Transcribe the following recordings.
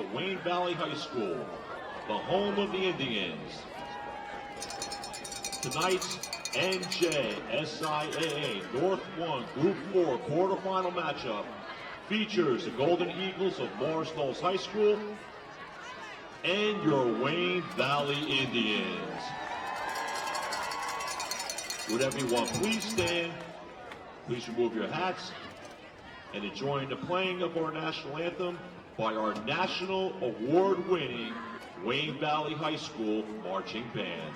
to Wayne Valley High School, the home of the Indians. Tonight's NJSIAA North 1 Group 4 quarterfinal matchup features the Golden Eagles of Morris Knolls High School and your Wayne Valley Indians. Would everyone please stand? Please remove your hats and join the playing of our national anthem by our national award-winning Wayne Valley High School marching band.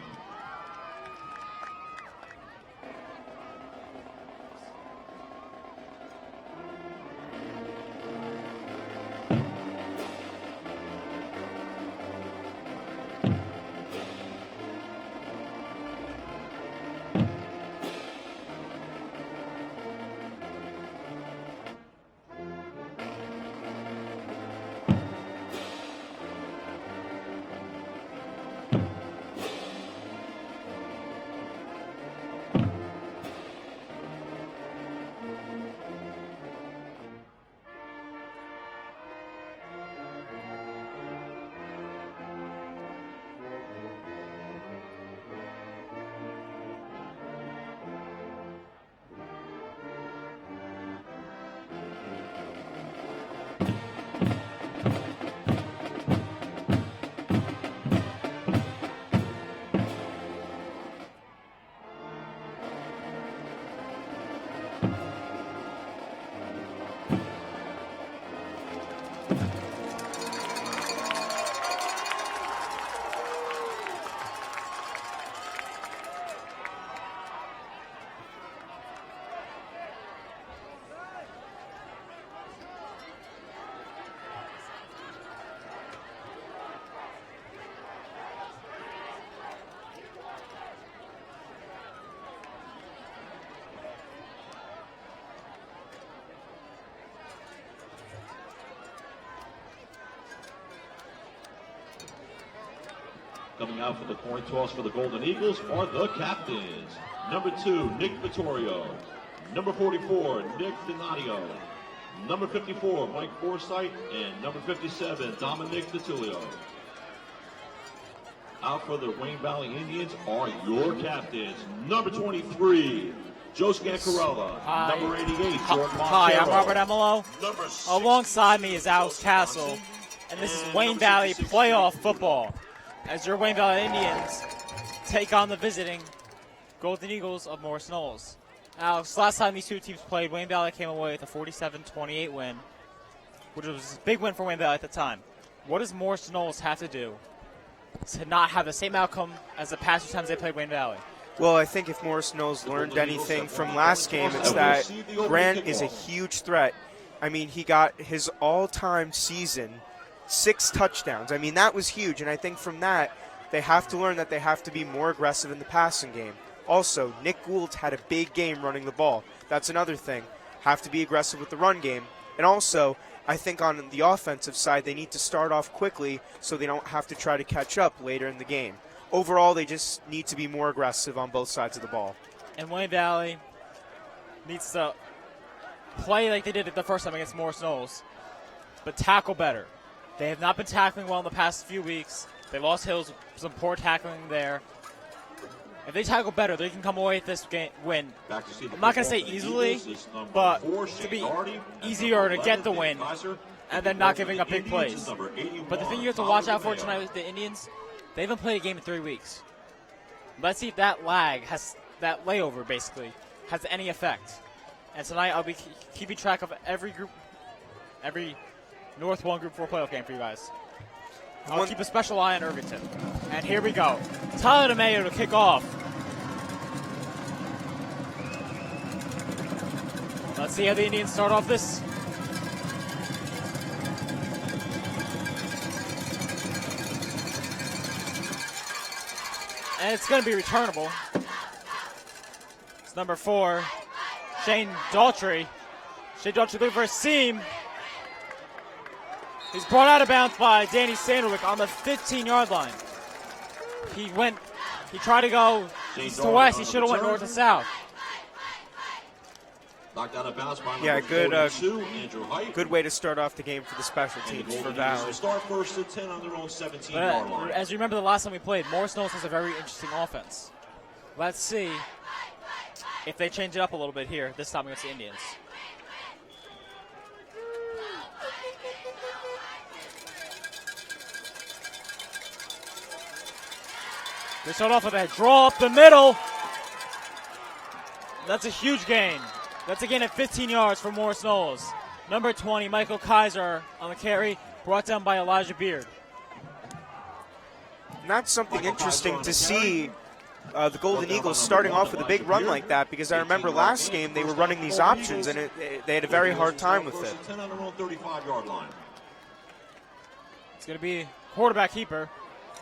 Coming out for the coin toss for the Golden Eagles are the captains. Number 2, Nick Vittorio. Number 44, Nick Donadio. Number 54, Mike Forsythe. And number 57, Dominic DiTullio. Out for the Wayne Valley Indians are your captains. Number 23, Joe Scancarella. Hi. Number 88, Jordan Montero. Hi, I'm Robert Emelo. Alongside me is Alex Castle. And this is Wayne Valley playoff football, as your Wayne Valley Indians take on the visiting Golden Eagles of Morris Knolls. Alex, last time these two teams played, Wayne Valley came away with a 47-28 win, which was a big win for Wayne Valley at the time. What does Morris Knolls have to do to not have the same outcome as the past 2 times they played Wayne Valley? Well, I think if Morris Knolls learned anything from last game, it's that Grant is a huge threat. I mean, he got his all-time season 6 touchdowns. I mean, that was huge, and I think from that, they have to learn that they have to be more aggressive in the passing game. Also, Nick Gould had a big game running the ball. That's another thing. Have to be aggressive with the run game. And also, I think on the offensive side, they need to start off quickly so they don't have to try to catch up later in the game. Overall, they just need to be more aggressive on both sides of the ball. And Wayne Valley needs to play like they did it the first time against Morris Knolls, but tackle better. They have not been tackling well in the past few weeks. They lost Hills, some poor tackling there. If they tackle better, they can come away with this game win. I'm not going to say easily, but to be easier to get the win and then not giving up big plays. But the thing you have to watch out for tonight with the Indians, they haven't played a game in 3 weeks. Let's see if that that layover basically, has any effect. And tonight I'll be keeping track of every North 1 Group 4 playoff game for you guys. I'll keep a special eye on Irvington. And here we go. Tyler DeMayo to kick off. Let's see how the Indians start off this. And it's going to be returnable. It's number 4, Shane Daughtry. Shane Daughtry looking for a seam. He's brought out of bounds by Danny Sanderwick on the 15-yard line. He tried to go east to west. He should have went north to south. Knocked out of bounds by Yeah, number good, 42, Andrew Height. Good way to start off the game for the special And the teams for Golden Eagles Valley. will start first and 10 on their own 17-yard line. As you remember the last time we played, Morris Knolls has a very interesting offense. Let's see if they change it up a little bit here, this time against the Indians. They start off with a draw up the middle. That's a huge gain. That's a gain of 15 yards for Morris Knolls. Number 20, Michael Kaiser on the carry, brought down by Elijah Beard. And that's something interesting to see the Golden Eagles starting off with a big run like that, because I remember last game they were running these options and they had a very hard time with it. 10 on their own 35-yard line. It's going to be quarterback keeper.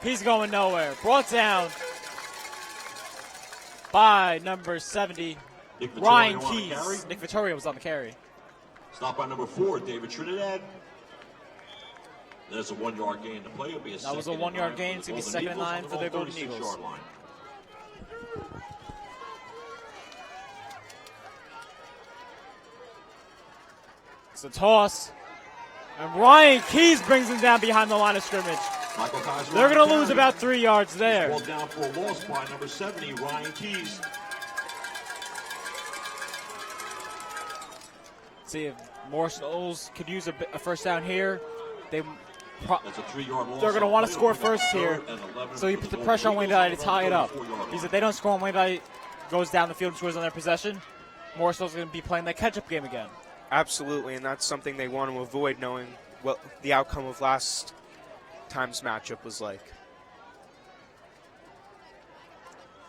He's going nowhere. Brought down by number 70, Ryan Keys. Nick Vittorio was on the carry. Stopped by number 4, David Trinidad. There's a 1-yard gain to play. It'll be That was a 1-yard gain. It's going to be second and 9 for the Golden Eagles. It's a toss. And Ryan Keys brings him down behind the line of scrimmage. They're going to lose about 3 yards there. Ball down for a loss by number 70, Ryan Keys. See if Morris Knolls could use a first down here. That's a 3-yard loss. They're going to want to score first here. So you put the pressure on Wayne Valley to tie it up. Because if they don't score and Wayne Valley goes down the field and scores on their possession, Morris Knolls is going to be playing that catch-up game again. Absolutely, and that's something they want to avoid, knowing what the outcome of last time's matchup was like.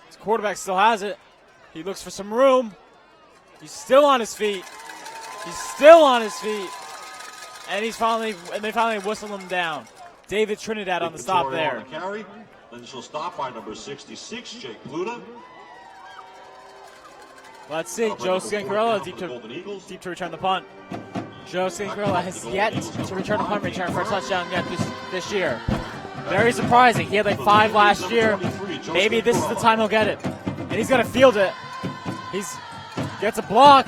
His quarterback still has it. He looks for some room. He's still on his feet. He's still on his feet. And they finally whistle him down. David Trinidad on the stop there. On the carry. Initial stop by number 66, Jake Pluta. Let's see. Joe Scancarella deep to return the punt. Joe Scancarella has yet to return a punt return for a touchdown yet this year. Very surprising. He had like 5 last year. Maybe this is the time he'll get it. And he's going to field it. He's gets a block.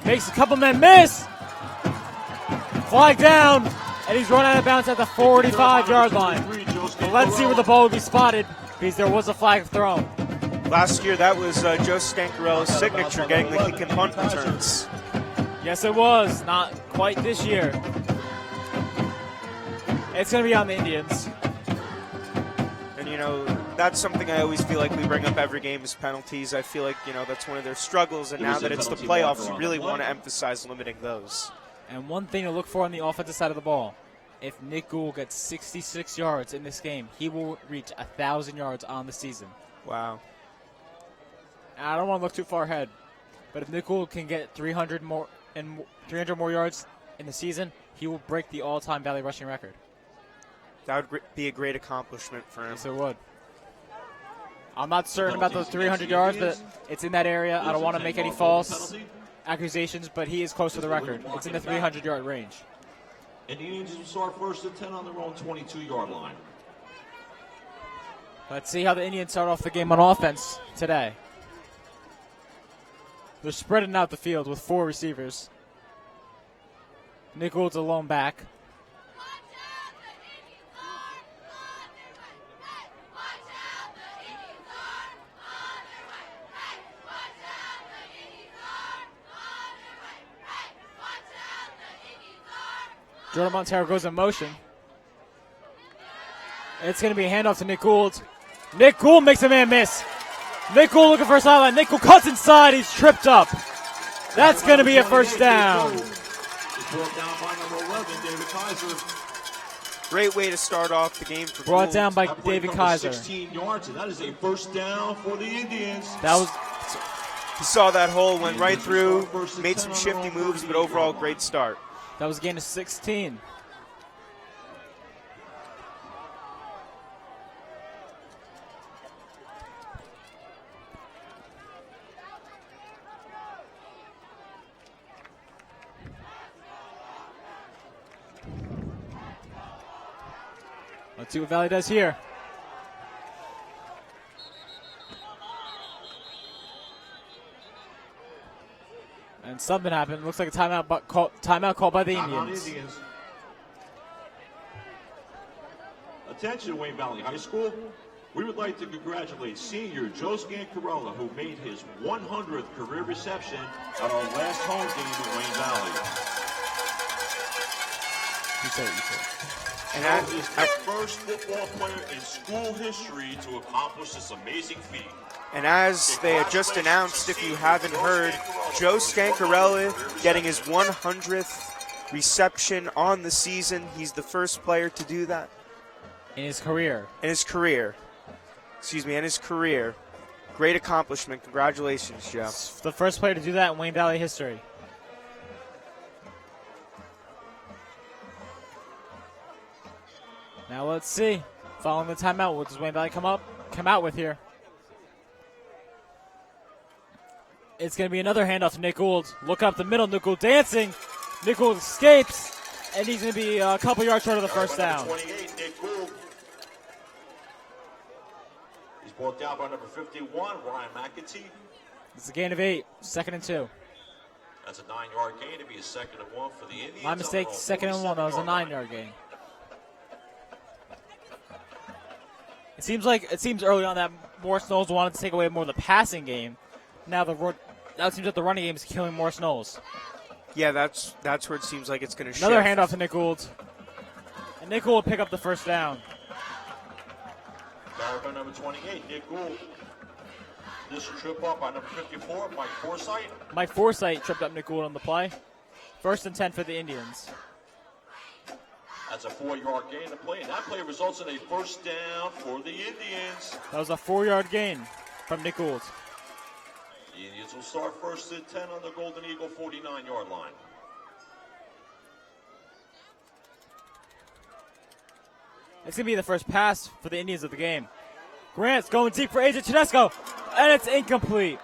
Makes a couple men miss. Flag down. And he's run out of bounds at the 45-yard line. But let's see where the ball will be spotted, because there was a flag thrown. Last year, that was Joe Scancarella's signature, getting the kick and punt returns. Yes, it was. Not quite this year. It's going to be on the Indians. And, that's something I always feel like we bring up every game is penalties. I feel like, that's one of their struggles. And now that it's the playoffs, you really want to emphasize limiting those. And one thing to look for on the offensive side of the ball, if Nick Gould gets 66 yards in this game, he will reach 1,000 yards on the season. Wow. I don't want to look too far ahead, but if Nick Gould can get 300 more yards in the season, he will break the all-time Valley rushing record. That would be a great accomplishment for him. Yes, it would. I'm not certain about those 300 yards, but it's in that area. I don't want to make any false accusations, but he is close to the record. It's in the 300-yard range. And the Indians will start first and 10 on their own 22-yard line. Let's see how the Indians start off the game on offense today. They're spreading out the field with 4 receivers. Nick Gould's a lone back. Jordan Montero goes in motion. It's going to be a handoff to Nick Gould. Nick Gould makes a man miss. Nick Gould looking for a sideline. Nick Gould cuts inside. He's tripped up. That's going to be a first down. Great way to start off the game for Brought Gould. down by David Kaiser. 16 yards, and that is a first down for the Indians. That was He saw that hole, went right through, made some shifty moves, but overall great start. a gain of 16. Let's see what Valley does here. And Something happened. Looks like a timeout called by the Indians. Attention, Wayne Valley High School. We would like to congratulate senior Joe Scancarella, who made his 100th career reception at our last home game in Wayne Valley. You said. And that is the first football player in school history to accomplish this amazing feat. And as they had just announced, if you haven't heard, Joe Scancarella getting his 100th reception on the season. He's the first player to do that. In his career. Great accomplishment. Congratulations, Joe. It's the first player to do that in Wayne Valley history. Now let's see. Following the timeout, what does Wayne Valley come out with here? It's going to be another handoff to Nick Gould. Look up the middle. Nick Gould dancing. Nick Gould escapes, and he's going to be a couple yards short of the first down. 28, Nick Gould. He's brought down by number 51, Ryan McAtee. It's a gain of 8, 2nd and 2. That's a 9-yard gain to be a 2nd and 1 for the Indians. My mistake, 2nd and 1. That was a 9-yard gain. It seems early on that Morris Knolls wanted to take away more of the passing game. Now it seems that the running game is killing Morris Knolls. Yeah, that's where it seems like it's going to shift. Another handoff to Nick Gould. And Nick Gould will pick up the first down. Carried by number 28, Nick Gould. This trip up by number 54, Mike Forsythe. Mike Forsythe tripped up Nick Gould on the play. 1st and 10 for the Indians. That's a 4-yard gain to play, and that play results in a first down for the Indians. That was a 4-yard gain from Nick Gould. The Indians will start 1st and 10 on the Golden Eagle 49-yard line. It's going to be the first pass for the Indians of the game. Grant's going deep for AJ Tedesco, and it's incomplete.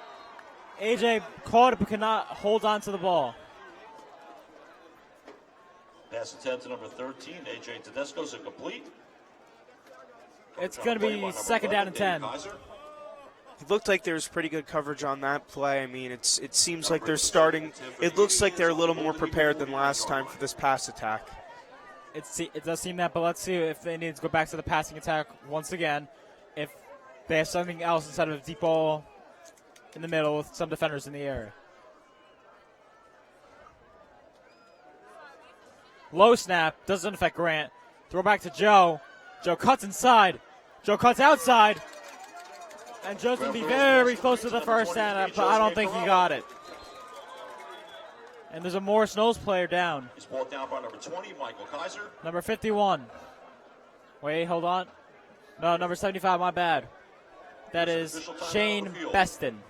AJ caught it but could not hold on to the ball. Pass attempt to number 13, AJ Tedesco's incomplete. It's going to be 2nd down and 10. It looked like there was pretty good coverage on that play. I mean, it seems like they're starting. It looks like they're a little more prepared than last time for this pass attack. It does seem that, but let's see if the Indians go back to the passing attack once again. If they have something else instead of a deep ball in the middle with some defenders in the area. Low snap, doesn't affect Grant. Throw back to Joe. Joe cuts inside. Joe cuts outside. And Joe's going to be very close to the first down, but I don't think he got it. And there's a Morris Knolls player down. He's brought down by number 20, Michael Kaiser. Number 51. Wait, hold on. No, number 75, my bad. That is Shane Beston.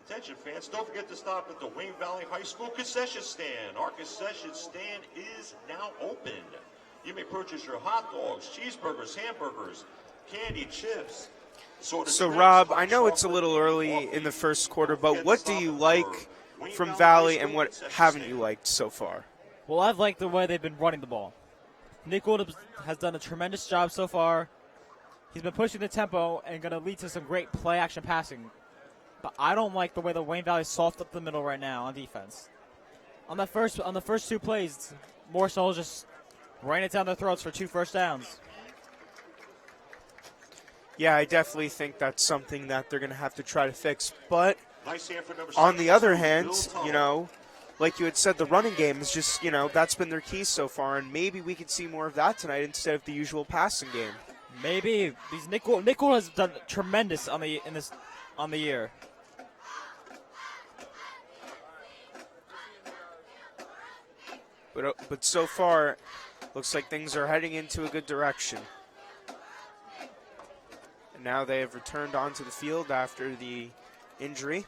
Attention fans, don't forget to stop at the Wayne Valley High School concession stand. Our concession stand is now open. You may purchase your hot dogs, cheeseburgers, hamburgers, candy, chips. So Rob, I know it's a little early in the first quarter, but what do you like from Valley and what haven't you liked so far? Well, I've liked the way they've been running the ball. Nick Gould has done a tremendous job so far. He's been pushing the tempo and going to lead to some great play-action passing. But I don't like the way the Wayne Valley soft up the middle right now on defense. On the first 2 plays, Morris Knolls just ran it down their throats for 2 first downs. Yeah, I definitely think that's something that they're going to have to try to fix. But on the other hand, you know, like you had said, the running game is just, you know, that's been their key so far, and maybe we could see more of that tonight instead of the usual passing game. Maybe. Nick Gould has done tremendous on the year. But so far, looks like things are heading into a good direction. And now they have returned onto the field after the injury.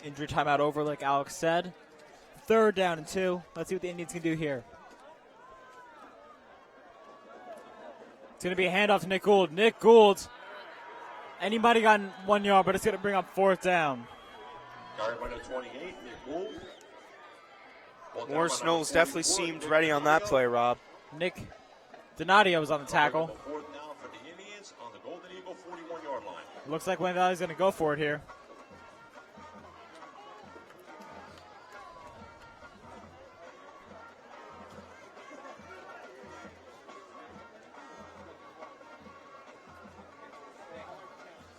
Injury timeout over, like Alex said. 3rd down and 2. Let's see what the Indians can do here. It's going to be a handoff to Nick Gould. Nick Gould. Anybody got 1 yard, but it's going to bring up 4th down. Guard by 28, Nick Gould. Morris Knolls definitely seemed ready on that play, Rob. Nick Donadio was on the tackle. 4th down for the Indians on the Looks like Wayne Valley's going to go for it here.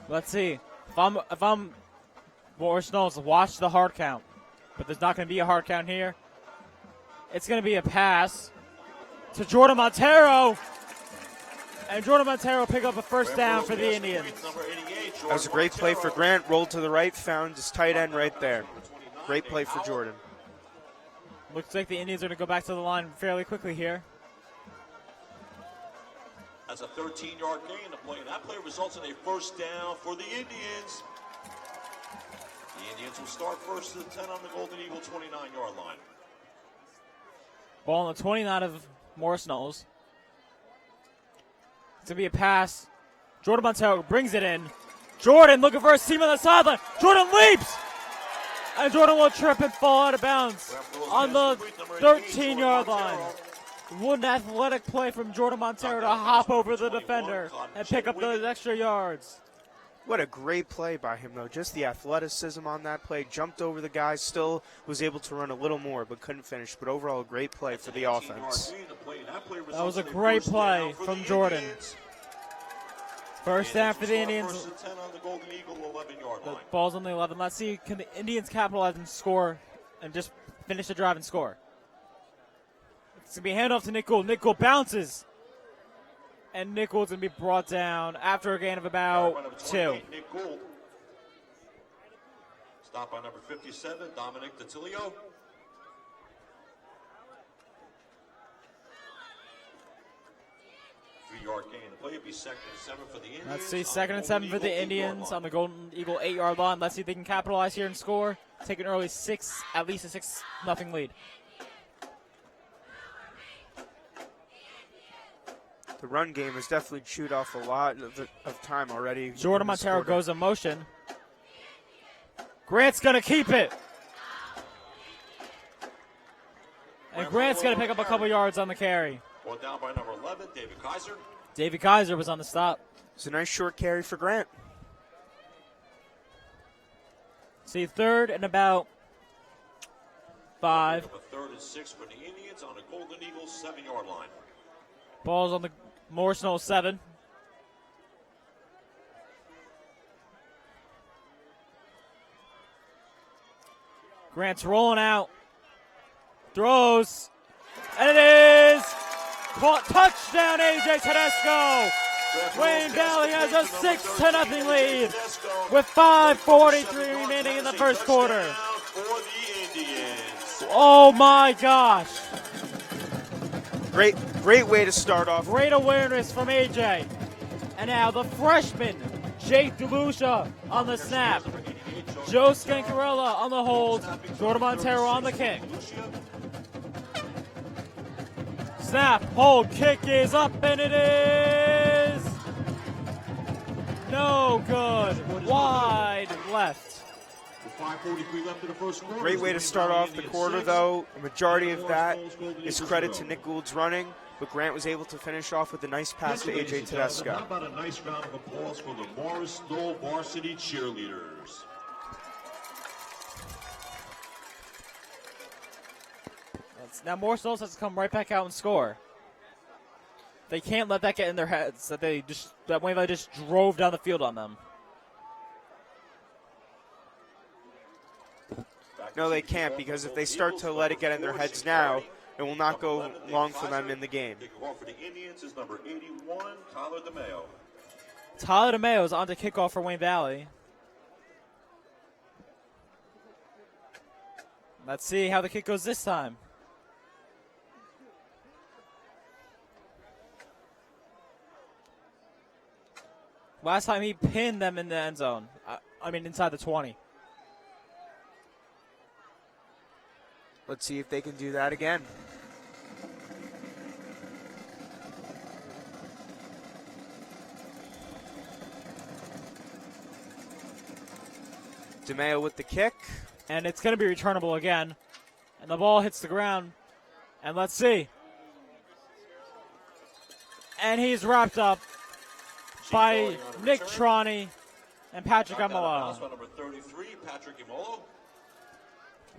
Let's see. If I'm Morris Knolls, watch the hard count. But there's not going to be a hard count here. It's going to be a pass to Jordan Montero. And Jordan Montero pick up a first down for the Indians. That was a great play for Grant. Rolled to the right, found his tight end right there. Great play for Jordan. Looks like the Indians are going to go back to the line fairly quickly here. That's a 13-yard gain to play, and that play results in a first down for the Indians. The Indians will start first to the 10 on the Golden Eagle 29-yard line. Ball on the 29 of Morris Knolls. It's going to be a pass. Jordan Montero brings it in. Jordan looking for a seam on the sideline. Jordan leaps! And Jordan will trip and fall out of bounds on the 13-yard line. One athletic play from Jordan Montero to hop over the defender and pick up those extra yards. What a great play by him, though. Just the athleticism on that play. Jumped over the guy, still was able to run a little more, but couldn't finish. But overall, a great play for the offense. That was a great play from Jordan. First down for the Indians. The ball's on the 11. Let's see, can the Indians capitalize and score and just finish the drive and score? It's going to be a handoff to Nick Gould. Nick Gould bounces. And Nick Gould's going to be brought down after a gain of about 2. Stop by number 57, Dominic DiTilio. Three-yard gain. The play will be 2nd and 7 for the Indians. Let's see, 2nd and 7 for the Indians on the Golden Eagle 8-yard line. Let's see if they can capitalize here and score. Take an early at least a 6-0 lead. The run game has definitely chewed off a lot of time already. Jordan Montero goes in motion. Grant's going to keep it. And Grant's going to pick up a couple yards on the carry. Brought down by number 11, David Kaiser. David Kaiser was on the stop. It's a nice short carry for Grant. See, 3rd and about 5. 3rd and 6 for the Indians on the Golden Eagles 7-yard line. Ball's on the Morris Knolls 7. Grant's rolling out. Throws. And it is caught. Touchdown, AJ Tedesco. Wayne Valley has a 6-0 lead with 5:43 remaining in the first quarter. Oh my gosh. Great way to start off. Great awareness from AJ. And now the freshman, Jake DeLucia on the snap. Joe Scancarella on the hold. Jordan Montero on the kick. Snap, hold, kick is up, and it is no good. Wide left. 5:43 left in the first quarter. Great way to start off the quarter, though. A majority of that is credit to Nick Gould's running, but Grant was able to finish off with a nice pass to AJ Tedesco. How about a nice round of applause for the Morris Knoll varsity cheerleaders? Now Morris Knolls has to come right back out and score. They can't let that get in their heads that Wayne Valley just drove down the field on them. No, they can't, because if they start to let it get in their heads now, it will not go long for them in the game. Kickoff for the Indians is number 81, Tyler DeMayo. Tyler DeMayo is on to kickoff for Wayne Valley. Let's see how the kick goes this time. Last time he pinned them in the end zone. I mean, inside the 20. Let's see if they can do that again. DeMayo with the kick. And it's going to be returnable again. And the ball hits the ground. And let's see. And he's wrapped up by Nick Troney. and Patrick Knocked out of Amalo. bounds by number 33, Patrick Imolo.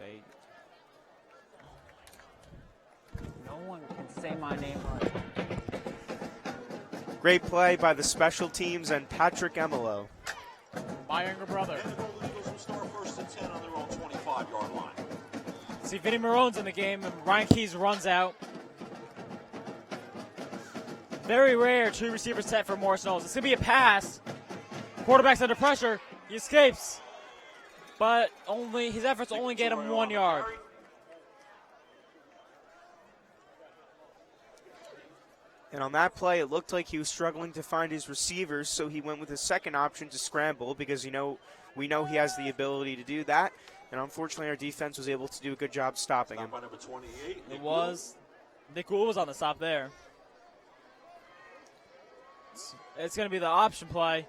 Okay. No one can say my name right. Great play by the special teams and Patrick Emelo. My younger brother. And the Golden Eagles will start first and 10 on their own 25-yard line. See, Vinny Marone's in the game, and Ryan Keys runs out. Very rare two receiver set for Morris Knolls. It's going to be a pass. Quarterback's under pressure. He escapes. But only his efforts only get him 1 yard. And on that play, it looked like he was struggling to find his receivers, so he went with his second option to scramble because we know he has the ability to do that. And unfortunately, our defense was able to do a good job stopping him. By number 28, It was. Nick Gould was on the stop there. It's going to be the option play.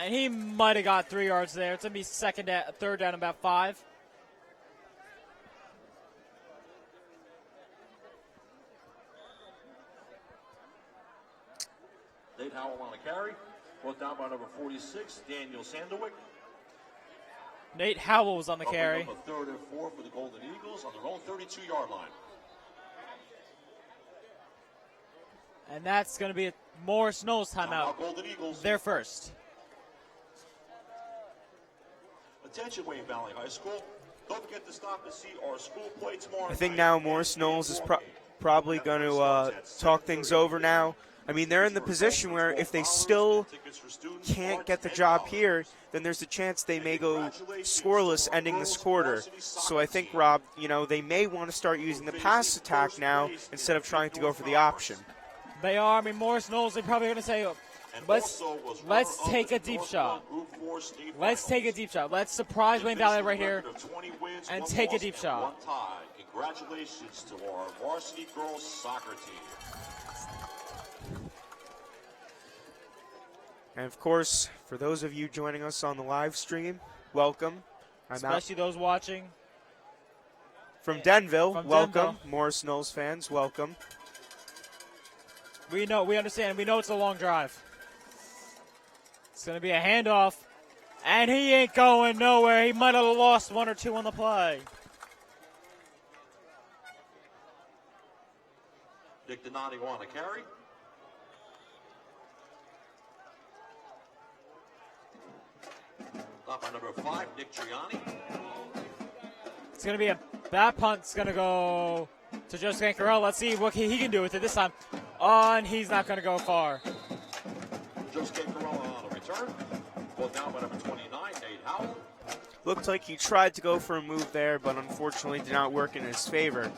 And he might have got 3 yards there. It's going to be third down, about 5. Nate Howell on a carry. Brought down by number 46, Daniel Sanderwick. Nate Howell was on the carry. Up a 3rd and 4 for the Golden Eagles on their own 32-yard line. And that's going to be a Morris Knolls timeout. Timeout, Golden Eagles. They're first. Attention, Wayne Valley High School. Don't forget to stop and see our school play tomorrow. I think now Morris Knolls is probably going to talk things over now. I mean, they're in the position where if they still can't get the job here, then there's a chance they may go scoreless ending this quarter. So I think, Rob, they may want to start using the pass attack now instead of trying to go for the option. They are. I mean, Morris Knolls, they're probably going to say, let's take a deep shot. Let's take a deep shot. Let's surprise Wayne Valley right here and take a deep shot. Congratulations to our varsity girls soccer team. And, of course, for those of you joining us on the live stream, welcome. Especially those watching from Denville, welcome. Denville. Morris Knolls fans, welcome. We understand. We know it's a long drive. It's going to be a handoff. And he ain't going nowhere. He might have lost 1 or 2 on the play. Nick Donadio on a carry. Up by number 5, Nick Triani. It's going to be that punt's going to go to Joe Scancarella. Let's see what he can do with it this time. And he's not going to go far. Joe Scancarella on a return. Brought down by number 29, Nate Howell. Looked like he tried to go for a move there, but unfortunately did not work in his favor.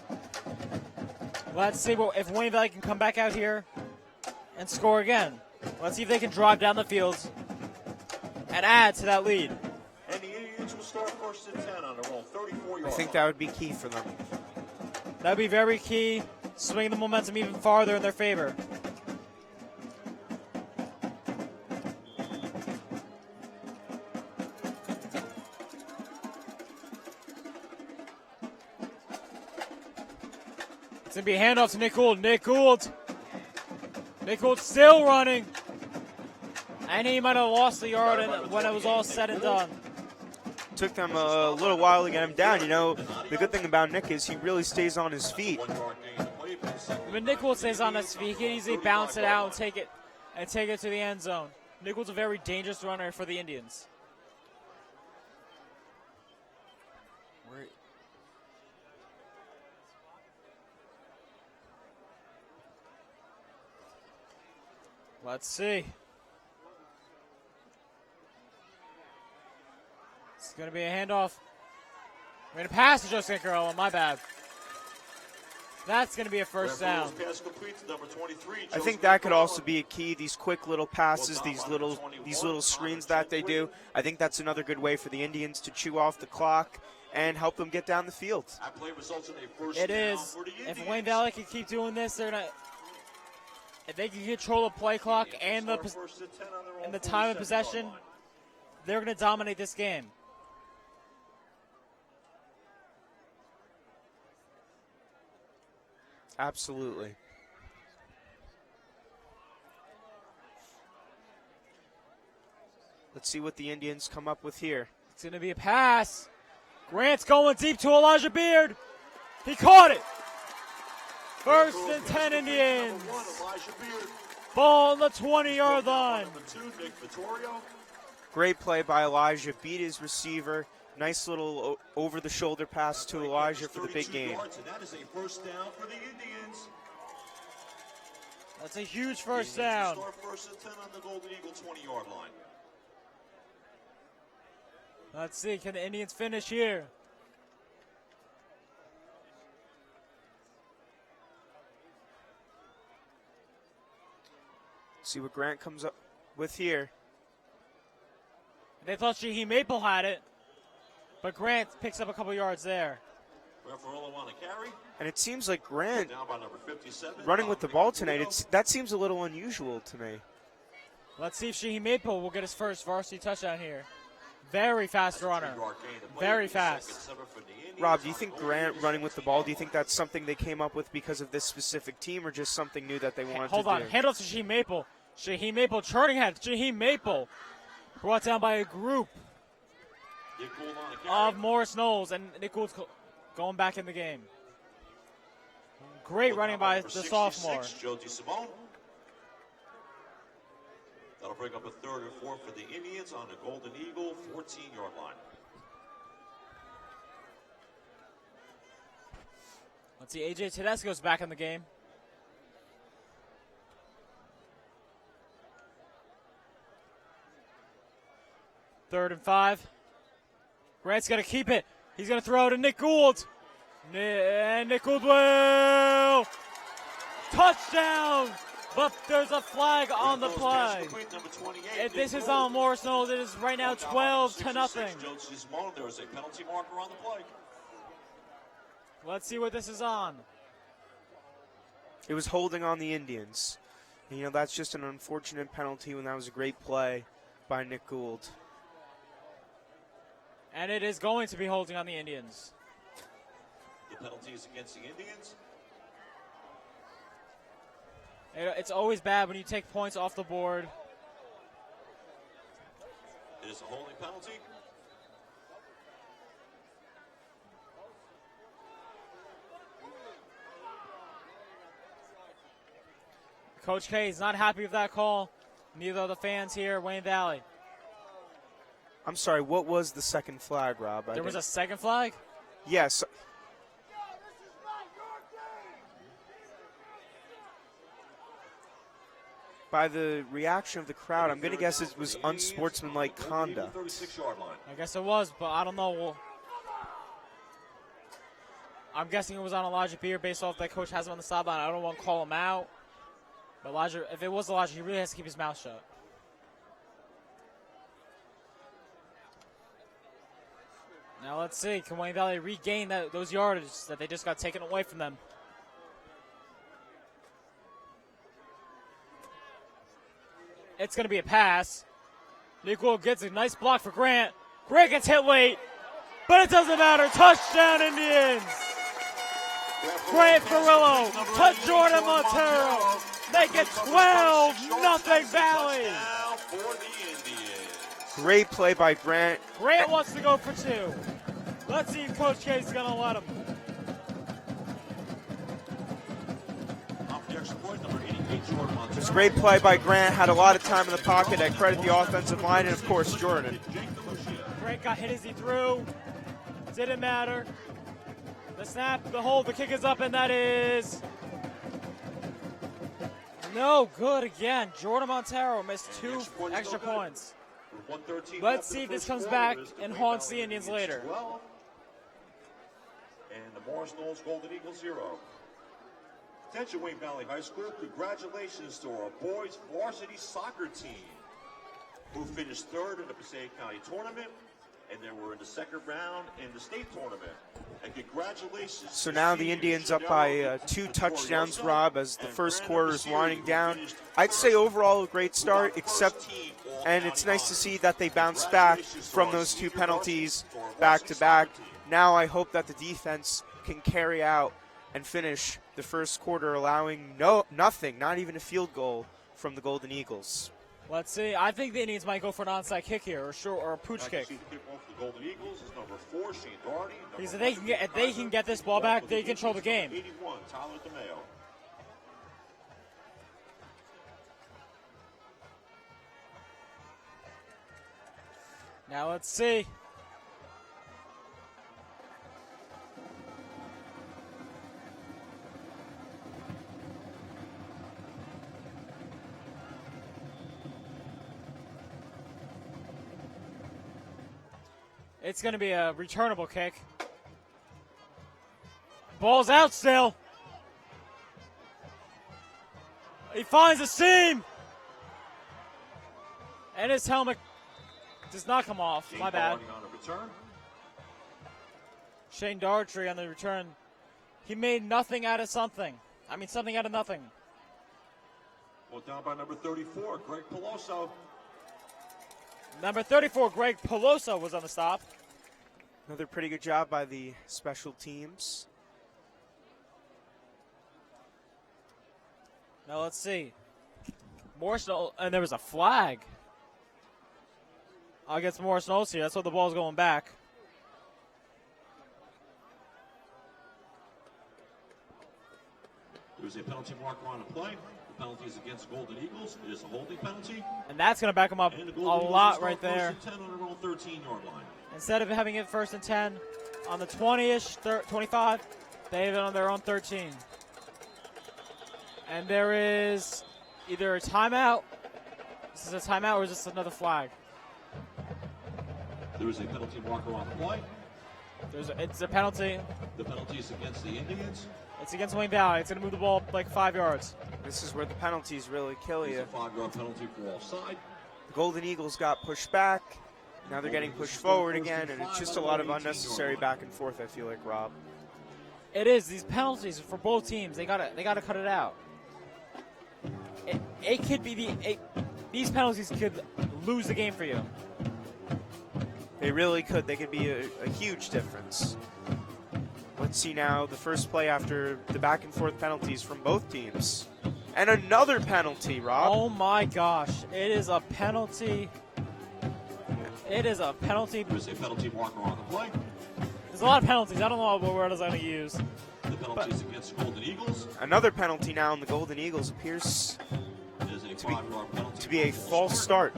Let's see if Wayne Valley can come back out here and score again. Let's see if they can drive down the field and add to that lead. And the Indians will start first and 10 on their own 34-yard I think that would be key for them. That would be very key, swing the momentum even farther in their favor. It's going to be a handoff to Nick Gould. Nick Gould still running. And he might have lost the yard when it was all said and done. Took them a little while to get him down. The good thing about Nick is he really stays on his feet. When Nick Gould stays on his feet, he can easily bounce it out and take it to the end zone. Nick Gould's a very dangerous runner for the Indians. Let's see. It's going to be a handoff. We're going to pass to Joe Scancarella. My bad. That's going to be a first down. I think that could also be a key. These quick little passes, these little screens that they do. I think that's another good way for the Indians to chew off the clock and help them get down the field. It is. If Wayne Valley can keep doing this, if they can control the play clock and the time of possession, they're going to dominate this game. Absolutely. Let's see what the Indians come up with here. It's going to be a pass. Grant's going deep to Elijah Beard. He caught it. First and 10 Indians. Ball on the 20-yard line. Great play by Elijah. Beat his receiver. Nice little over-the-shoulder pass to Elijah for the big game. That is a first down for the Indians. That's a huge first down. First and 10 on the Golden Eagle 20-yard line. Let's see, can the Indians finish here? See what Grant comes up with here. They thought Shaheen Maple had it, but Grant picks up a couple yards there. On a carry. And it seems like Grant Down by number 57, running with the ball tonight, that seems a little unusual to me. Let's see if Shaheen Maple will get his first varsity touchdown here. Very fast runner. Very fast. Rob, do you think Grant running with the ball, do you think that's something they came up with because of this specific team or just something new that they wanted to do? Hold on. Hand off to Shaheen Maple. Shaheen Maple turning head. Shaheen Maple brought down by a group of Morris Knolls, and Nick Gould's going back in the game. Great running by the sophomore. That'll bring up a 3rd and 4 for the Indians on the Golden Eagle 14-yard line. Let's see, AJ Tedesco's back in the game. Third and 5. Grant's going to keep it. He's going to throw to Nick Gould. And Nick Gould will. Touchdown! But there's a flag on the play. If this is on Morris Knolls, it is right now 12-0. There is a penalty marker on the play. Let's see what this is on. It was holding on the Indians. And, you know, that's just an unfortunate penalty when that was a great play by Nick Gould. And it is going to be holding on the Indians. The penalties against the Indians. It's always bad when you take points off the board. It is a holding penalty. Coach K is not happy with that call. Neither are the fans here at Wayne Valley. I'm sorry, what was the second flag, Rob? There was a second flag? Yes. By the reaction of the crowd, I'm going to guess it was unsportsmanlike conduct. I guess it was, but I don't know. I'm guessing it was on Elijah Beard based off that coach has him on the sideline. I don't want to call him out. But Elijah, if it was Elijah, he really has to keep his mouth shut. Now let's see. Can Wayne Valley regain those yardage that they just got taken away from them? It's going to be a pass. Nico gets a nice block for Grant. Grant gets hit late, but it doesn't matter. Touchdown, Indians. Grant Ferrillo to Jordan Montero. Make it 12-0 Valley. Great play by Grant. Grant wants to go for 2. Let's see if Coach K is going to let him. It was a great play by Grant. Had a lot of time in the pocket. I credit the offensive line and, of course, Jordan. Grant got hit as he threw. Didn't matter. The snap, the hold, the kick is up, and that is no good again. Jordan Montero missed 2 extra points. Let's see if this comes back and haunts the Indians later. And the Morris Knolls Golden Eagles 0. Attention Wayne Valley High School, congratulations to our boys varsity soccer team who finished 3rd in the Passaic County tournament, and they were in the 2nd round in the state tournament. And congratulations. So now the Indians up by 2 touchdowns, Rob, as the first quarter is winding down. I'd say overall a great start, and it's nice to see that they bounced back from those 2 penalties back to back. Now I hope that the defense can carry out and finish the first quarter allowing nothing, not even a field goal from the Golden Eagles. Let's see. I think the Indians might go for an onside kick here, or a pooch kick. See the kickoff for the Golden Eagles is number 4, Shane Doherty. Because if they can get this ball back, they control the game. 81, Tyler DeMayo. Now let's see. It's going to be a returnable kick. Ball's out still. He finds a seam. And his helmet does not come off. My bad. On a return. Shane Doherty on the return. He made nothing out of something. I mean, something out of nothing. Well, down by number 34, Greg Peloso. Number 34, Greg Peloso, was on the stop. Another pretty good job by the special teams. Now let's see. Morris, and there was a flag against Morris Knolls here. That's why the ball's going back. There's a penalty marker on the play. The penalty is against Golden Eagles. It is a holding penalty. And that's going to back them up And the a Golden Eagles lot will right start there. first and 10 on their own 13-yard line. Instead of having it first and 10 on the 20-ish, 25, they have it on their own 13. And there is either a timeout. This is a timeout, or is this another flag? There is a penalty marker on the play. It's a penalty. The penalty is against the Indians. It's against Wayne Valley. It's going to move the ball like 5 yards. This is where the penalties really kill It's you. a 5-yard penalty for offside. The Golden Eagles got pushed back. Now they're getting pushed forward again, and it's just a lot of unnecessary back and forth, I feel like, Rob. It is. These penalties for both teams, they gotta cut it out. It could be these penalties could lose the game for you. They really could. They could be a huge difference. Let's see now the first play after the back and forth penalties from both teams. And another penalty, Rob. Oh my gosh. It is a penalty. It is a penalty. There's a penalty marker on the play. There's a lot of penalties. I don't know what word I'm going to use. The penalty is against the Golden Eagles. Another penalty now on the Golden Eagles appears It is a 5-yard penalty. to be a false start.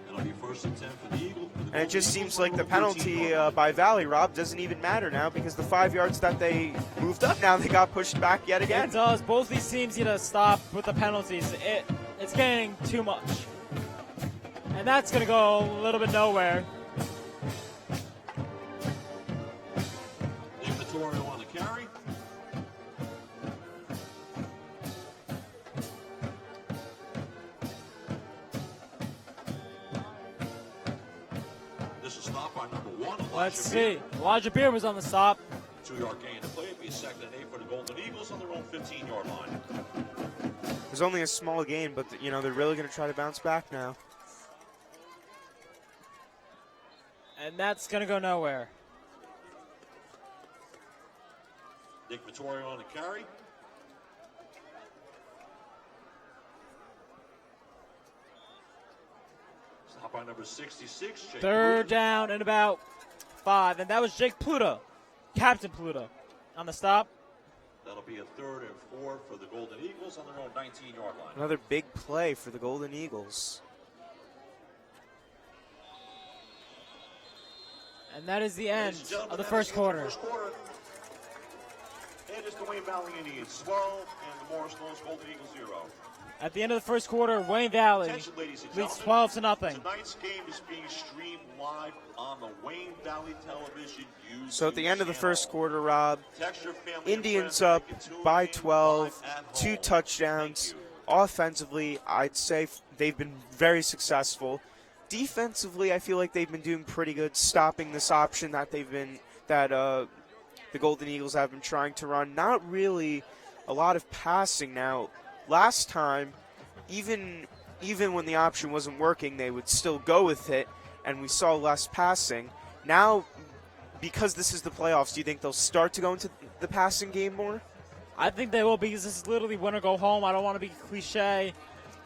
It'll be first and 10 for the Eagles. And it just seems like the penalty by Valley, Rob, doesn't even matter now because the 5 yards that they moved up now, they got pushed back yet again. It does. Both these teams need to stop with the penalties. It's getting too much. And that's going to go a little bit nowhere. Nick Vittorio on the carry. This is stop by number 1. Let's see. Elijah Beer was on the stop. 2-yard gain to play. It'll be 2nd and 8 for the Golden Eagles on their own 15-yard line. It was only a small gain, but they're really going to try to bounce back now. And that's going to go nowhere. Nick Vittorio on the carry. Stop by number 66. Jake Third Bruton. down and about 5. And that was Jake Pluta, Captain Pluta, on the stop. That'll be a 3rd and 4 for the Golden Eagles on their own 19-yard line. Another big play for the Golden Eagles. And that is the end Ladies and gentlemen, of the that first is quarter. First quarter. And it's the Wayne Valley Indians 12 and the Morris Knolls Golden Eagles 0. At the end of the first quarter, Wayne Valley Attention, ladies and leads gentlemen. 12-0. Tonight's game is being streamed live on the Wayne Valley Television YouTube So at the end of the first channel. quarter, Rob, Text your family and Indians friends up to tune by in 12, live at 2 home. touchdowns. Thank you. Offensively, I'd say they've been very successful. Defensively, I feel like they've been doing pretty good, stopping this option that the Golden Eagles have been trying to run. Not really a lot of passing now. Last time, even when the option wasn't working, they would still go with it, and we saw less passing. Now, because this is the playoffs, do you think they'll start to go into the passing game more? I think they will, because this is literally win or go home. I don't want to be cliche,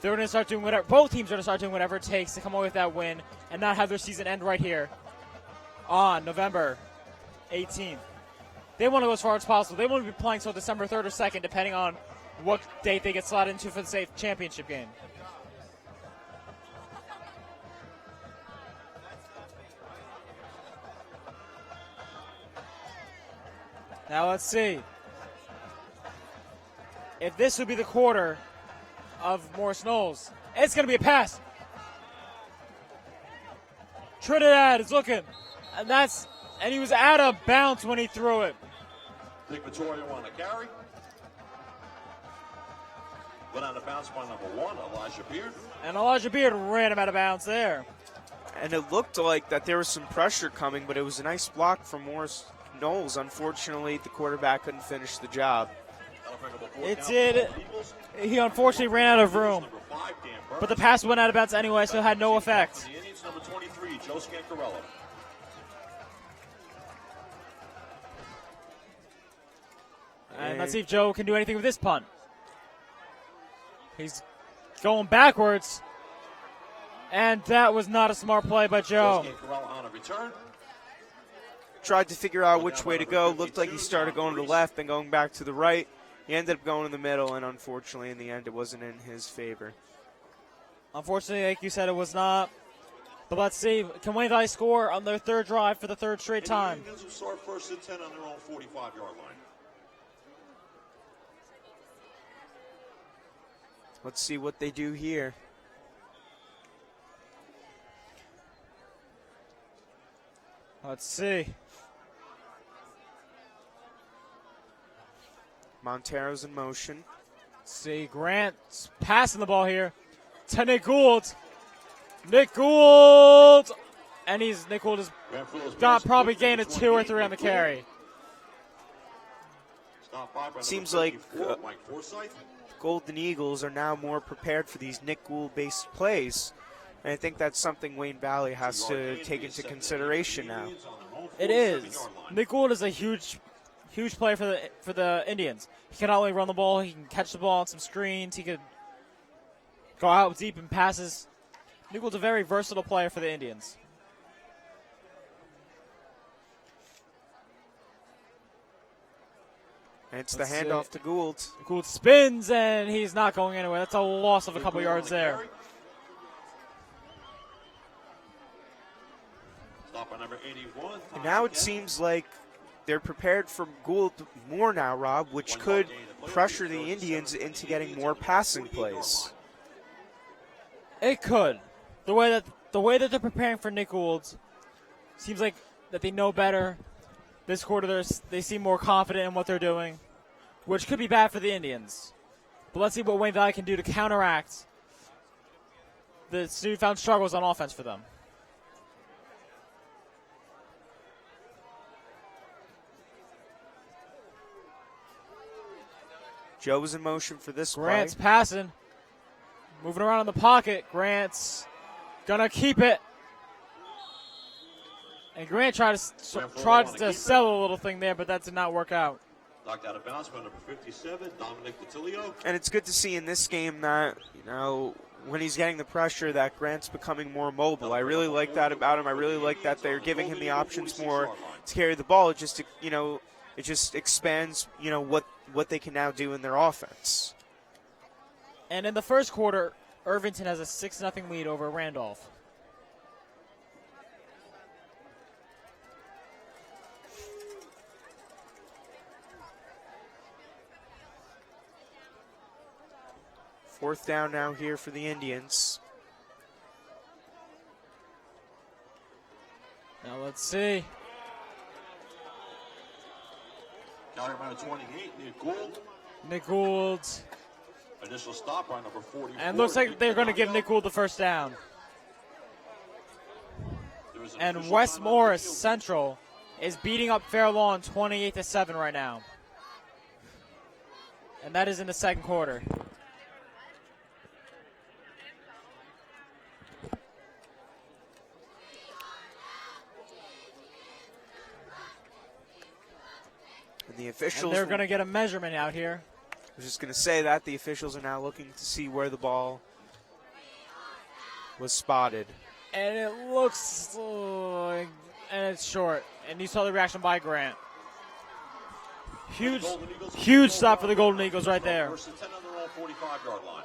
they're going to start doing whatever. Both teams are going to start doing whatever it takes to come away with that win and not have their season end right here on November 18th. They want to go as far as possible. They want to be playing till December 3rd or 2nd, depending on what date they get slotted into for the state championship game. Now let's see if this would be the quarter of Morris Knolls. It's going to be a pass. Trinidad is looking, and he was out of bounds when he threw it. Nick Vittorio on a carry. Went out of bounds by number 1, Elijah Beard. And Elijah Beard ran him out of bounds there. And it looked like that there was some pressure coming, but it was a nice block from Morris Knolls. Unfortunately, the quarterback couldn't finish the job. It did. He unfortunately ran out of room. But the pass went out of bounds anyway, so it had no effect. The Indians, number 23, Joe Scancarello. And let's see if Joe can do anything with this punt. He's going backwards. And that was not a smart play by Joe. On a return. Tried to figure out which way to go. Looked like he started going to the left, then going back to the right. He ended up going in the middle, and unfortunately, in the end, it wasn't in his favor. Unfortunately, like you said, it was not. But let's see. Can Wayne Valley score on their third drive for the third straight time? The Indians will start 1st and 10 on their own 45-yard line. Let's see what they do here. Let's see. Montero's in motion. See, Grant's passing the ball here to Nick Gould. Nick Gould! And Nick Gould has got probably gained a 2 or 3 on the carry. Seems like Golden Eagles are now more prepared for these Nick Gould-based plays. And I think that's something Wayne Valley has to take into consideration now. It is. Nick Gould is a huge player for the Indians. He can not only run the ball, he can catch the ball on some screens. He could go out deep in passes. Nick Gould's a very versatile player for the Indians. And it's the handoff to Gould. Gould spins, and he's not going anywhere. That's a loss of a couple yards there. And now it seems like they're prepared for Gould more now, Rob, which could pressure the Indians into getting more passing plays. It could. The way that they're preparing for Nick Gould seems like that they know better. This quarter, they seem more confident in what they're doing, which could be bad for the Indians. But let's see what Wayne Valley can do to counteract the newfound struggles on offense for them. Joe's in motion for this Grant's play. passing. Moving around in the pocket. Grant's going to keep it. And Grant tried to sell a little thing there, but that did not work out. Knocked out of bounds by number 57, Dominic Detilio. And it's good to see in this game that, when he's getting the pressure, that Grant's becoming more mobile. I really like that about him. I really like that they're giving him the options more to carry the ball. It just, it just expands, what they can now do in their offense. And in the first quarter, Irvington has a 6-0 lead over Randolph. Fourth down now here for the Indians. Now let's see. Carry number 28, Nick Gould. Nick Gould. Initial stop by number 44. And looks like they're going to give Nick Gould the first down. And West Morris Central is beating up Fair Lawn 28-7 right now. And that is in the second quarter. And the officials. And they're going to get a measurement out here. I was just going to say that the officials are now looking to see where the ball was spotted. And it looks, and it's short. And you saw the reaction by Grant. Huge stop for the Golden Eagles right there. First and 10 on their own 45-yard line.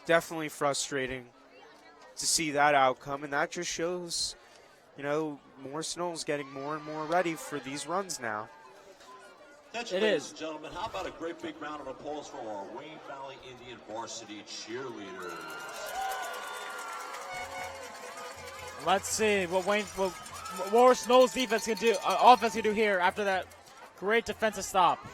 Definitely frustrating to see that outcome, and that just shows, you know, Morris Knolls getting more and more ready for these runs now. Attention, It ladies is. and gentlemen, how about a great big round of applause for our Wayne Valley Indian varsity cheerleaders? Let's see what Morris Knolls defense can do, offense can do here after that great defensive stop.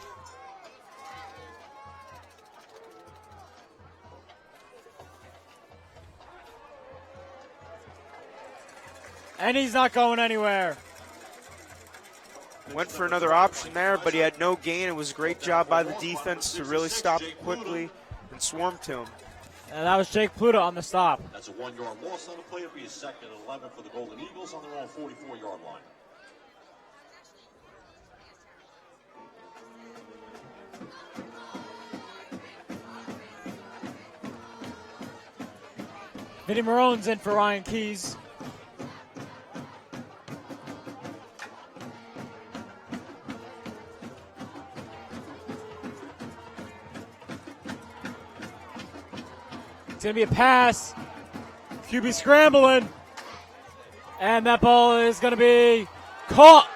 And he's not going anywhere. Went for another option there, but he had no gain. It was a great job by the defense to really stop him quickly and swarm to him. And that was Jake Pluta on the stop. That's a 1-yard loss on the play. It'll be a 2nd and 11 for the Golden Eagles on their own 44-yard line. Vinny Marone's in for Ryan Keys. It's going to be a pass. QB scrambling. And that ball is going to be caught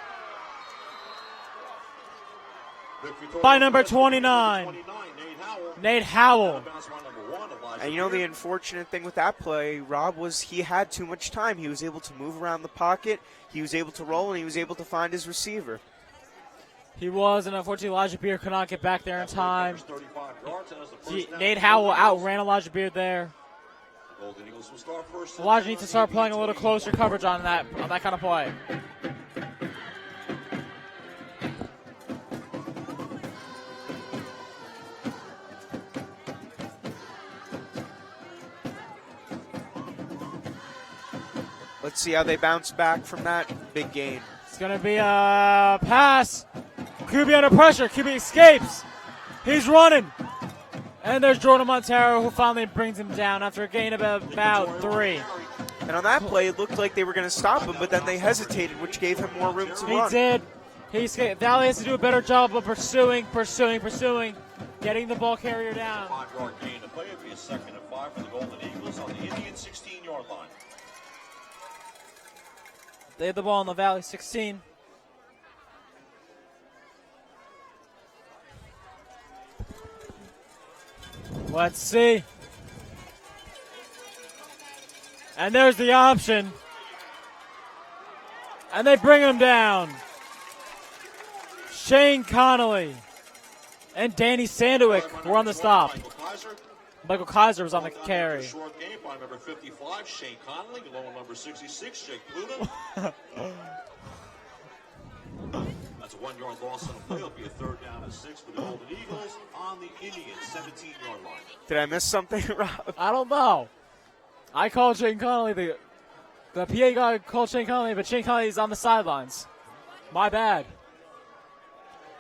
by number 29, Nate Howell. And you know the unfortunate thing with that play, Rob, was he had too much time. He was able to move around the pocket, he was able to roll, and he was able to find his receiver. He was, and unfortunately Elijah Beard could not get back there in time. Nate Howell outran Elijah Beard there. Elijah needs to start playing a little closer coverage on that kind of play. Let's see how they bounce back from that big gain. It's going to be a pass. QB under pressure. QB escapes. He's running. And there's Jordan Montero, who finally brings him down after a gain of about 3. And on that play, it looked like they were going to stop him, but then they hesitated, which gave him more room to run. He did. Valley has to do a better job of pursuing, getting the ball carrier down. 5-yard gain to play. It'll be a 2nd and 5 for the Golden Eagles on the Indian 16-yard line. They have the ball on the Valley 16. Let's see. And there's the option. And they bring him down. Shane Connolly and Danny Sandowick were on the stop. Michael Kaiser was on the carry. Short game by number 55, Shane Connolly, along with number 66, Jake Pluta. That's a 1-yard loss on the play. It'll be a 3rd down and 6 for the Golden Eagles on the Indian 17-yard line. Did I miss something, Rob? I don't know. I called Shane Connolly. The PA guy called Shane Connolly, but Shane Connolly's on the sidelines. My bad.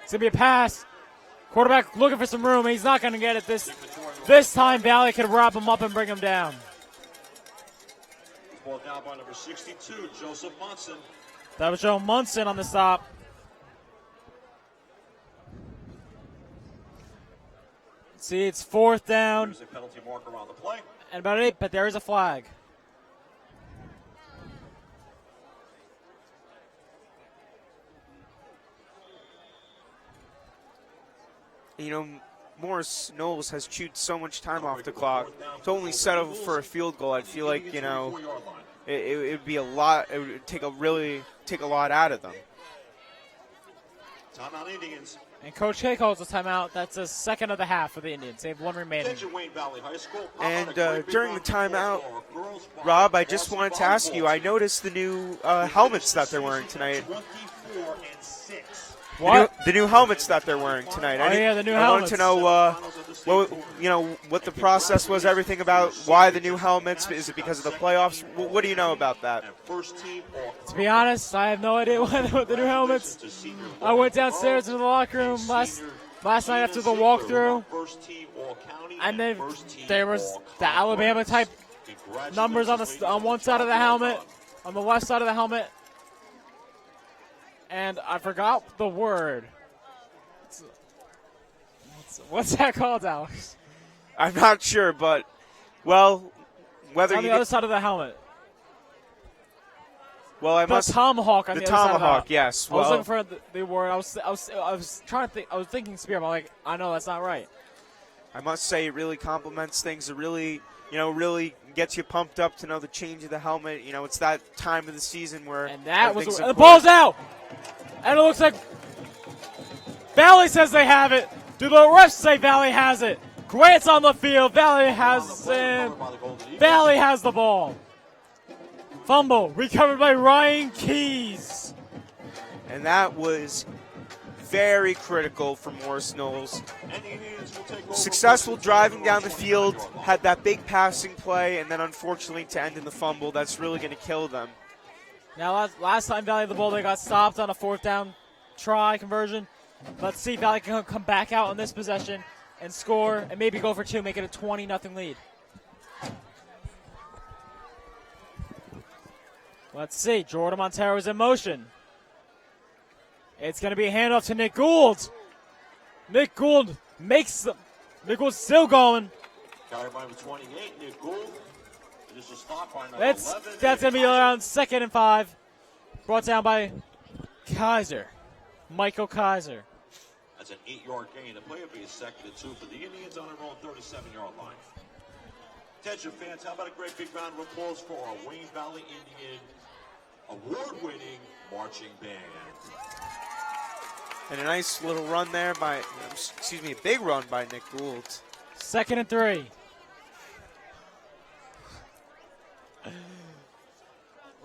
It's going to be a pass. Quarterback looking for some room. He's not going to get it this time. Valley could wrap him up and bring him down. Ball down by number 62, Joseph Munson. That was Joe Munson on the stop. See, it's 4th down. There's a penalty marker on the play. And about 8, but there is a flag. You know, Morris Knolls has chewed so much time off the clock. To only settle for a field goal, I feel like, you know, it would be a lot. It would take a lot out of them. Timeout Indians. And Coach K calls the timeout. That's a 2nd of the half for the Indians. They have 1 remaining. Attention, Wayne Valley High School. And during the timeout, Rob, I just wanted to ask you, I noticed the new helmets that they're wearing tonight. 24 and 6. What? The new helmets that they're wearing tonight. Yeah, the new I helmets. wanted to know, what the process was, everything about why the new helmets. Is it because of the playoffs? What do you know about that? To be honest, I have no idea why they put the new helmets. I went downstairs into the locker room last night after the walkthrough. County And then first team there was all the Alabama type Congratulations, numbers on ladies on and one side of the gentlemen. helmet, on the left side of the helmet, and I forgot the word. What's that called, Alex? I'm not sure, but, well, It's whether on you the other side of the helmet. well, I The must tomahawk on the the other side of tomahawk. the Yes. I was Well, looking for the word. I was trying to think. I was thinking spear. But I'm like, I know that's not right. I must say it really complements things. It really, really gets you pumped up to know the change of the helmet. It's that time of the season where And that was everything's the important. ball's out, and it looks like Valley says they have it. Do the refs say Valley has it? Grant's on the field. Valley has the ball. Fumble recovered by Ryan Keys. And that was very critical for Morris Knolls. Successful driving down the field, had that big passing play, and then unfortunately to end in the fumble, that's really going to kill them. Now, last time Valley had the ball, they got stopped on a 4th down try conversion. Let's see if Valley can come back out on this possession and score and maybe go for 2, make it a 20-0 lead. Let's see. Jordan Montero is in motion. It's going to be a handoff to Nick Gould. Nick Gould Nick Gould's still going. Carry by number 28, Nick Gould. Initial stop by number That's 11. going to be around 2nd and 5. Brought down by Kaiser. Michael Kaiser. That's an 8-yard gain. The play will be a 2nd and 2 for the Indians on their own 37-yard line. Attention fans, how about a great big round of applause for our Wayne Valley Indian award-winning marching band. And a nice little run there a big run by Nick Gould. 2nd and 3.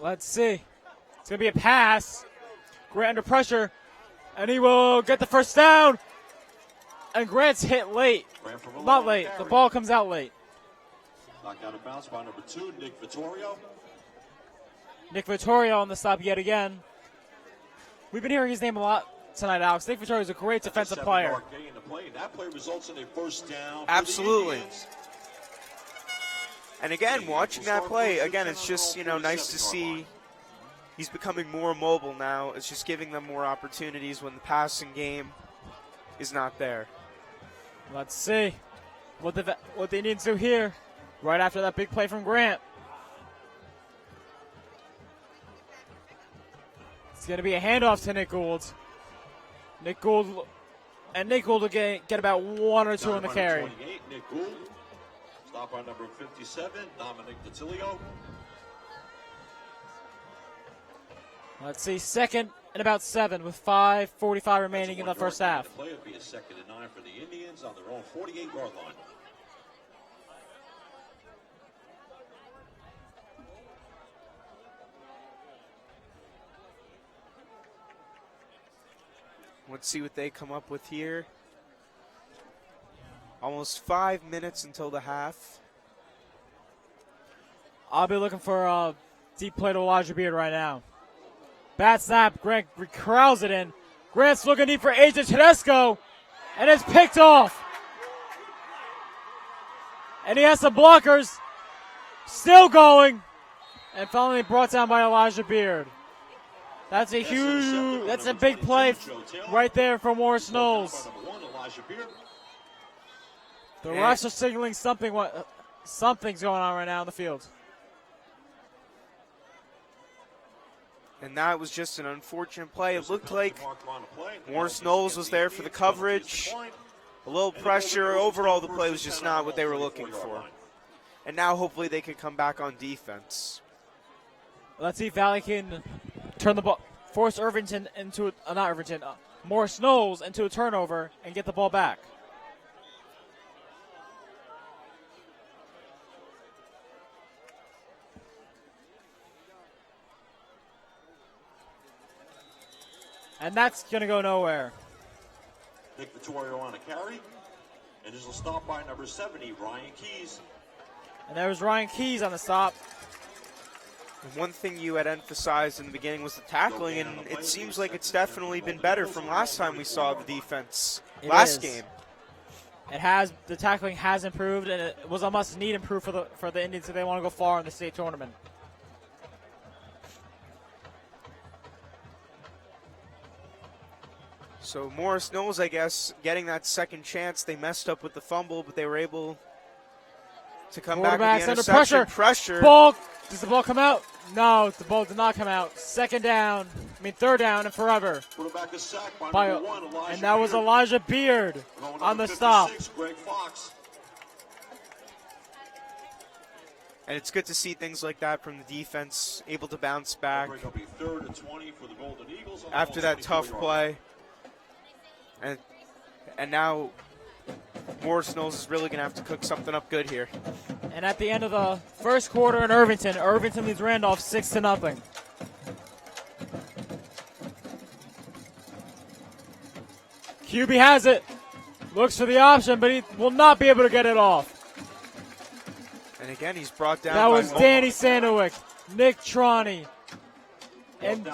Let's see. It's going to be a pass. Grant under pressure. And he will get the first down. And Grant's hit late. Not late. The ball comes out late. Knocked out of bounds by number 2, Nick Vittorio. Nick Vittorio on the stop yet again. We've been hearing his name a lot tonight, Alex. Nick Vittorio is a great defensive player. That play results in a first down. Absolutely. And again, watching that play, it's just, nice to see he's becoming more mobile now. It's just giving them more opportunities when the passing game is not there. Let's see what they need to do here right after that big play from Grant. It's going to be a handoff to Nick Gould. Nick Gould will get about 1 or 2 on the carry. 28, Nick Gould. Stop by number 57, Dominic Detilio. Let's see, 2nd and about 7 with 5:45 remaining in the first half. The play will be a 2nd and 9 for the Indians on their own 48-yard line. Let's see what they come up with here. Almost 5 minutes until the half. I'll be looking for a deep play to Elijah Beard right now. Bat snap. Grant corrals it in. Grant's looking deep for AJ Tedesco. And it's picked off. And he has some blockers. Still going. And finally brought down by Elijah Beard. That's a big play right there for Morris Knolls. The refs are signaling something's going on right now in the field. And that was just an unfortunate play. It looked like Morris Knolls was there for the coverage. A little pressure. Overall, the play was just not what they were looking for. And now hopefully they can come back on defense. Let's see if Valley can turn the ball, force Morris Knolls into a turnover and get the ball back. And that's going to go nowhere. Nick Vittorio on a carry. And this will stop by number 70, Ryan Keys. And there was Ryan Keys on the stop. And one thing you had emphasized in the beginning was the tackling, and it seems like it's definitely been better from last time we saw the defense last game. The tackling has improved, and it was a must-need improve for the Indians if they want to go far in the state tournament. So Morris Knolls, I guess, getting that second chance. They messed up with the fumble, but they were able to come back with the Under interception. pressure. Ball. Does the ball come out? No, the ball did not come out. Third down and forever. Quarterback is sacked by By, number 1, Elijah and that was Beard. Elijah Beard Going on the 56, stop. Greg Fox. And it's good to see things like that from the defense, able to bounce back It'll be 3rd and 20 for the Golden Eagles. after that tough play. And now Morris Knolls is really going to have to cook something up good here. And at the end of the first quarter in Irvington leads Randolph 6-0. QB has it. Looks for the option, but he will not be able to get it off. And again, he's brought down That by was Danny Sandowick, Nick Troney, and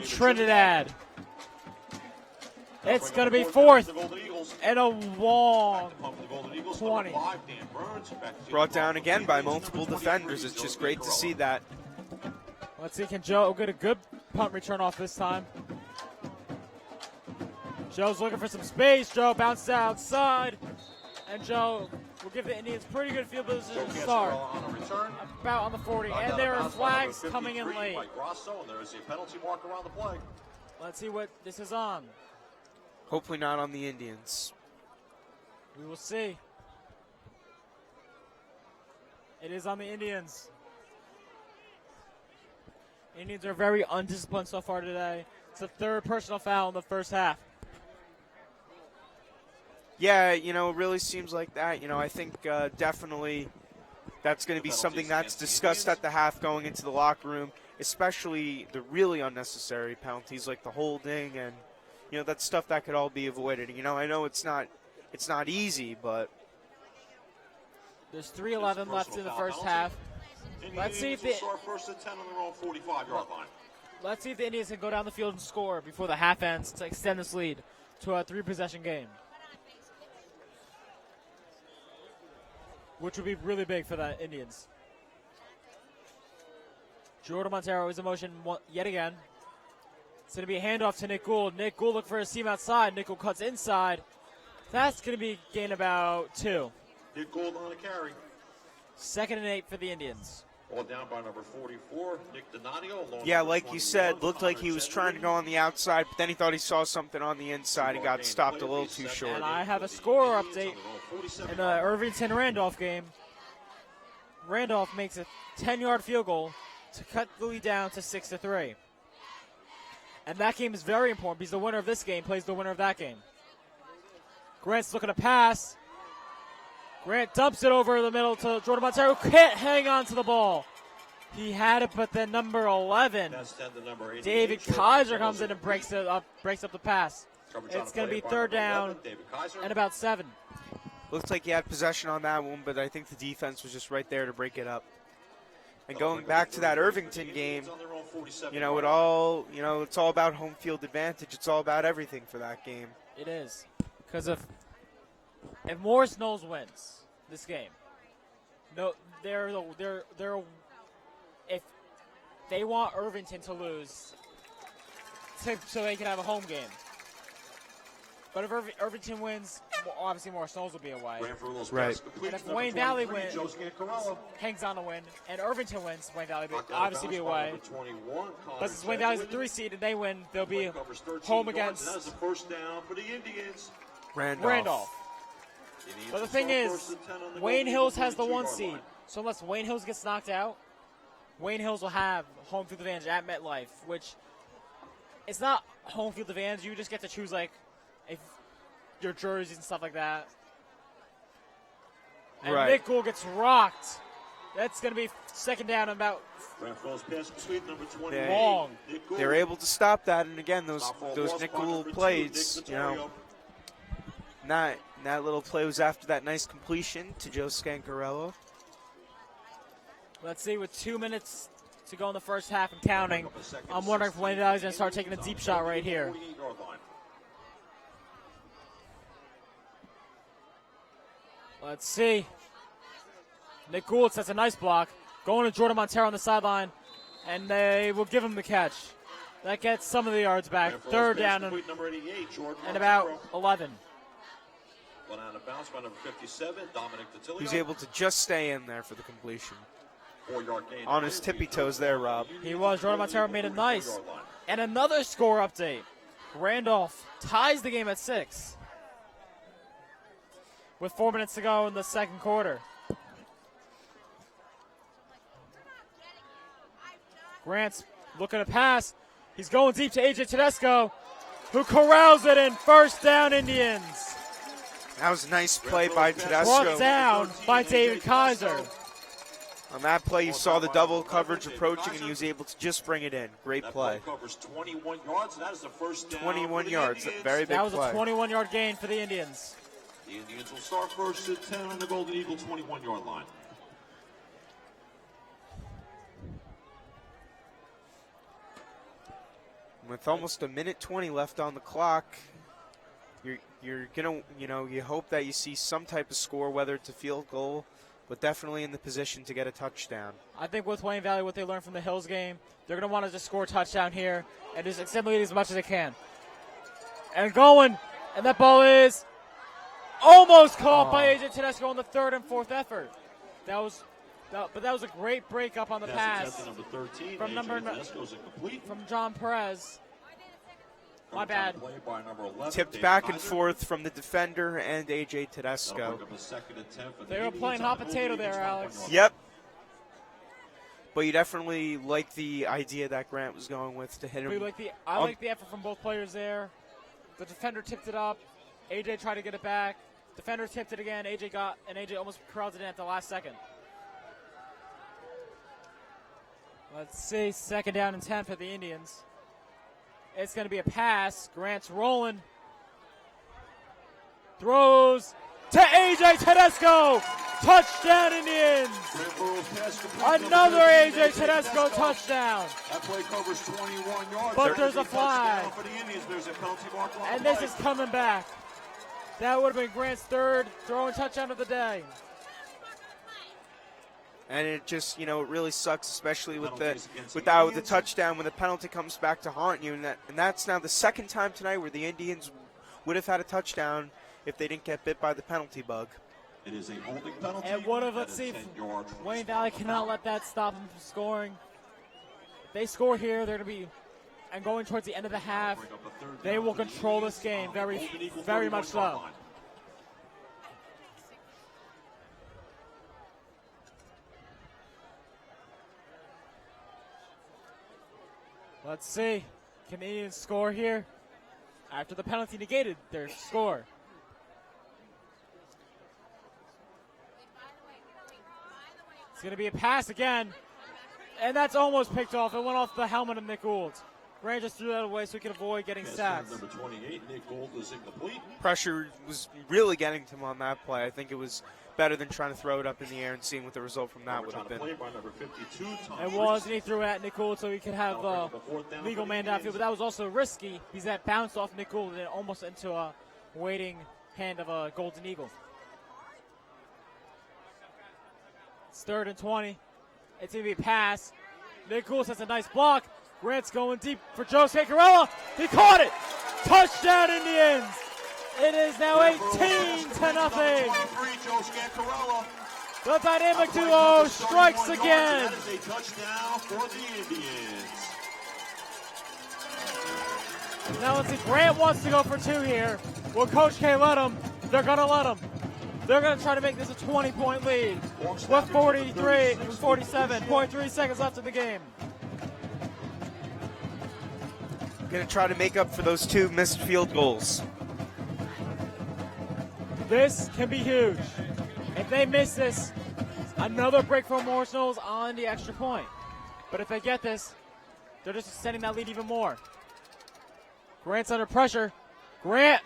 Trinidad. It's going to be 4th and a long 20. Brought down again by multiple defenders. It's just great to see that. Let's see, can Joe get a good punt return off this time? Joe's looking for some space. Joe bounces outside. And Joe will give the Indians pretty good field position to start. About on the 40. And there are flags coming in late. Let's see what this is on. Hopefully not on the Indians. We will see. It is on the Indians. Indians are very undisciplined so far today. It's the 3rd personal foul in the first half. Yeah, it really seems like that. I think definitely that's going to be something that's discussed at the half going into the locker room, especially the really unnecessary penalties like the holding and, that stuff that could all be avoided. I know it's not easy, but there's 3:11 left in the first half. Let's see if the Indians can go down the field and score before the half ends to extend this lead to a 3-possession game, which would be really big for the Indians. Jordan Montero is in motion yet again. It's going to be a handoff to Nick Gould. Nick Gould looking for a seam outside. Nick Gould cuts inside. That's going to be gain about 2. Nick Gould on a carry. 2nd and 8 for the Indians. Ball down by number 44, Nick Donadio. Yeah, like you said, looked like he was trying to go on the outside, but then he thought he saw something on the inside. He got stopped a little too short. And I have a score update in the Irvington-Randolph game. Randolph makes a 10-yard field goal to cut the lead down to 6-3. And that game is very important because the winner of this game plays the winner of that game. Grant's looking to pass. Grant dumps it over the middle to Jordan Montero. Can't hang on to the ball. He had it, but then number 11, David Kaiser, comes in and breaks up the pass. It's going to be 3rd down and about 7. Looks like he had possession on that one, but I think the defense was just right there to break it up. And going back to that Irvington game, it's all about home field advantage. It's all about everything for that game. It is. Because if Morris Knolls wins this game, if they want Irvington to lose so they can have a home game. But if Irvington wins, obviously Morris Knolls will be away. Right. And if Wayne Valley wins, hangs on to win, and Irvington wins, Wayne Valley will obviously be away. But since Wayne Valley's a 3 seed and they win, they'll be home against Randolph. But the thing is, Wayne Hills has the 1 seed. So unless Wayne Hills gets knocked out, Wayne Hills will have home field advantage at MetLife, which it's not home field advantage. You just get to choose your jerseys and stuff like that. And right. Nick Gould gets rocked. That's going to be 2nd down and about long. They're able to stop that, and again, those Nick Gould plays, that little play was after that nice completion to Joe Scancarello. Let's see, with 2 minutes to go in the first half and counting, I'm wondering if Wayne Valley's going to start taking a deep shot right here. Let's see. Nick Gould sets a nice block. Going to Jordan Montero on the sideline, and they will give him the catch. That gets some of the yards back. Third down and about 11. Went out of bounds by number 57, Dominic DiTilio. He's able to just stay in there for the completion. 4-yard gain. On his tippy toes there, Rob. He was. Jordan Montero made it nice. And another score update. Randolph ties the game at 6 with 4 minutes to go in the second quarter. Grant's looking to pass. He's going deep to AJ Tedesco, who corrals it in. First down, Indians. That was a nice play by Tedesco. Brought down by David Kaiser. On that play, you saw the double coverage approaching, and he was able to just bring it in. Great play. Covers 21 yards. That is the first down 21 for the yards. Indians. Very big That was play. a 21-yard gain for the Indians. The Indians will start first at 10 on the Golden Eagle 21-yard line. With almost a minute 20 left on the clock, you're gonna, you hope that you see some type of score, whether it's a field goal, but definitely in the position to get a touchdown. I think with Wayne Valley, what they learned from the Hills game, they're going to want to just score a touchdown here and just assimilate as much as they can. And going, and that ball is almost caught by AJ Tedesco on the third and fourth effort. That was a great break up on the pass Number 13, from from John Perez. My bad. Tipped back and forth from the defender and AJ Tedesco. They were playing hot potato there, Alex. Yep. But you definitely like the idea that Grant was going with to hit him. I like the effort from both players there. The defender tipped it up. AJ tried to get it back. Defender tipped it again. AJ almost corralled it in at the last second. Let's see, second down and 10 for the Indians. It's going to be a pass. Grant's rolling. Throws to AJ Tedesco. Touchdown, Indians. Another AJ Tedesco touchdown. That play covers 21 yards. But there's a flag. For the Indians, there's a penalty mark on And the this play. is coming back. That would have been Grant's third throwing touchdown of the day. And it just, it really sucks, especially with the touchdown, when the penalty comes back to haunt you. And that's now the second time tonight where the Indians would have had a touchdown if they didn't get bit by the penalty bug. It is a holding penalty. And let's see, Wayne Valley cannot let that stop them from scoring. If they score here, they're going to be, and going towards the end of the half, they will control this game very much so. Let's see. Can the Indians score here? After the penalty negated their score. It's going to be a pass again. And that's almost picked off. It went off the helmet of Nick Gould. Grant just threw that away so he could avoid getting sacked. Number 28, Nick Gould is incomplete. Pressure was really getting to him on that play. I think it was better than trying to throw it up in the air and seeing what the result from that would have been. It was, and he threw it at Nick Gould so he could have legal man downfield, but that was also risky because that bounced off Nick Gould and almost into a waiting hand of a Golden Eagle. It's 3rd and 20. It's going to be a pass. Nick Gould has a nice block. Grant's going deep for Joe Scacarella. He caught it. Touchdown, Indians. It is now 18-0. The dynamic duo strikes again. That is a touchdown for the Indians. Now let's see. Grant wants to go for 2 here. Will Coach K let him? They're going to let him. They're going to try to make this a 20-point lead with 47.3 seconds left in the game. Going to try to make up for those 2 missed field goals. This can be huge. If they miss this, another break for Morris Knolls on the extra point. But if they get this, they're just extending that lead even more. Grant's under pressure. Grant!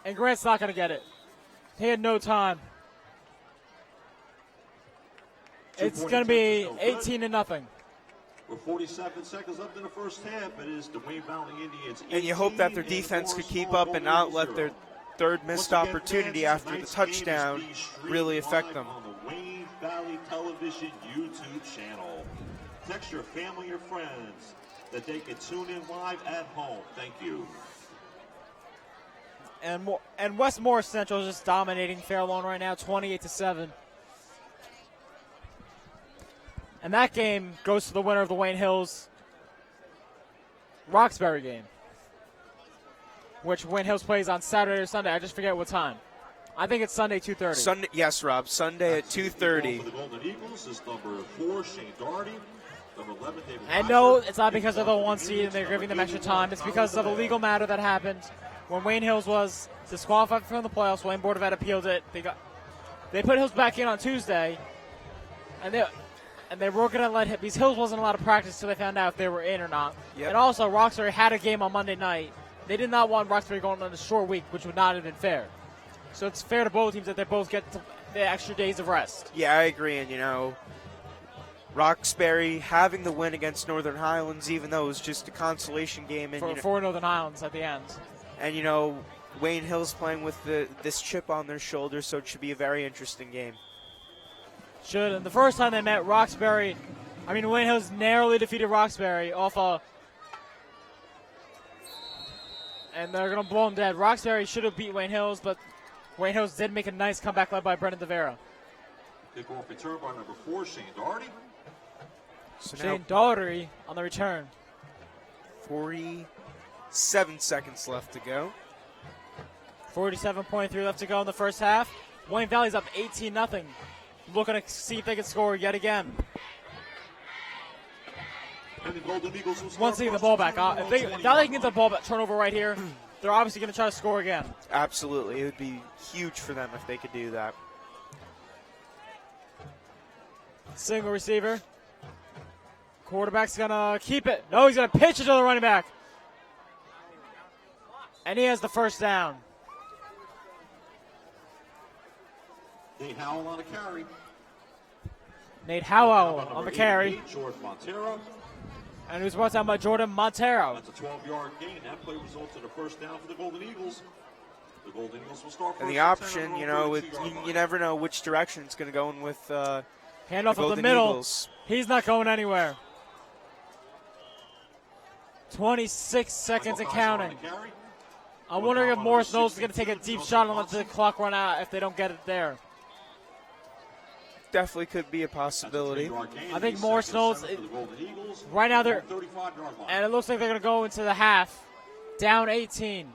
And Grant's not going to get it. He had no time. It's going to be 18-0. With 47 seconds left in the first half, it is the Wayne Valley Indians. And you hope that their defense could keep up and not let their third missed opportunity after the touchdown really affect them. On the Wayne Valley Television YouTube channel. Text your family or friends that they can tune in live at home. Thank you. And West Morris Central is just dominating Fairlawn right now, 28-7. And that game goes to the winner of the Wayne Hills Roxbury game, which Wayne Hills plays on Saturday or Sunday. I just forget what time. I think it's Sunday, 2:30. Sunday, yes, Rob. Sunday at 2:30. For the Golden Eagles is number 4, Shane Doherty. Number 11, David And no, it's not because of the 1 seed and they're giving them extra time. It's because of a legal matter that happened when Wayne Hills was disqualified from the playoffs. Wayne Board of Ed appealed it. They put Hills back in on Tuesday, and they were going to let him, because Hills wasn't allowed to practice until they found out if they were in or not. Yep. And also, Roxbury had a game on Monday night. They did not want Roxbury going on a short week, which would not have been fair. So it's fair to both teams that they both get the extra days of rest. Yeah, I agree. And, Roxbury having the win against Northern Highlands, even though it was just a consolation game. And, For Northern Highlands at the end. And, Wayne Hills playing with this chip on their shoulder, so it should be a very interesting game. Should. And the first time they met, Wayne Hills narrowly defeated Roxbury and they're going to blow them dead. Roxbury should have beat Wayne Hills, but Wayne Hills did make a nice comeback led by Brendan DeVera. Kickoff return by number 4, Shane Doherty. So Shane Daugherty on the return. 47 seconds left to go. 47.3 left to go in the first half. Wayne Valley's up 18-0. Looking to see if they can score yet again. And the Golden Eagles will Once they get the ball back, now they can get the ball back, turnover right here, they're obviously going to try to score again. Absolutely. It would be huge for them if they could do that. Single receiver. Quarterback's going to keep it. No, he's going to pitch it to the running back. And he has the first down. Nate Howell on the carry. Nate Howell on the carry. Jordan Montero. And he was brought down by Jordan Montero. That's a 12-yard gain. That play results in a first down for the Golden Eagles. The Golden Eagles will start first. And the option, you never know which direction it's going to go in with handoff of the middle. Eagles. He's not going anywhere. 26 seconds and counting. I'm wondering if Morris Knolls is going to take a deep shot and let the clock run out if they don't get it there. Definitely could be a possibility. I think Morris Knolls, right now and it looks like they're going to go into the half, down 18.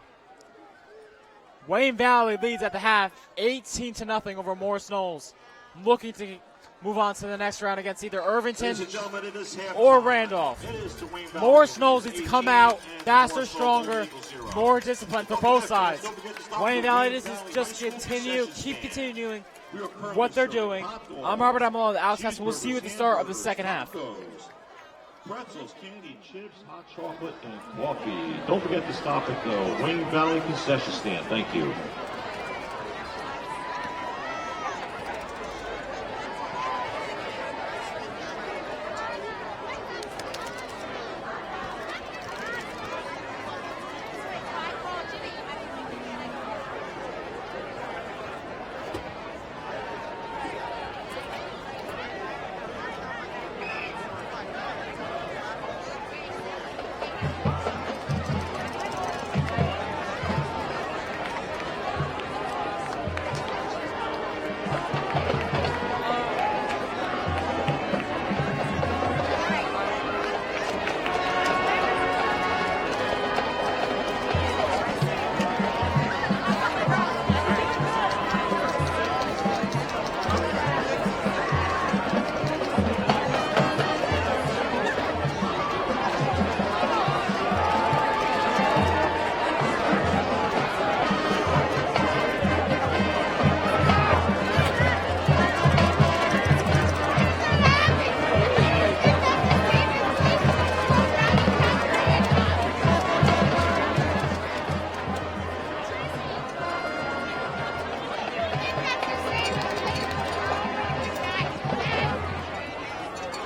Wayne Valley leads at the half, 18-0 over Morris Knolls, looking to move on to the next round against either Irvington or Randolph. Morris Knolls needs to come out faster, stronger, more disciplined for both sides. Wayne Valley needs to just keep continuing what they're doing. I'm Robert Amalo, the Outcast. We'll see you at the start of the second half. Pretzels, candy, chips, hot chocolate, and coffee. Don't forget to stop at the Wayne Valley concession stand. Thank you.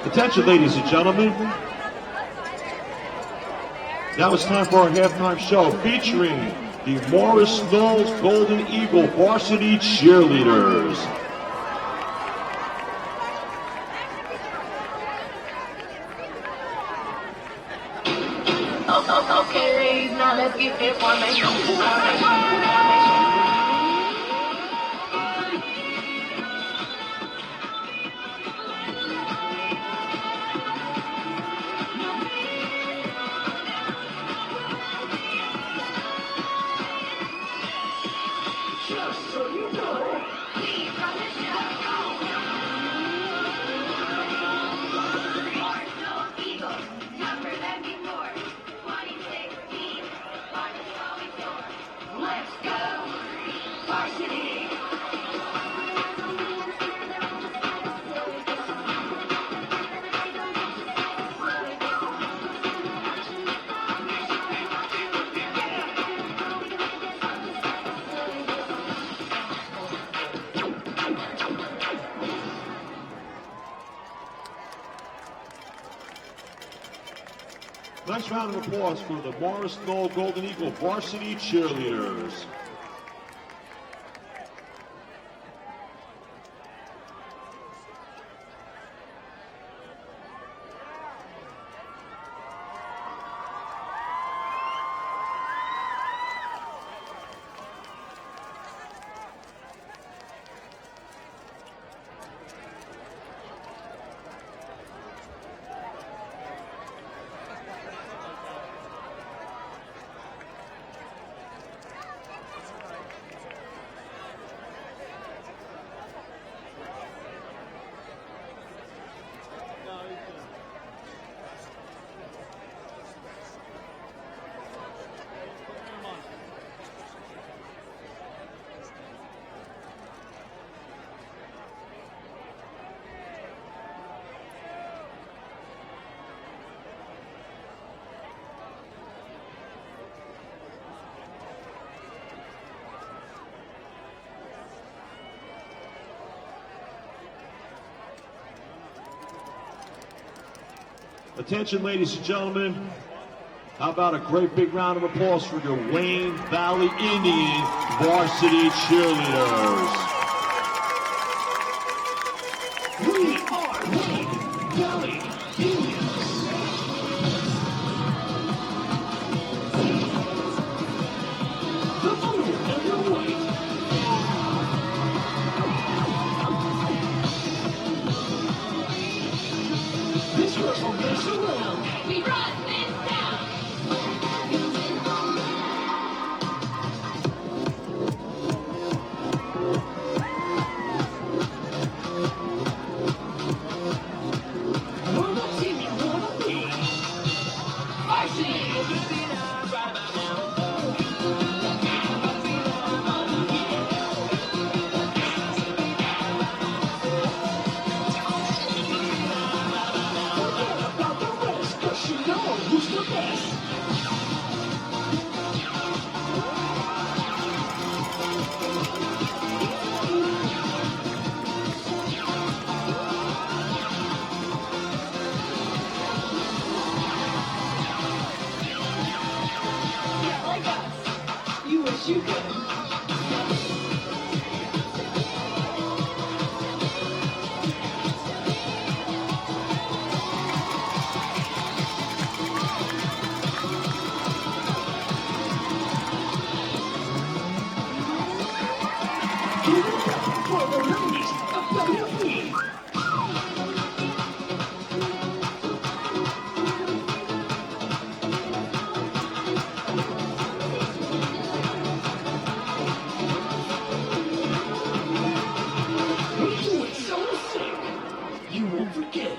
Attention, ladies and gentlemen. Now it's time for our halftime show featuring the Morris Knolls Golden Eagle Varsity Cheerleaders. Okay, now let's get this one. Just so you know, please run the show. Those Eagles, tougher than before. 2016, largest always door. Let's go, varsity. Next round of applause for the Morris Knoll Golden Eagle Varsity Cheerleaders. Attention, ladies and gentlemen. How about a great big round of applause for your Wayne Valley Indian Varsity Cheerleaders. We are Wayne Valley Indians. The blue and the white. This girl's from Venezuela. We run this down. We're the team you wanna be. About the rest, 'cause you know who's the best. Get like us. You wish you could. For the ladies of WP. We do it so sick, you won't forget it.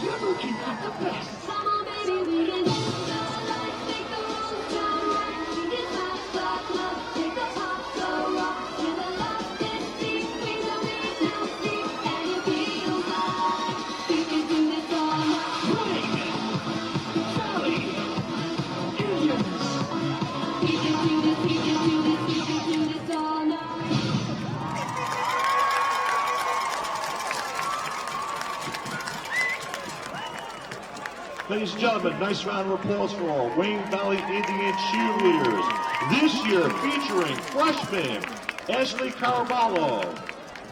Never can have the best. Come on, baby, we can live the life, make the rules go right. We can laugh, laugh, love, take the top, so rock. With a love this deep, we know we now see, and it feels like we can do this all night. Wayne Valley Indians. Ladies and gentlemen, nice round of applause for our Wayne Valley Indian cheerleaders. This year featuring freshmen Ashley Caraballo,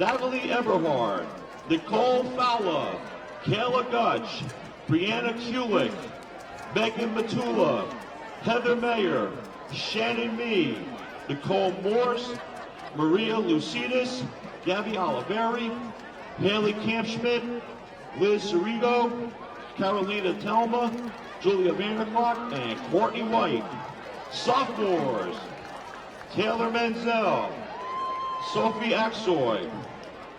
Natalie Eberhard, Nicole Fowler, Kayla Gutch, Brianna Kulik, Megan Matula, Heather Mayer, Shannon Mee, Nicole Morse, Maria Lucidis, Gabby Oliveri, Haley Campschmidt, Liz Cerrito, Carolina Telma, Julia Vanderklark, and Courtney White. Sophomores, Taylor Menzel, Sophie Axoy,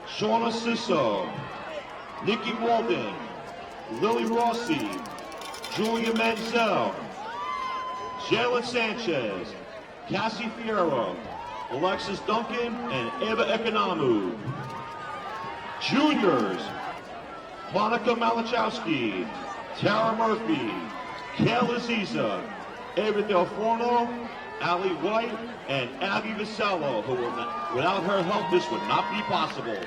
Shauna Sisso, Nikki Walden, Lily Rossi, Julia Menzel, Jalen Sanchez, Cassie Fierro, Alexis Duncan, and Eva Ekonamu. Juniors, Monica Malachowski, Tara Murphy, Kayla Ziza, Ava Del Forno, Ali White, and Abby Vasello, who without her help this would not be possible.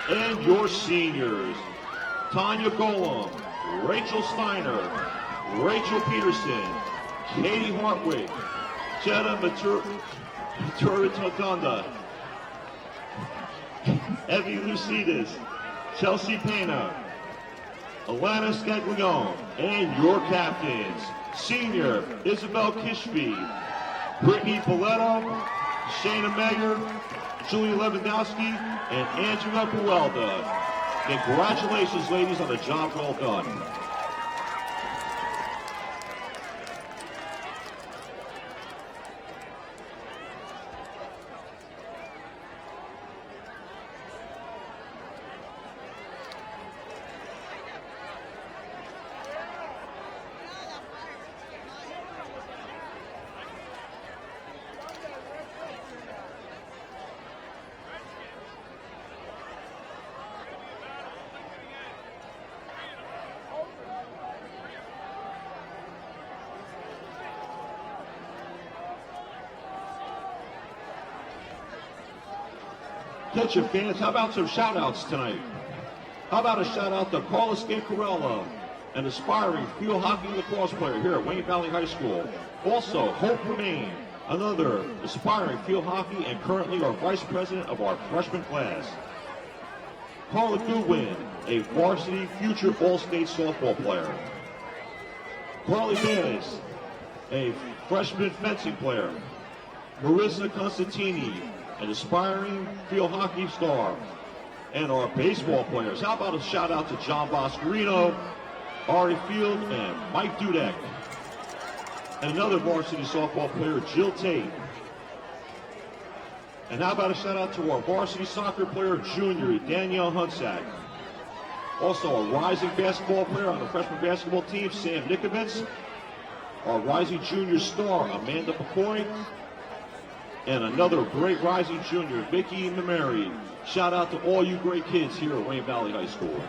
And your seniors, Tanya Golem, Rachel Steiner, Rachel Peterson, Katie Hartwig, Jetta Maturitotanda, Evie Lucidis, Chelsea Pena, Alana Scaglione, and your captains, Senior Isabel Kishby, Brittany Paletto, Shayna Meyer, Julie Lewandowski, and Angela Puelda. Congratulations, ladies, on the job well done. Catch your fans. How about some shout-outs tonight? How about a shout-out to Carlos Gancarella, an aspiring field hockey lacrosse player here at Wayne Valley High School. Also, Hope Remain, another aspiring field hockey and currently our vice president of our freshman class. Carla Goodwin, a varsity future all-state softball player. Carly Banis, a freshman fencing player. Marissa Constantini, an aspiring field hockey star. And our baseball players. How about a shout out to John Boscarino, Ari Field, and Mike Dudek. And another varsity softball player, Jill Tate. And how about a shout out to our varsity soccer player, junior, Danielle Hunsack. Also a rising basketball player on the freshman basketball team, Sam Nikovitz. Our rising junior star, Amanda McCoy. And another great rising junior, Vicky Mamari. Shout out to all you great kids here at Wayne Valley High School.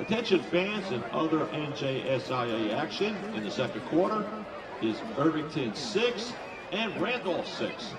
Attention fans and other NJSIA action in the second quarter is Irvington 6 and Randolph 6.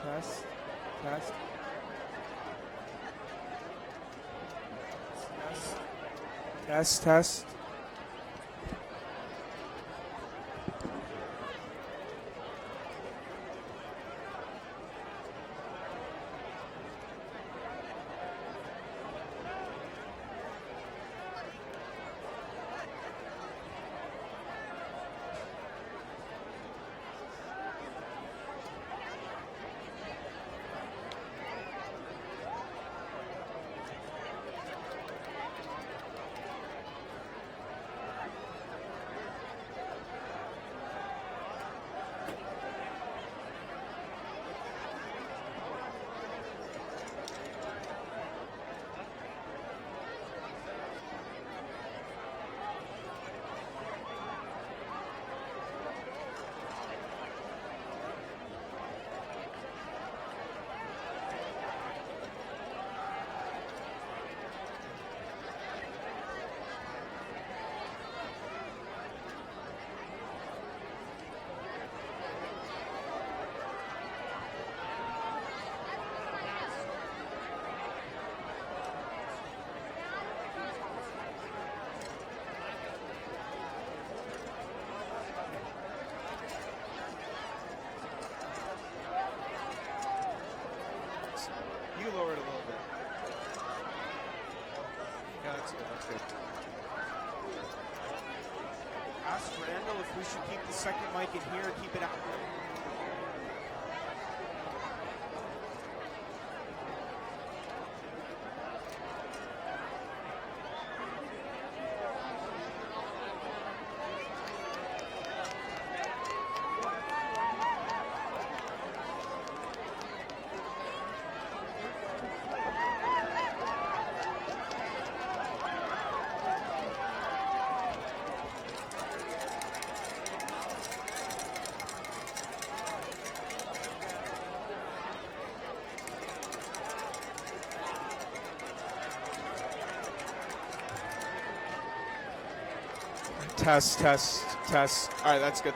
Test, test. Test, test. You lower it a little bit. Yeah, that's good. That's good. Ask Randall if we should keep the second mic in here or keep it out there. Test, test, test. All right, that's good.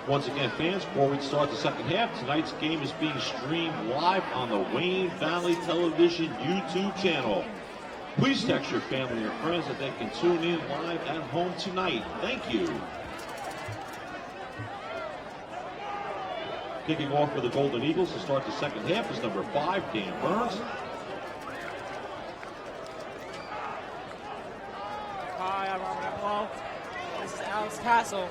Once again, fans, before we start the second half, tonight's game is being streamed live on the Wayne Valley Television YouTube channel. Please text your family or friends that they can tune in live at home tonight. Thank you. Kicking off for the Golden Eagles to start the second half is number 5, Dan Burns. Hi, I'm Robert Apollo. This is Alex Castle.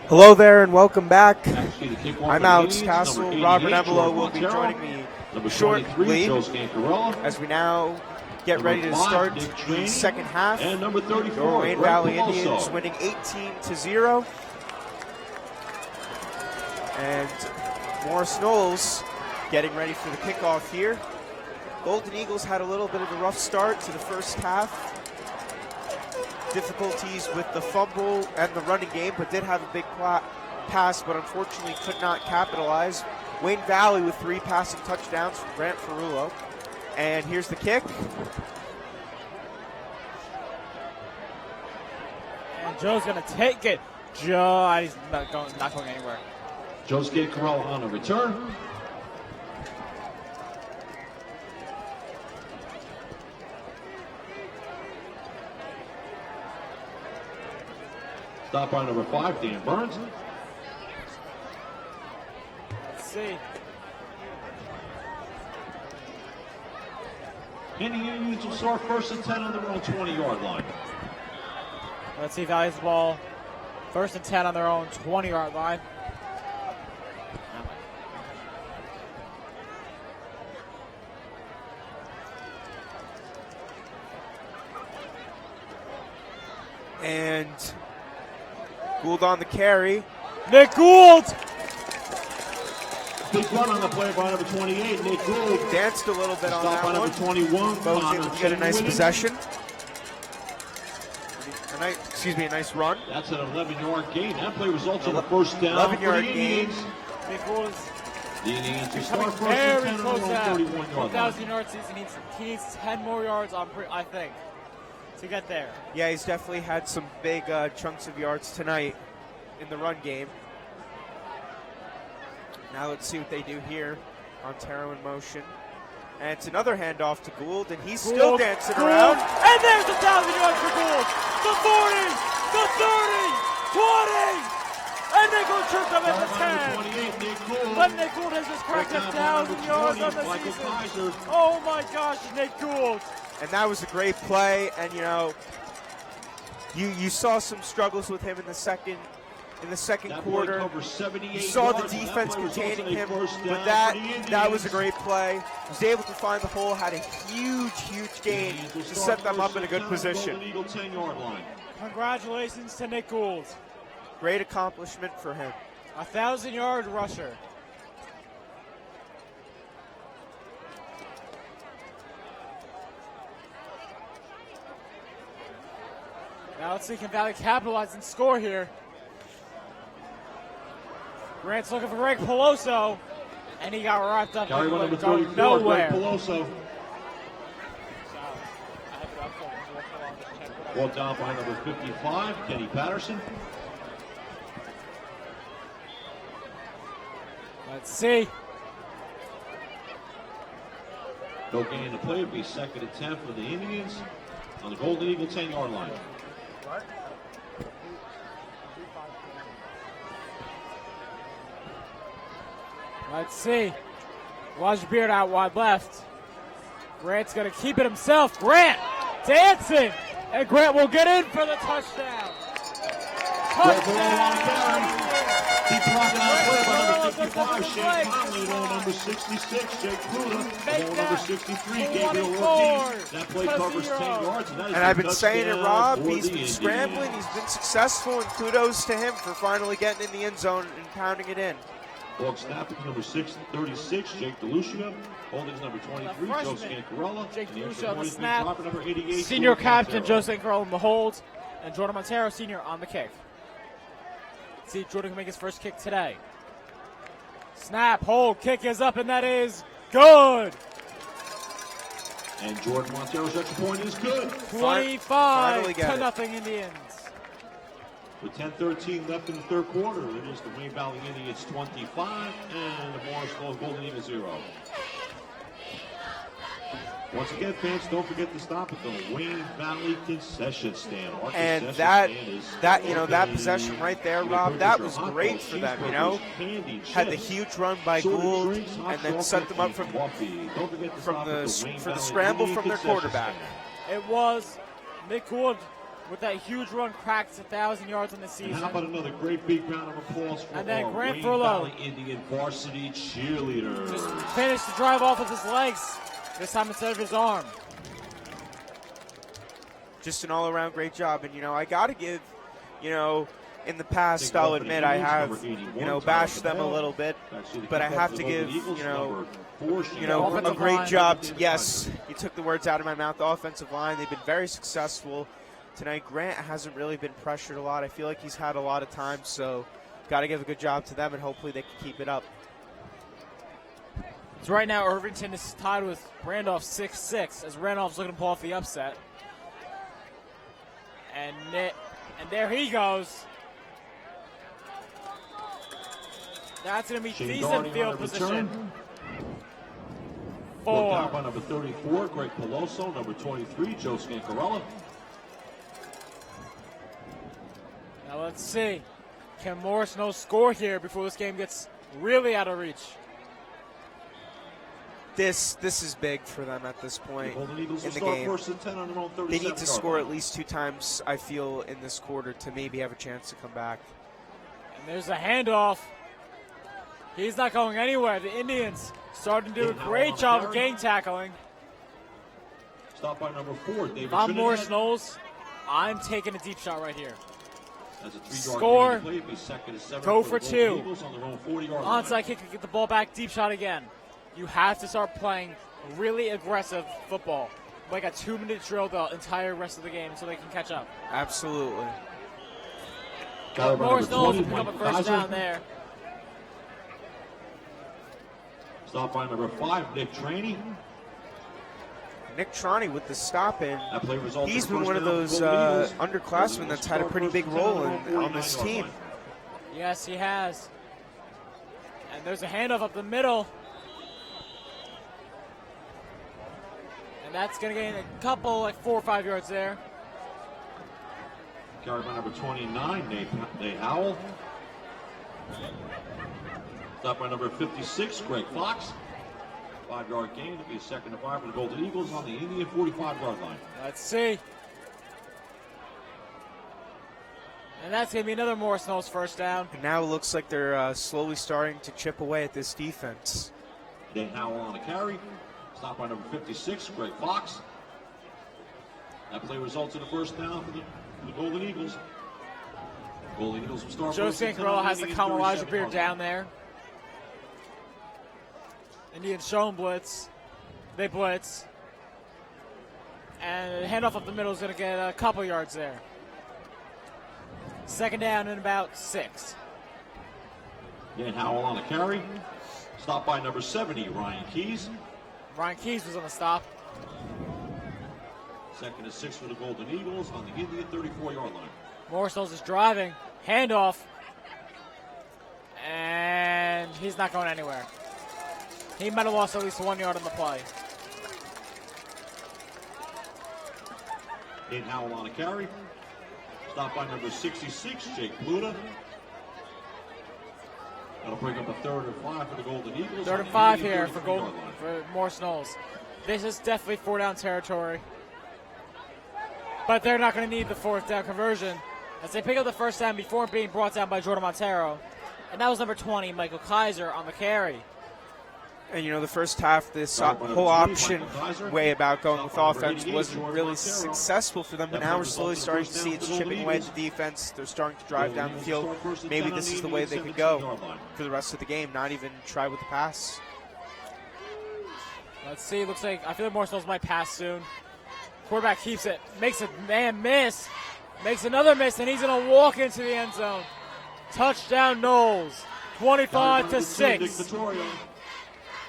Hello there and welcome back. Actually, the kickoff I'm for the Alex Indians, Castle. number 88, Robert Emelo Jordan will be Montero. joining me Number 23, shortly Joe Scancarella. as we now get Number ready to 5, start Nick the Cheney. second half. And number 34, Your Wayne Greg Valley Peloso. Indians winning 18-0. And Morris Knolls getting ready for the kickoff here. Golden Eagles had a little bit of a rough start to the first half. Difficulties with the fumble and the running game, but did have a big pass, but unfortunately could not capitalize. Wayne Valley with 3 passing touchdowns from Grant Ferrulo. And here's the kick. And Joe's going to take it. Joe, he's not going anywhere. Joe Scancarella on the return. Stop by number 5, Dan Burns. Let's see. And the Indians will start first and 10 on their own 20-yard line. Let's see Valley's ball. First and 10 on their own 20-yard line. And Gould on the carry. Nick Gould! Big run on the play by number 28, Nick Gould. Danced a little bit on Stop by that number one. 21, But was Connor able to get a nice Cheney. possession. A nice run. That's an 11-yard gain. That play results in a first down for the 11-yard gain. Indians. Nick Gould is The Indians will coming start first and very 10 on close to their that own 31-yard line. 1,000-yard season. He needs 10 more yards, I think, to get there. Yeah, he's definitely had some big chunks of yards tonight in the run game. Now let's see what they do here. Montero in motion. And it's another handoff to Gould, and he's still Gould, dancing Gould, around. And there's 1,000 yards for Gould. The 40, the 30, 20. And Nick Gould tripped up at the 10. Number 28, Nick Gould. But Nick Gould has just cracked Break down by 1,000 number yards 20, on the Michael season. Kaiser. Oh my gosh, Nick Gould. And that was a great play. And you saw some struggles with him in the second That play quarter. covers 78 You saw the yards, and that defense play results in containing a him, first but down that for the Indians. was a great play. Was able to find the hole, had a huge gain Indians will to start set them up first in a and good 10 on the position. Golden Eagle 10-yard line. Congratulations to Nick Gould. Great accomplishment for him. 1,000-yard rusher. Now let's see, can Valley capitalize and score here? Grant's looking for Greg Peloso, and he got wrapped up Carry by like number going 34, nowhere. Greg Peloso. Brought down by number 55, Kenny Patterson. Let's see. No gain in the play. It'll be second and 10 for the Indians on the Golden Eagle 10-yard line. Let's see. Elijah Beard out wide left. Grant's going to keep it himself. Grant dancing. And Grant will get in for the touchdown. Touchdown. Keep blocking out play by number Grant 55, Shane Grant Conley. Ball number 66, Jake Pluta. Make Ball that number 63, 24 Gabriel Ortiz. That play to covers 10 0. yards. And, that is And a I've been saying it, touchdown Rob. for He's the been Indians. scrambling. He's been successful, and kudos to him for finally getting in the end zone and pounding it in. Ball snap is number 36, Jake DeLucia. Holdings number 23, Joe freshman, Scancarella. Jake And the DeLucia extra on the point is being snap. dropped by number 88, Senior Jordan captain Montero. Jose Carroll in the hold. And Jordan Montero, senior, on the kick. See if Jordan can make his first kick today. Snap, hold, kick is up, and that is good. And Jordan Montero's extra point is good. 25 Finally to get it. nothing Indians. With 10:13 left in the third quarter, it is the Wayne Valley Indians 25 and the Morris Knolls Golden Eagles 0. Once again, fans, don't forget to stop at the Wayne Valley concession stand. Our And concession that stand is that located possession right there, with Rob, that was purchase of great hot for dogs, them. candy, Had the chips, huge run by soda Gould, drinks, hot and then chocolate, set them up and from coffee. Don't forget to stop at the Wayne for the Valley scramble Indian from their concession quarterback. stand. It was Nick Gould with that huge run, cracked 1,000 yards in the And season. how about another great big round of applause for And then our Grant Wayne Furlow. Valley Indian varsity cheerleaders. Just finished the drive off with his legs. This time instead of his arm. Just an all-around great job. And, I got to give, in the past, Kickoff I'll for the admit I Eagles, have, number 81, bashed Tyler them a Bell. little bit. Actually, the But I kickoff have for to the Golden give, Eagles, number 4, Offensive a great line. job. Yes, you took the words out of my mouth. The offensive line, they've been very successful. Tonight, Grant hasn't really been pressured a lot. I feel like he's had a lot of time, so got to give a good job to them, and hopefully they can keep it up. So right now, Irvington is tied with Randolph 6-6 as Randolph's looking to pull off the upset. And there he goes. That's going to be Shane decent Darting on field the position. return. Worked out 4. by number 34, Greg Peloso. Number 23, Joe Scancarella. Now let's see. Can Morris Knolls score here before this game gets really out of reach? This is big for them at this point The Golden Eagles in will the start game. first and 10 on their own 37 They need to score line. at least 2 times, I feel, in this quarter to maybe have a chance to come back. And there's a handoff. He's not going anywhere. The Indians starting to do a great job of gang tackling. Stop by number 4, David If I'm Trinidad. Morris Knolls, I'm taking a deep shot right here. That's a 3-yard Score. gain to play. It'll be second and 7 Go the for Golden 2. Eagles on their own 40-yard line. Onside kick to get the ball back. Deep shot again. You have to start playing really aggressive football. Like a 2-minute drill the entire rest of the game so they can catch up. Absolutely. Followed by Morris number Knolls 20, will pick up a Mike first Kaiser. down there. Stop by number 5, Nick Traney. Nick Trani with the stop in. That play resulted He's in been first one of down for those the Golden Eagles. underclassmen that's had a pretty big role on this team. Yes, he has. And there's a handoff up the middle. And that's going to gain a couple, like 4 or 5 yards there. Carried by number 29, Nate Howell. Stop by number 56, Greg Fox. 5-yard gain to be a second and 5 for the Golden Eagles on the Indian 45-yard line. Let's see. And that's going to be another Morris Knolls first down. And now it looks like they're slowly starting to chip away at this defense. Nate Howell on the carry. Stop by number 56, Greg Fox. That play results in a first down for the Golden Eagles. Golden Eagles will start Joe first and 10 Scancarella on has the Indians' Elijah 37 Beard yard down line. there. Indians show 'em blitz. They blitz. And the handoff up the middle is going to get a couple yards there. Second down and about 6. Nate Howell on the carry. Stop by number 70, Ryan Keys. Ryan Keys was on the stop. Second and 6 for the Golden Eagles on the Indian 34-yard line. Morris Knolls is driving. Handoff. And he's not going anywhere. He might have lost at least 1 yard on the play. Nate Howell on a carry. Stop by number 66, Jake Pluta. That'll bring up a 3rd and 5 for the Golden Eagles. Third on and the 5 Indian here for 33-yard line. Morris Knolls. This is definitely 4-down territory. But they're not going to need the 4th down conversion as they pick up the first down before being brought down by Jordan Montero. And that was number 20, Michael Kaiser, on the carry. And the first half, this Start by number whole 20, option Michael Kaiser. way about going Stop with by number offense 88, wasn't Jordan really Montero. successful for them, but That now we're brings us slowly up to the starting to first see down it's for the chipping away at Golden the defense. They're starting to drive down the Golden field. Eagles start first and Maybe 10 this on is the the way Indian they could go 17-yard line. for the rest of the game, not even try with the pass. Let's see. Looks like I feel like Morris Knolls might pass soon. Quarterback keeps it. Makes a man miss. Makes another miss, and he's going to walk into the end zone. Touchdown Knolls. 25 to 6. Nick Vittorio.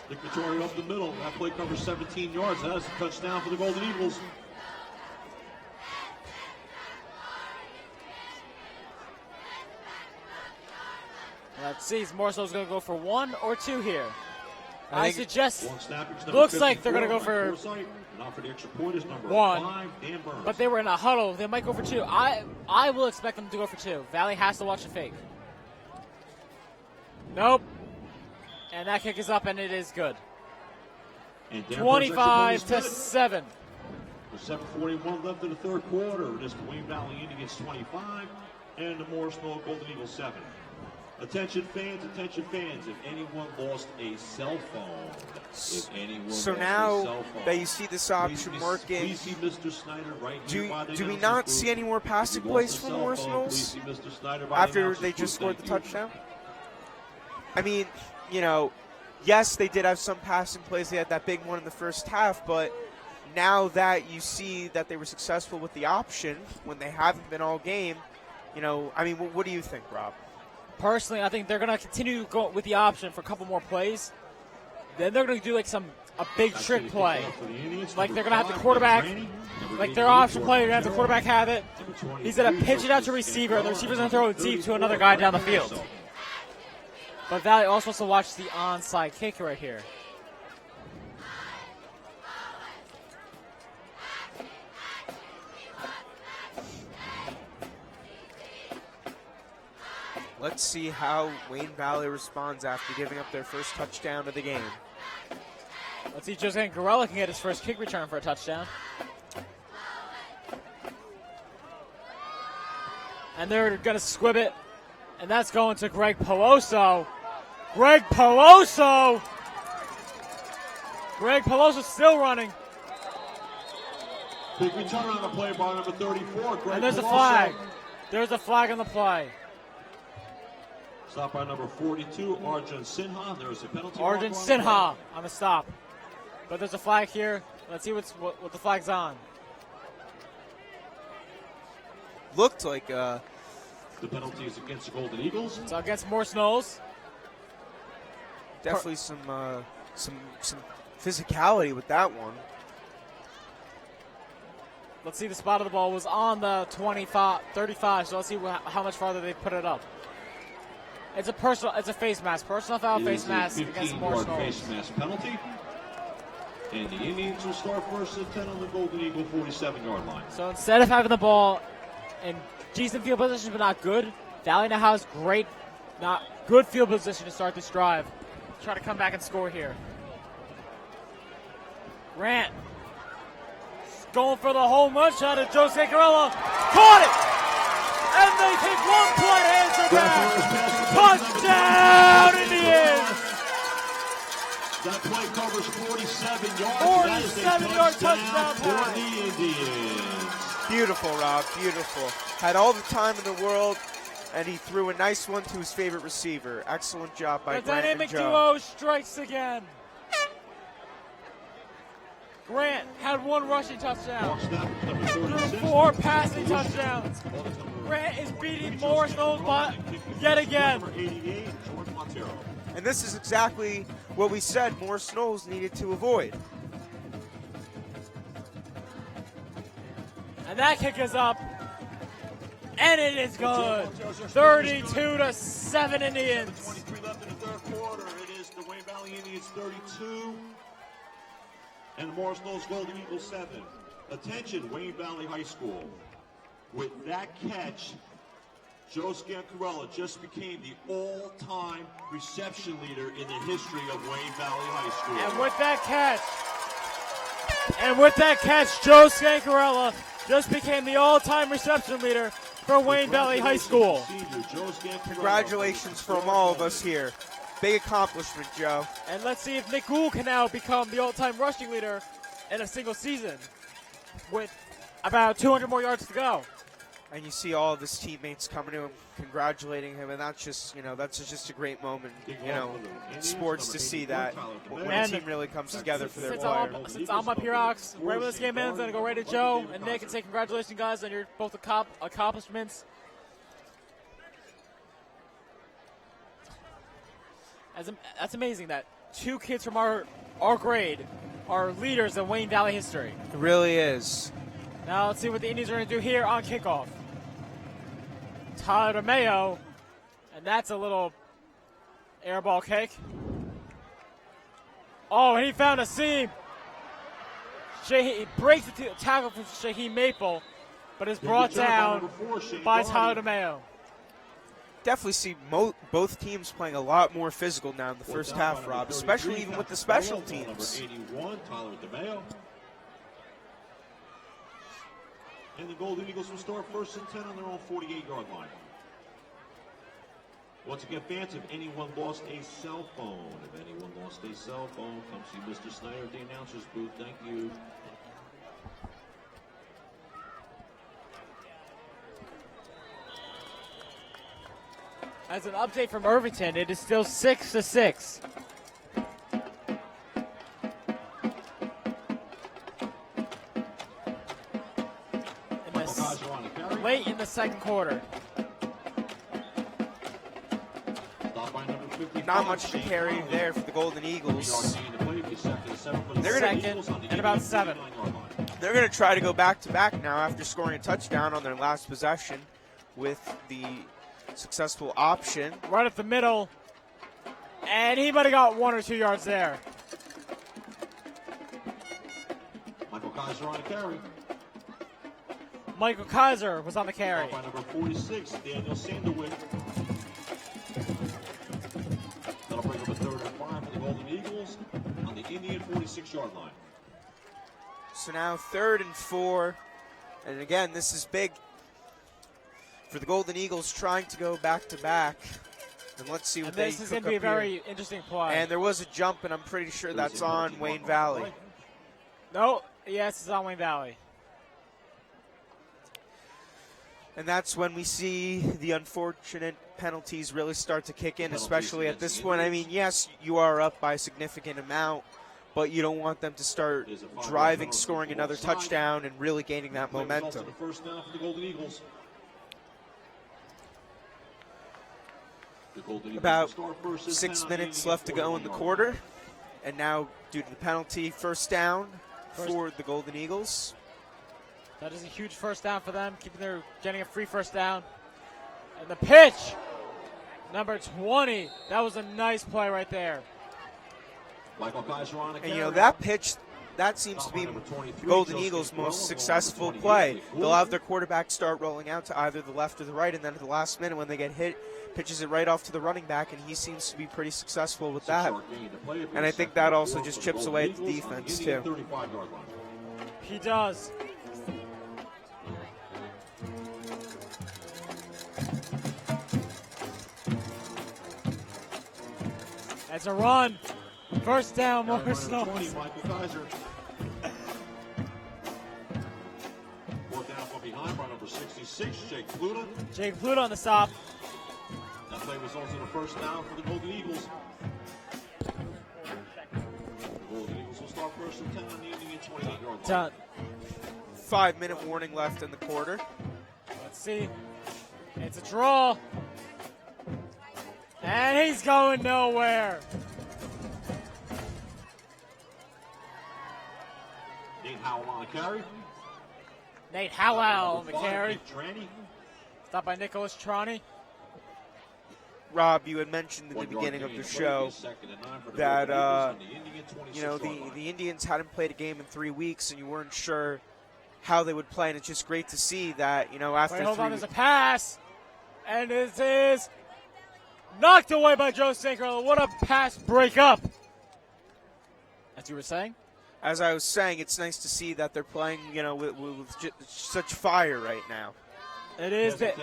Nick Vittorio up the middle. That play covers 17 yards. That is a touchdown for the Golden Eagles. Let's see, is Morrisville's going to go for 1 or 2 here? I think suggest, One snap, it's number looks like they're going to 54, go for Mike Forsythe. And for the extra point is number 1, 5, Dan Burns. but they were in a huddle. They might go for 2. I will expect them to go for 2. Valley has to watch the fake. Nope. And that kick is up, and it is good. And Dan Burns' 25 extra to point is 7. with 7:41 left in the third quarter. It is Wayne Valley Indians 25 and the Morrisville Golden Eagles 7. Attention fans, if anyone lost a cell phone, So now that you see this option working, please see Mr. Snyder right do here by the we announcer's not booth. see any more passing If you plays lost a from cell Morris phone, Knolls please see Mr. Snyder by the after announcer's they booth. just scored the Thank you. touchdown? I mean, you know, yes, they did have some passing plays. They had that big one in the first half, but now that you see that they were successful with the option when they haven't been all game, you know, I mean, what do you think, Rob? Personally, I think they're going to continue to go with the option for a couple more plays. Then they're going to do like a big trick play. Like they're going to have the quarterback, like their option play, they're going to have the quarterback have it. He's going to pitch it out to receiver, and the receiver's going to throw it deep to another guy down the field. But Valley also wants to watch the onside kick right here. Let's see how Wayne Valley responds after giving up their first touchdown of the game. Let's see if Jose Garella can get his first kick return for a touchdown. And they're going to squib it. And that's going to Greg Peloso. Greg Peloso still running. Big return on the play by number 34, Greg And there's a Peloso. flag. There's a flag on the play. Stop by number 42, Arjun Sinha. There's a penalty. Arjun marker on the Sinha on the stop. But there's a flag here. Let's see what the flag's on. Looked like The penalty is against the Golden Eagles. So against Morse Knolls. definitely some physicality with that one. Let's see, the spot of the ball was on the 35, so let's see how much farther they put it up. It's a face mask. Personal foul, face mask against Morse 15-yard Knolls. face mask penalty. And the Indians will start first and 10 on the Golden Eagle 47-yard line. So instead of having the ball in decent field position but not good, Valley now has good field position to start this drive. Try to come back and score here. Grant going for the home run shot at Jose Carella. Caught it! And they take one play, answer back. Touchdown, Indians! That play covers 47 yards. 47-yard touchdown for pass. the Indians. Beautiful, Rob, beautiful. Had all the time in the world, and he threw a nice one to his favorite receiver. Excellent job by The Grant and dynamic Joe. duo strikes again. Grant had one rushing touchdown. Threw 4 passing touchdowns. Grant is beating Morris Knolls yet again. And this is exactly what we said Morris Knolls needed to avoid. And that kick is up. And it is good. 32-7 Indians. 23 left in the third quarter. It is the Wayne Valley Indians 32 and the Morris Knolls Golden Eagles 7. Attention, Wayne Valley High School. With that catch, Joe Scancarella just became the all-time reception leader in the history of Wayne Valley High School. And with that catch, Joe Scancarella just became the all-time reception leader for Wayne Valley High School. Congratulations from all of us here. Big accomplishment, Joe. And let's see if Nick Gould can now become the all-time rushing leader in a single season with about 200 more yards to go. And you see all of his teammates coming to him, congratulating him, and that's just a great moment, sports to see that when a team really comes together for their player. Since I'm up here, Alex, right when this game ends, I'm going to go right to Joe and Nick and say congratulations, guys, on your both accomplishments. That's amazing that 2 kids from our grade are leaders in Wayne Valley history. It really is. Now let's see what the Indians are going to do here on kickoff. Tyler DeMayo, and that's a little air ball kick. Oh, and he found a seam. He breaks the tackle from Shaheem Maple, but is brought down by Tyler DeMayo. Definitely see both teams playing a lot more physical now in the first half, Rob, especially even with the special teams. Number 81, Tyler DeMayo. And the Golden Eagles will start 1st and 10 on their own 48-yard line. Once again, fans, if anyone lost a cell phone, come see Mr. Snyder at the announcer's booth. Thank you. As an update from Irvington, it is still 6-6. Late in the second quarter. Not much to carry there for the Golden Eagles. They're second and about 7. They're going to try to go back-to-back now after scoring a touchdown on their last possession with the successful option. Right up the middle. And he might have got 1 or 2 yards there. Michael Kaiser on a carry. Michael Kaiser was on the carry. By number 46, Daniel Sanderwick. That'll bring up a 3rd and 5 for the Golden Eagles on the Indian 46-yard line. So now 3rd and 4. And again, this is big for the Golden Eagles trying to go back-to-back. And let's see what they this is going to be a very interesting play. And there was a jump, and I'm pretty sure that's on Wayne Valley. No, yes, it's on Wayne Valley. And that's when we see the unfortunate penalties really start to kick in, especially at this point. I mean, yes, you are up by a significant amount, but you don't want them to start driving, scoring another touchdown, and really gaining that momentum. First down for the Golden Eagles. About 6 minutes left to go in the quarter. And now, due to the penalty, first down for the Golden Eagles. That is a huge first down for them, getting a free first down. And the pitch, number 20. That was a nice play right there. And, you know, that pitch, that seems to be the Golden Eagles' most successful play. They'll have their quarterback start rolling out to either the left or the right, and then at the last minute when they get hit, pitches it right off to the running back, and he seems to be pretty successful with that. And I think that also just chips away at the defense, too. He does. That's a run. First down, Morris Knolls. Michael Kaiser. Fourth down from behind by number 66, Jake Pluta. Jake Pluta on the stop. That play results in a first down for the Golden Eagles. The Golden Eagles will start 1st and 10 on the Indian 28-yard line. Done. 5-minute warning left in the quarter. Let's see. It's a draw. And he's going nowhere. Nate Howell on a carry. Nate Howell on the carry. Nick Tranny. Stopped by Nicholas Trani. Rob, you had mentioned in the beginning of the show that, you know, the Indians hadn't played a game in 3 weeks, and you weren't sure how they would play, and it's just great to see that, you know, after Wait, hold on, there's a pass. And it is knocked away by Joe Sankarello. What a pass breakup. As you were saying? As I was saying, it's nice to see that they're playing, you know, with such fire right now. It is. They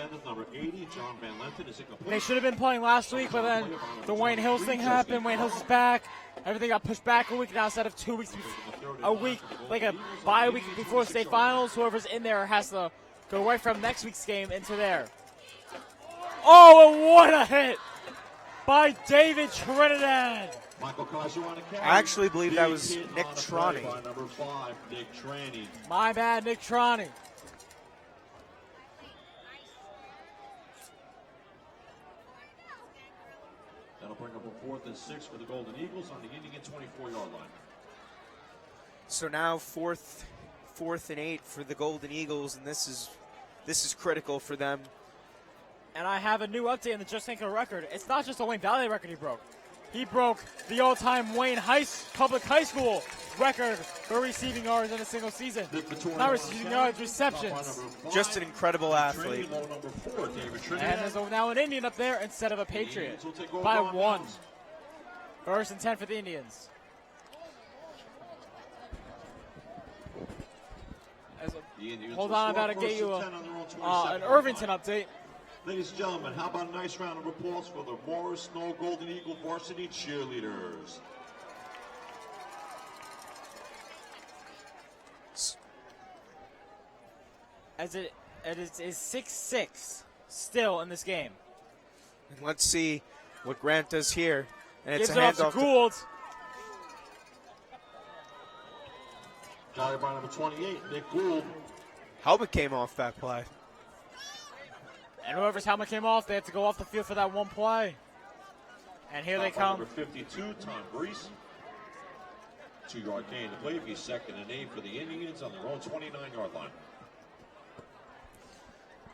should have been playing last week, but then the Wayne Hills thing happened. Wayne Hills is back. Everything got pushed back a week. Now instead of 2 weeks, a week, like a bye week before state finals, whoever's in there has to go right from next week's game into there. Oh, and what a hit by David Trinidad. I actually believe that was Nick Trani. My bad, Nick Trani. That'll bring up a 4th and 6 for the Golden Eagles on the Indian 24-yard line. So now fourth and 8 for the Golden Eagles, and this is critical for them. And I have a new update on the Just Think record. It's not just a Wayne Valley record he broke. He broke the all-time Wayne Public High School record for receiving yards in a single season. Not receiving yards, receptions. Just an incredible athlete. And there's now an Indian up there instead of a Patriot by 1. 1st and 10 for the Indians. Hold on, I'm about to get you an Irvington update. Ladies and gentlemen, how about a nice round of applause for the Morris Snow Golden Eagle varsity cheerleaders? As it is 6-6 still in this game. And let's see what Grant does here. And it's Gives a it off to handoff Gould. Carried by number 28, Nick Gould. Helmet came off that play. And whoever's helmet came off, they have to go off the field for that one play. And here they come. Number 52, Tom Brees. 2-yard gain to play. Be 2nd and 8 for the Indians on their own 29-yard line.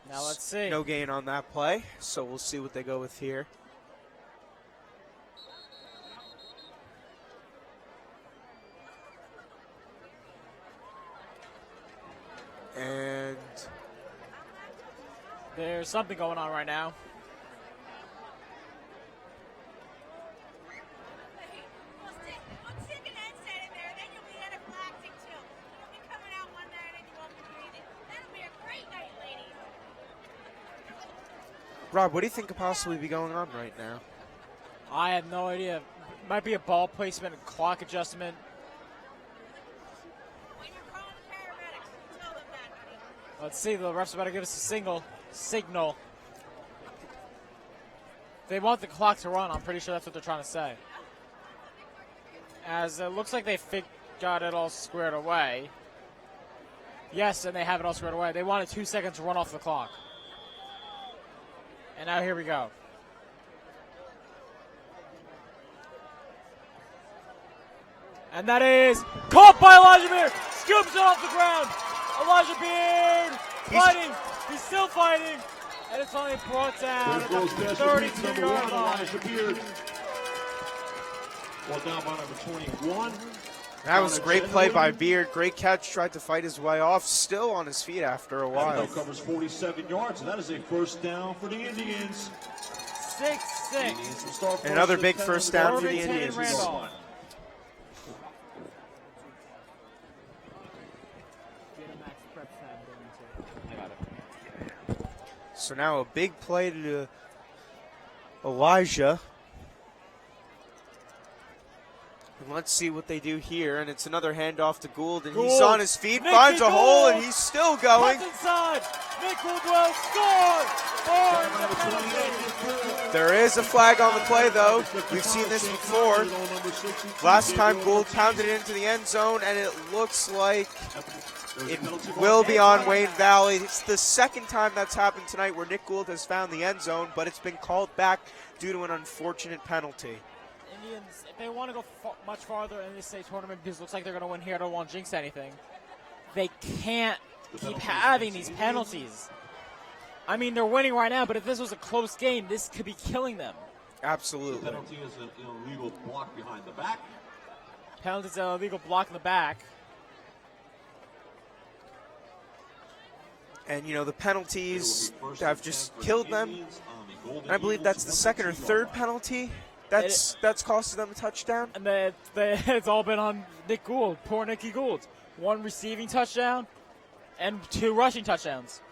Now let's see. No gain on that play, so we'll see what they go with here. And there's something going on right now. Rob, what do you think could possibly be going on right now? I have no idea. Might be a ball placement, clock adjustment. Let's see, the ref's about to give us a signal. They want the clock to run. I'm pretty sure that's what they're trying to say. As it looks like they got it all squared away. Yes, and they have it all squared away. They wanted 2 seconds to run off the clock. And now here we go. And that is caught by Elijah Beard. Scoops it off the ground. Elijah Beard fighting. He's still fighting. And it's only brought down at the 32-yard line. Elijah Beard. Brought down by number 21. That was a great play by Beard. Great catch. Tried to fight his way off. Still on his feet after a while. That covers 47 yards, and that is a first down for the Indians. 6-6. Another big first down for the Irvington and Indians. Randolph. So now a big play to Elijah. And let's see what they do here. And it's another handoff to Gould. And he's on his feet, finds a hole, and he's still going. Cuts inside. Nick Gould will score. There is a flag on the play, though. We've seen this before. Last time Gould pounded it into the end zone, and it looks like it will be on Wayne Valley. It's the second time that's happened tonight where Nick Gould has found the end zone, but it's been called back due to an unfortunate penalty. Indians, if they want to go much farther in this state tournament, because it looks like they're going to win here, I don't want to jinx anything, they can't keep having these penalties. I mean, they're winning right now, but if this was a close game, this could be killing them. Absolutely. The penalty is an illegal block behind the back. Penalty's an illegal block in the back. And, you know, the penalties have just killed them. And I believe that's the second or third penalty that's costed them a touchdown. And it's all been on Nick Gould, poor Nicky Gould. 1 receiving touchdown and 2 rushing touchdowns.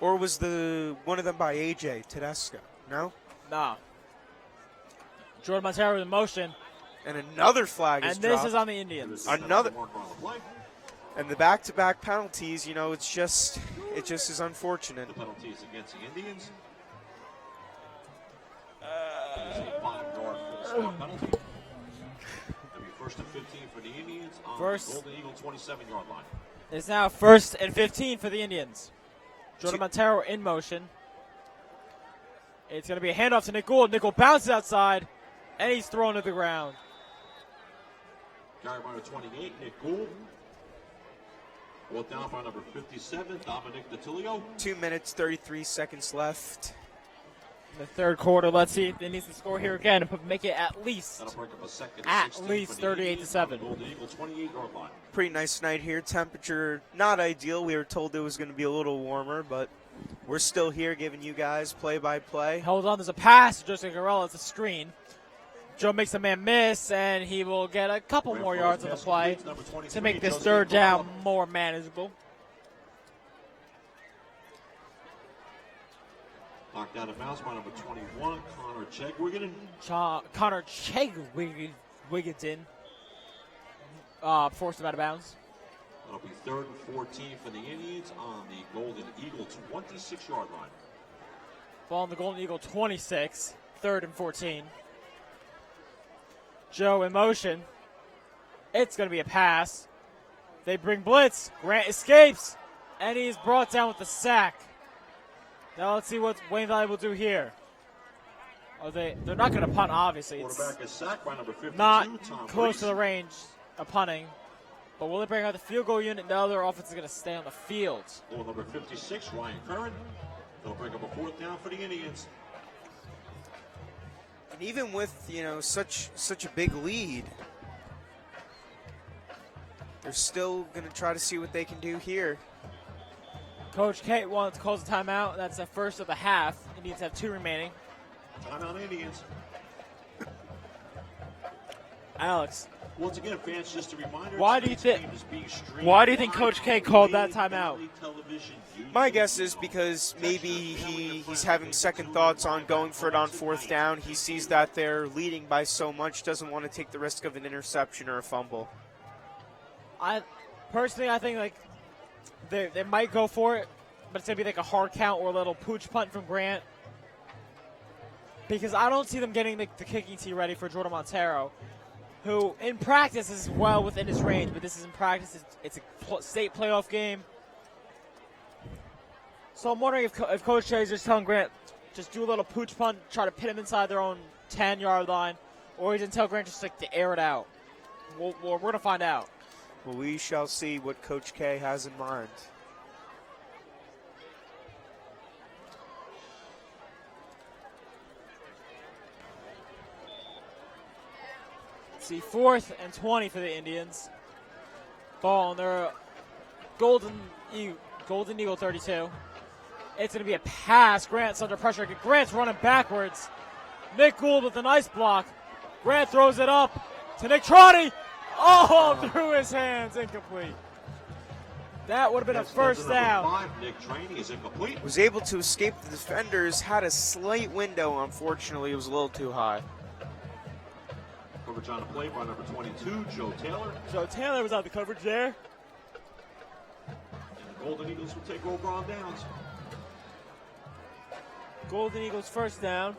Or was one of them by A.J. Tedesco? No? Nah. Jordan Montero in motion. And another flag is And dropped. this is on the Indians. Another. And the back-to-back penalties, you know, it just is unfortunate. The penalties against the Indians. It's a bottom-yard full-stop penalty. It'll be 1st and 15 for the Indians on the Golden Eagle 27-yard line. It's now 1st and 15 for the Indians. Jordan Montero in motion. It's going to be a handoff to Nick Gould. Nick Gould bounces outside. And he's thrown to the ground. Carry by 28, Nick Gould. Brought down by number 57, Dominic DiTilio. 2 minutes, 33 seconds left. In the third quarter, let's see if they need to score here again and make it at least That'll break up a second. At 16 least for the 38 to Indians 7. on the Golden Eagle 28-yard line. Pretty nice night here. Temperature not ideal. We were told it was going to be a little warmer, but we're still here giving you guys play-by-play. Hold on, there's a pass to Joseph Guerrero. It's a screen. Joe makes a man miss, and he will get a couple more yards on the play to make this third down more manageable. Knocked out of bounds by number 21, Connor Chegwigan. Connor Chegwigan forced him out of bounds. That'll be 3rd and 14 for the Indians on the Golden Eagle 26-yard line. Ball on the Golden Eagle 26, 3rd and 14. Joe in motion. It's going to be a pass. They bring blitz. Grant escapes, and he's brought down with the sack. Now let's see what Wayne Valley will do here. They're not going to punt, obviously. It's Quarterback is sacked by number 52, not Tom close Reese. to the range of punting. But will they bring out the field goal unit? The other offense is going to stay on the field. Goal number 56, Ryan Curran. They'll bring up a 4th down for the Indians. And even with, such a big lead, they're still going to try to see what they can do here. Coach Kate wants to call the timeout. That's the first of the half. Indians have 2 remaining. Timeout Indians. Alex, Once again, fans, just a reminder. Why do you tonight's think- game is being streamed why do you think live Coach K on called that Wayne timeout? Valley Television YouTube. My guess is because maybe he's having second thoughts on going for it on 4th down. He sees that they're leading by so much, doesn't want to take the risk of an interception or a fumble. I think they might go for it, but it's gonna be like a hard count or a little pooch punt from Grant, because I don't see them getting the kicking tee ready for Jordan Montero, who in practice is well within his range, but this is in practice. It's a state playoff game, so I'm wondering if Coach Jay is just telling Grant just do a little pooch punt, try to pin him inside their own 10-yard line, or he's gonna tell Grant just to air it out. We're gonna find out. Well, we shall see what Coach K has in mind. See, 4th and 20 for the Indians. Ball on their Golden Eagle 32. It's going to be a pass. Grant's under pressure. Grant's running backwards. Nick Gould with a nice block. Grant throws it up to Nick Trotty. Oh, through his hands. Incomplete. That would have been a first down. 5, Nick Trainey is incomplete. Was able to escape the defenders, had a slight window. Unfortunately, it was a little too high. Coverage on the play by number 22, Joe Taylor. So Taylor was out the coverage there. And the Golden Eagles will take over on downs. Golden Eagles first down.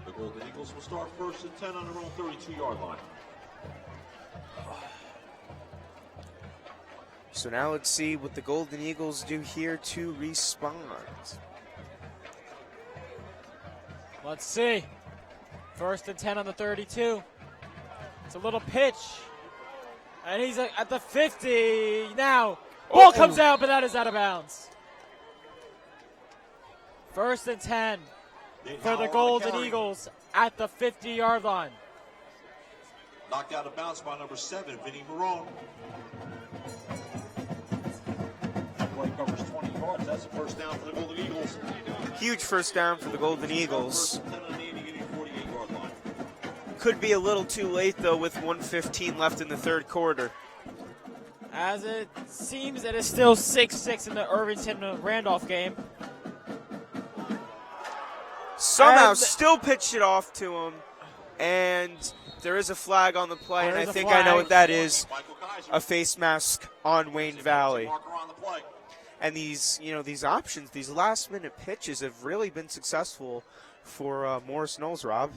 The Golden Eagles will start 1st and 10 on their own 32-yard line. So now let's see what the Golden Eagles do here to respond. Let's see. 1st and 10 on the 32. It's a little pitch. And he's at the 50 now. Ball comes out, but that is out of bounds. 1st and 10 for the Golden Eagles at the 50-yard line. Knocked out of bounds by number 7, Vinny Marone. That play covers 20 yards. That's a first down for the Golden Eagles. Huge first down for the Golden Eagles. 1st and 10 on the Indian 48-yard line. Could be a little too late, though, with 1:15 left in the third quarter. As it seems, it is still 6-6 in the Irvington-Randolph game. Somehow And- still pitched it off to him, and there is a flag on the play, and There I is a think I know flag. what that is. Michael Kaiser. A face mask on Wayne Valley. Marker on the play. And these options, these last-minute pitches have really been successful for Morris Knolls, Rob.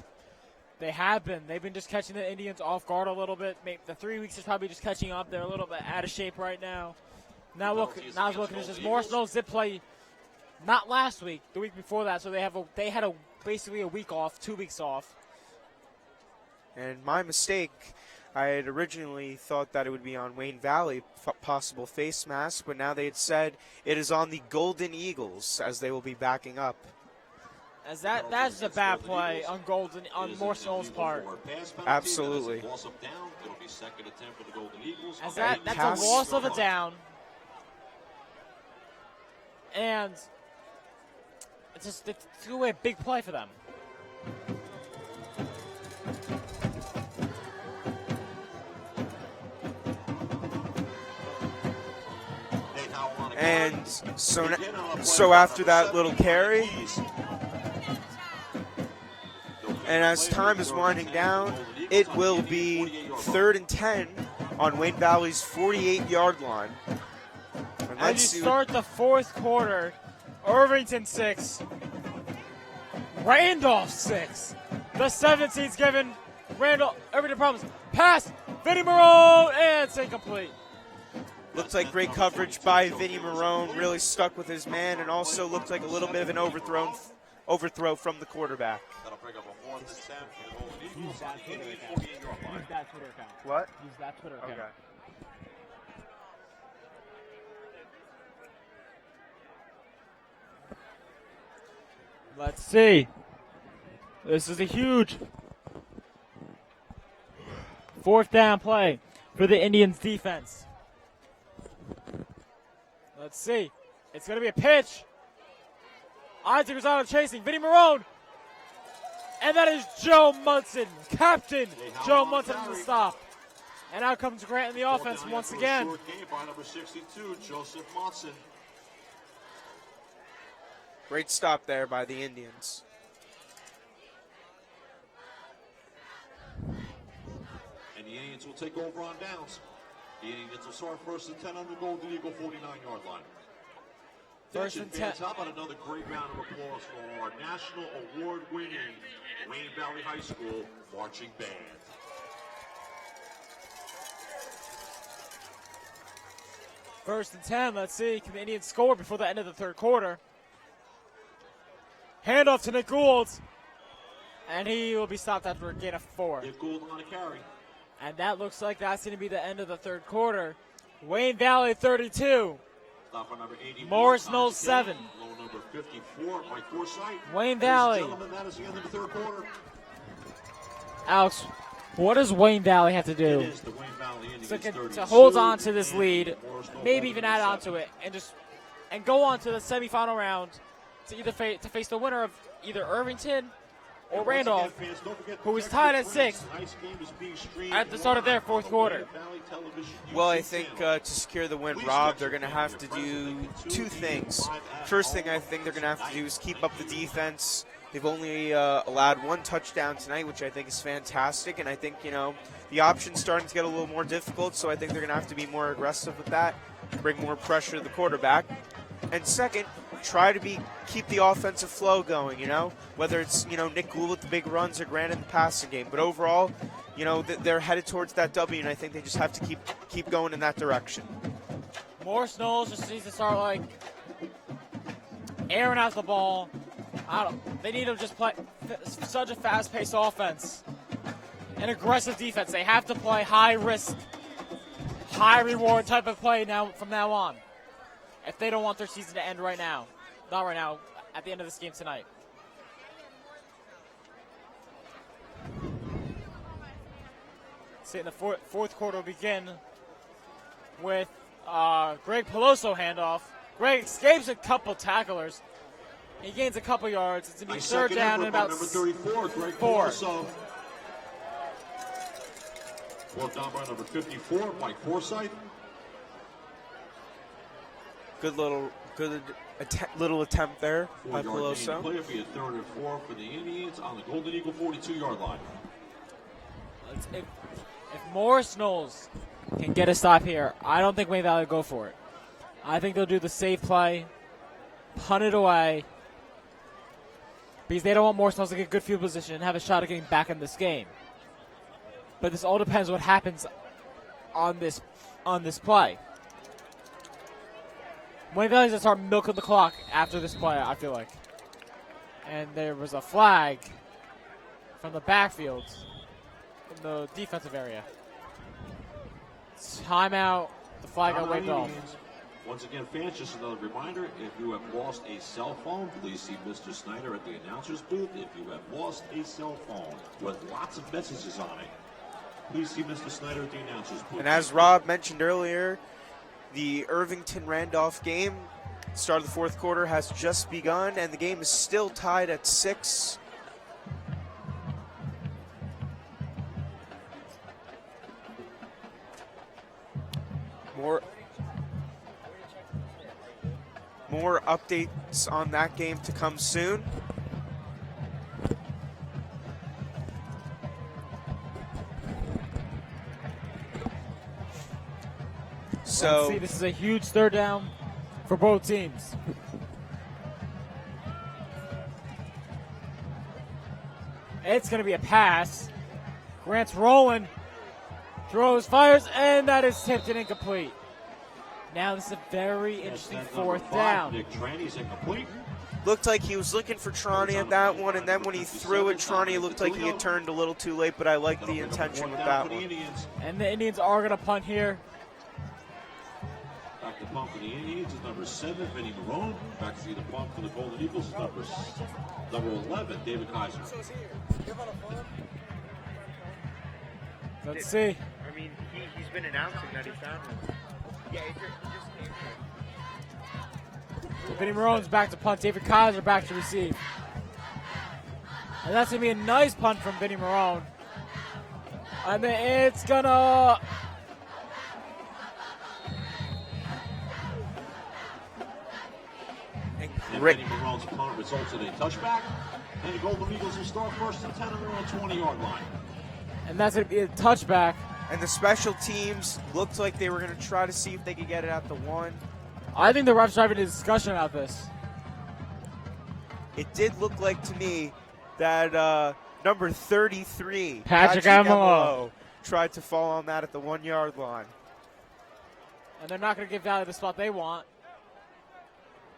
They have been. They've been just catching the Indians off guard a little bit. The 3 weeks is probably just catching up. They're a little bit out of shape right now. Now look, Morris Knolls did play not last week, the week before that. So they had a basically a week off, 2 weeks off. And my mistake, I had originally thought that it would be on Wayne Valley, possible face mask, but now they had said it is on the Golden Eagles, as they will be backing up. As that's a bad play on Morse Knolls' part. Absolutely. As that's a loss of a down. And it's going to be a big play for them. And so after that little carry, and as time is winding down, it will be 3rd and 10 on Wayne Valley's 48-yard line. And As you start the fourth quarter, Irvington 6, Randolph 6. The 17's giving Irvington problems. Pass, Vinny Marone, and it's incomplete. Looked like great coverage by Vinny Marone, really stuck with his man, and also looked like a little bit of an overthrow from the quarterback. That'll bring up a 4th and 10 for the Golden Eagles. Use that Twitter account. Use that Twitter account. What? Use that Twitter account. Okay. Let's see. This is a huge 4th down play for the Indians defense. Let's see. It's going to be a pitch. Isaac Rosado chasing. Vinny Marone. And that is Joe Munson. Captain Joe Munson on the stop. And out comes Grant in the offense once again. Short game by number 62, Joseph Monson. Great stop there by the Indians. And the Indians will take over on downs. The Indians will start 1st and 10 on the Golden Eagle 49-yard line. First and 10. How about another great round of applause for our national award-winning Wayne Valley High School marching band. First and 10. Let's see. Can the Indians score before the end of the third quarter? Handoff to Nick Gould. And he will be stopped after a gain of 4. Nick Gould on a carry. And that looks like that's going to be the end of the third quarter. Wayne Valley 32. Stop on number 81. Morris Knolls 7. Low number 54, Mike Forsythe. Wayne Ladies and Valley. gentlemen, that is the end of the third quarter. Alex, what does Wayne Valley have to It do is the Wayne Valley Indians to 32, hold on to this and lead, Morris Knolls maybe even add on 7. to it, and go on to the semifinal round to either face the winner of either Irvington or Once Randolph, again, fans, don't forget who was to tied check at your 6 friends. Tonight's game is being streamed at the start of their live fourth on quarter. Wayne Valley Television Well, I YouTube think channel. to secure the win, Rob, they're going to have to do 2 things. First thing I think they're going to have to do is keep up the defense. They've only allowed 1 touchdown tonight, which I think is fantastic. And I think, the option's starting to get a little more difficult, so I think they're going to have to be more aggressive with that, bring more pressure to the quarterback. And second, try to keep the offensive flow going, whether it's, Nick Gould with the big runs or Grant in the passing game. But overall, they're headed towards that W, and I think they just have to keep going in that direction. Morris Knolls just needs to start airing out the ball. They need to just play such a fast-paced offense, an aggressive defense. They have to play high-risk, high-reward type of play from now on, if they don't want their season to end right now. Not right now, at the end of this game tonight. See, in the fourth quarter will begin with Greg Peloso handoff. Greg escapes a couple tacklers. He gains a couple yards. It's going to be 3rd down and about number 34, Greg 4. Peloso. Brought down by number 54, Mike Forsythe. Good little attempt there by 4-yard gain Peloso. play. It'll be a 3rd and 4 for the Indians on the Golden Eagle 42-yard line. If Morris Knolls can get a stop here, I don't think Wayne Valley will go for it. I think they'll do the safe play, punt it away, because they don't want Morris Knolls to get good field position and have a shot at getting back in this game. But this all depends what happens on this play. Wayne Valley's going to start milking the clock after this play, I feel like. And there was a flag from the backfield in the defensive area. Timeout. The flag got waved off. Once again, fans, just another reminder, if you have lost a cell phone, please see Mr. Snyder at the announcer's booth. If you have lost a cell phone with lots of messages on it, please see Mr. Snyder at the announcer's booth. And as Rob mentioned earlier, the Irvington-Randolph game, start of the fourth quarter, has just begun, and the game is still tied at 6. More updates on that game to come soon. Let's see, this is a huge third down for both teams. It's going to be a pass. Grant's rolling, throws, fires, and that is tipped and incomplete. Now this is a very interesting fourth down. Nick Tranny's incomplete. Looked like he was looking for Tronny at that one, and then when he threw it, Tronny looked like he had turned a little too late, but I like the intention with that one. And the Indians are going to punt here. Back to punt for the Indians is number 7, Vinny Marone. Back to see the punt for the Golden Eagles is number 11, David Kaiser. Let's see. I mean, he's been announcing that he found it. Yeah, he just came here. Vinny Marone's back to punt. David Kaiser back to receive. And that's going to be a nice punt from Vinny Marone. And then it's going to... And Vinny Marone's punt results in a touchback. And the Golden Eagles will start first and 10 on their own 20-yard line. And that's going to be a touchback. And the special teams looked like they were going to try to see if they could get it at the 1. I think the refs are having a discussion about this. It did look like to me that number 33, Patrick Amalo, tried to fall on that at the 1-yard line. And they're not going to give Valley the spot they want.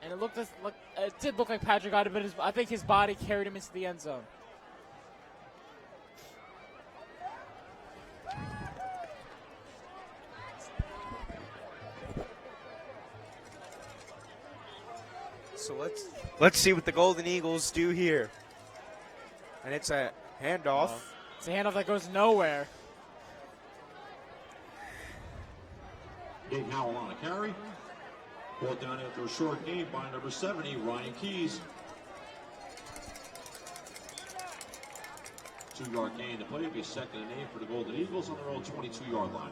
And it did look like Patrick got it, but I think his body carried him into the end zone. So let's see what the Golden Eagles do here. And it's a handoff. It's a handoff that goes nowhere. Dave Howell on a carry. Brought down after a short gain by number 70, Ryan Keys. 2-yard gain to play. It'll be a second and 8 for the Golden Eagles on their own 22-yard line.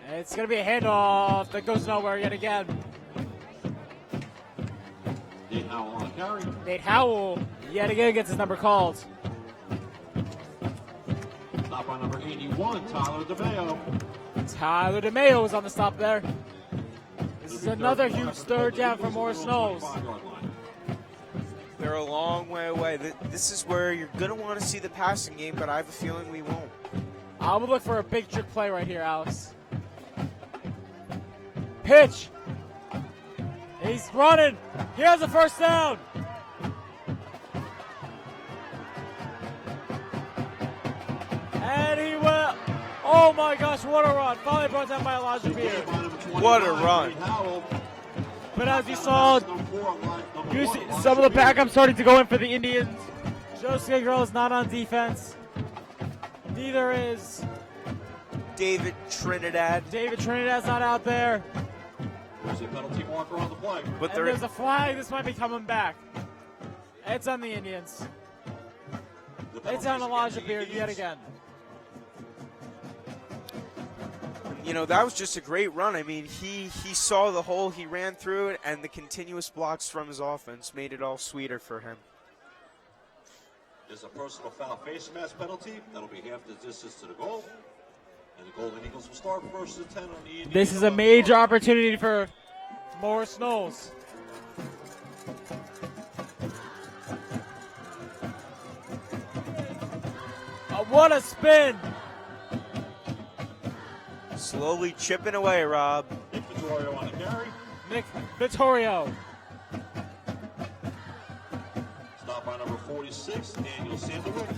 It's going to be a handoff that goes nowhere yet again. Nate Howell on a carry. Nate Howell yet again gets his number called. Stop by number 81, Tyler DeMayo. Tyler DeMayo is on the stop there. This is another huge third down for Morris Knolls. They're a long way away. This is where you're going to want to see the passing game, but I have a feeling we won't. I would look for a big trick play right here, Alex. Pitch. He's running. He has a first down. And he will. Oh my gosh, what a run. Finally brought down by Elijah Beard. What a run. But as you saw, you see some of the backups starting to go in for the Indians. Joe Skagirl is not on defense. Neither is David Trinidad. David Trinidad's not out there. There's a penalty marker on the play. But And there's a flag. This might be coming back. It's on the Indians. It's on Elijah Beard yet again. You know, that was just a great run. I mean, he saw the hole, he ran through it, and the continuous blocks from his offense made it all sweeter for him. There's a personal foul face mask penalty. That'll be half the distance to the goal. And the Golden Eagles will start first and 10 on the Indians. This is a major opportunity for Morris Knolls. What a spin! Slowly chipping away, Rob. Nick Vittorio on the carry. Nick Vittorio. Stop by number 46, Daniel Sandowitz.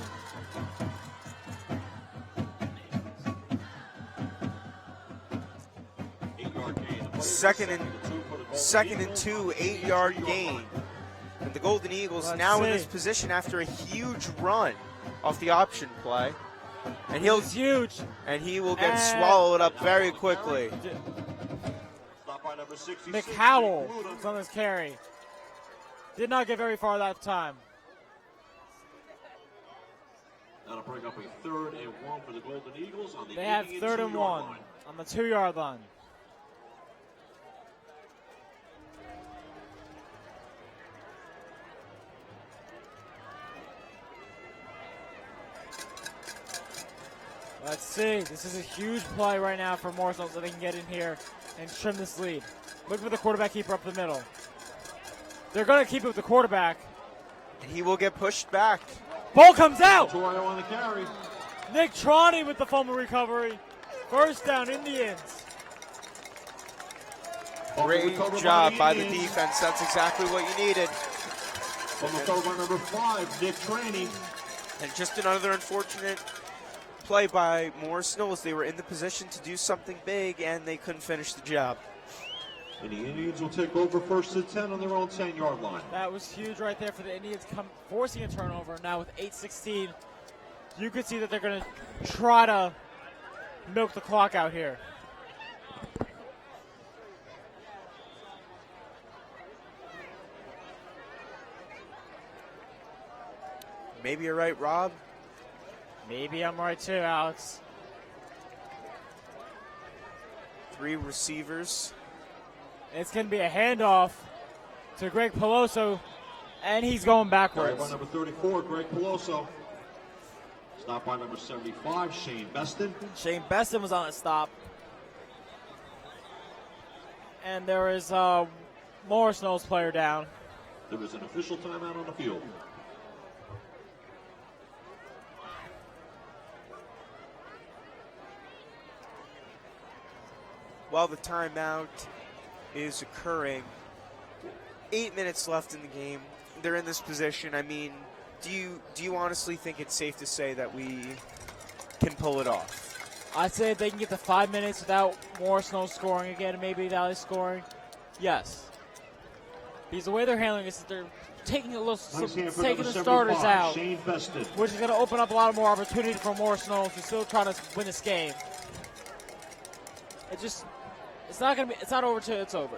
Second and 2, 8-yard gain. And the Golden Eagles now in this position after a huge run off the option play. And He's huge. And he will get swallowed up very quickly. McHowell is on this carry. Did not get very far that time. That'll bring up a 3rd and 1 for the Golden Eagles on the They have 3rd and 1 on the 2-yard line. Let's see. This is a huge play right now for Morrisville so they can get in here and trim this lead. Look for the quarterback keeper up the middle. They're going to keep it with the quarterback. And he will get pushed back. Ball comes out. Vittorio on the carry. Nick Trani with the fumble recovery. First down, Indians. Great job by the defense. That's exactly what you needed. From the third by number 5, Nick Trani. And just another unfortunate play by Morris Knolls. They were in the position to do something big, and they couldn't finish the job. And the Indians will take over 1st and 10 on their own 10-yard line. That was huge right there for the Indians, forcing a turnover. Now with 8:16, you could see that they're going to try to milk the clock out here. Maybe you're right, Rob. Maybe I'm right too, Alex. 3 receivers. It's going to be a handoff to Greg Peloso, and he's going backwards. By number 34, Greg Peloso. Stop by number 75, Shane Beston. Shane Beston was on a stop. And there is Morris Knolls player down. There is an official timeout on the field. While the timeout is occurring, 8 minutes left in the game. They're in this position. I mean, do you honestly think it's safe to say that we can pull it off? I'd say if they can get to 5 minutes without Morris Knolls scoring again, and maybe Valley scoring, yes. Because the way they're handling this is they're taking taking the starters out, Shane Beston. which is going to open up a lot more opportunity for Morris Knolls, who's still trying to win this game. It's not over till it's over.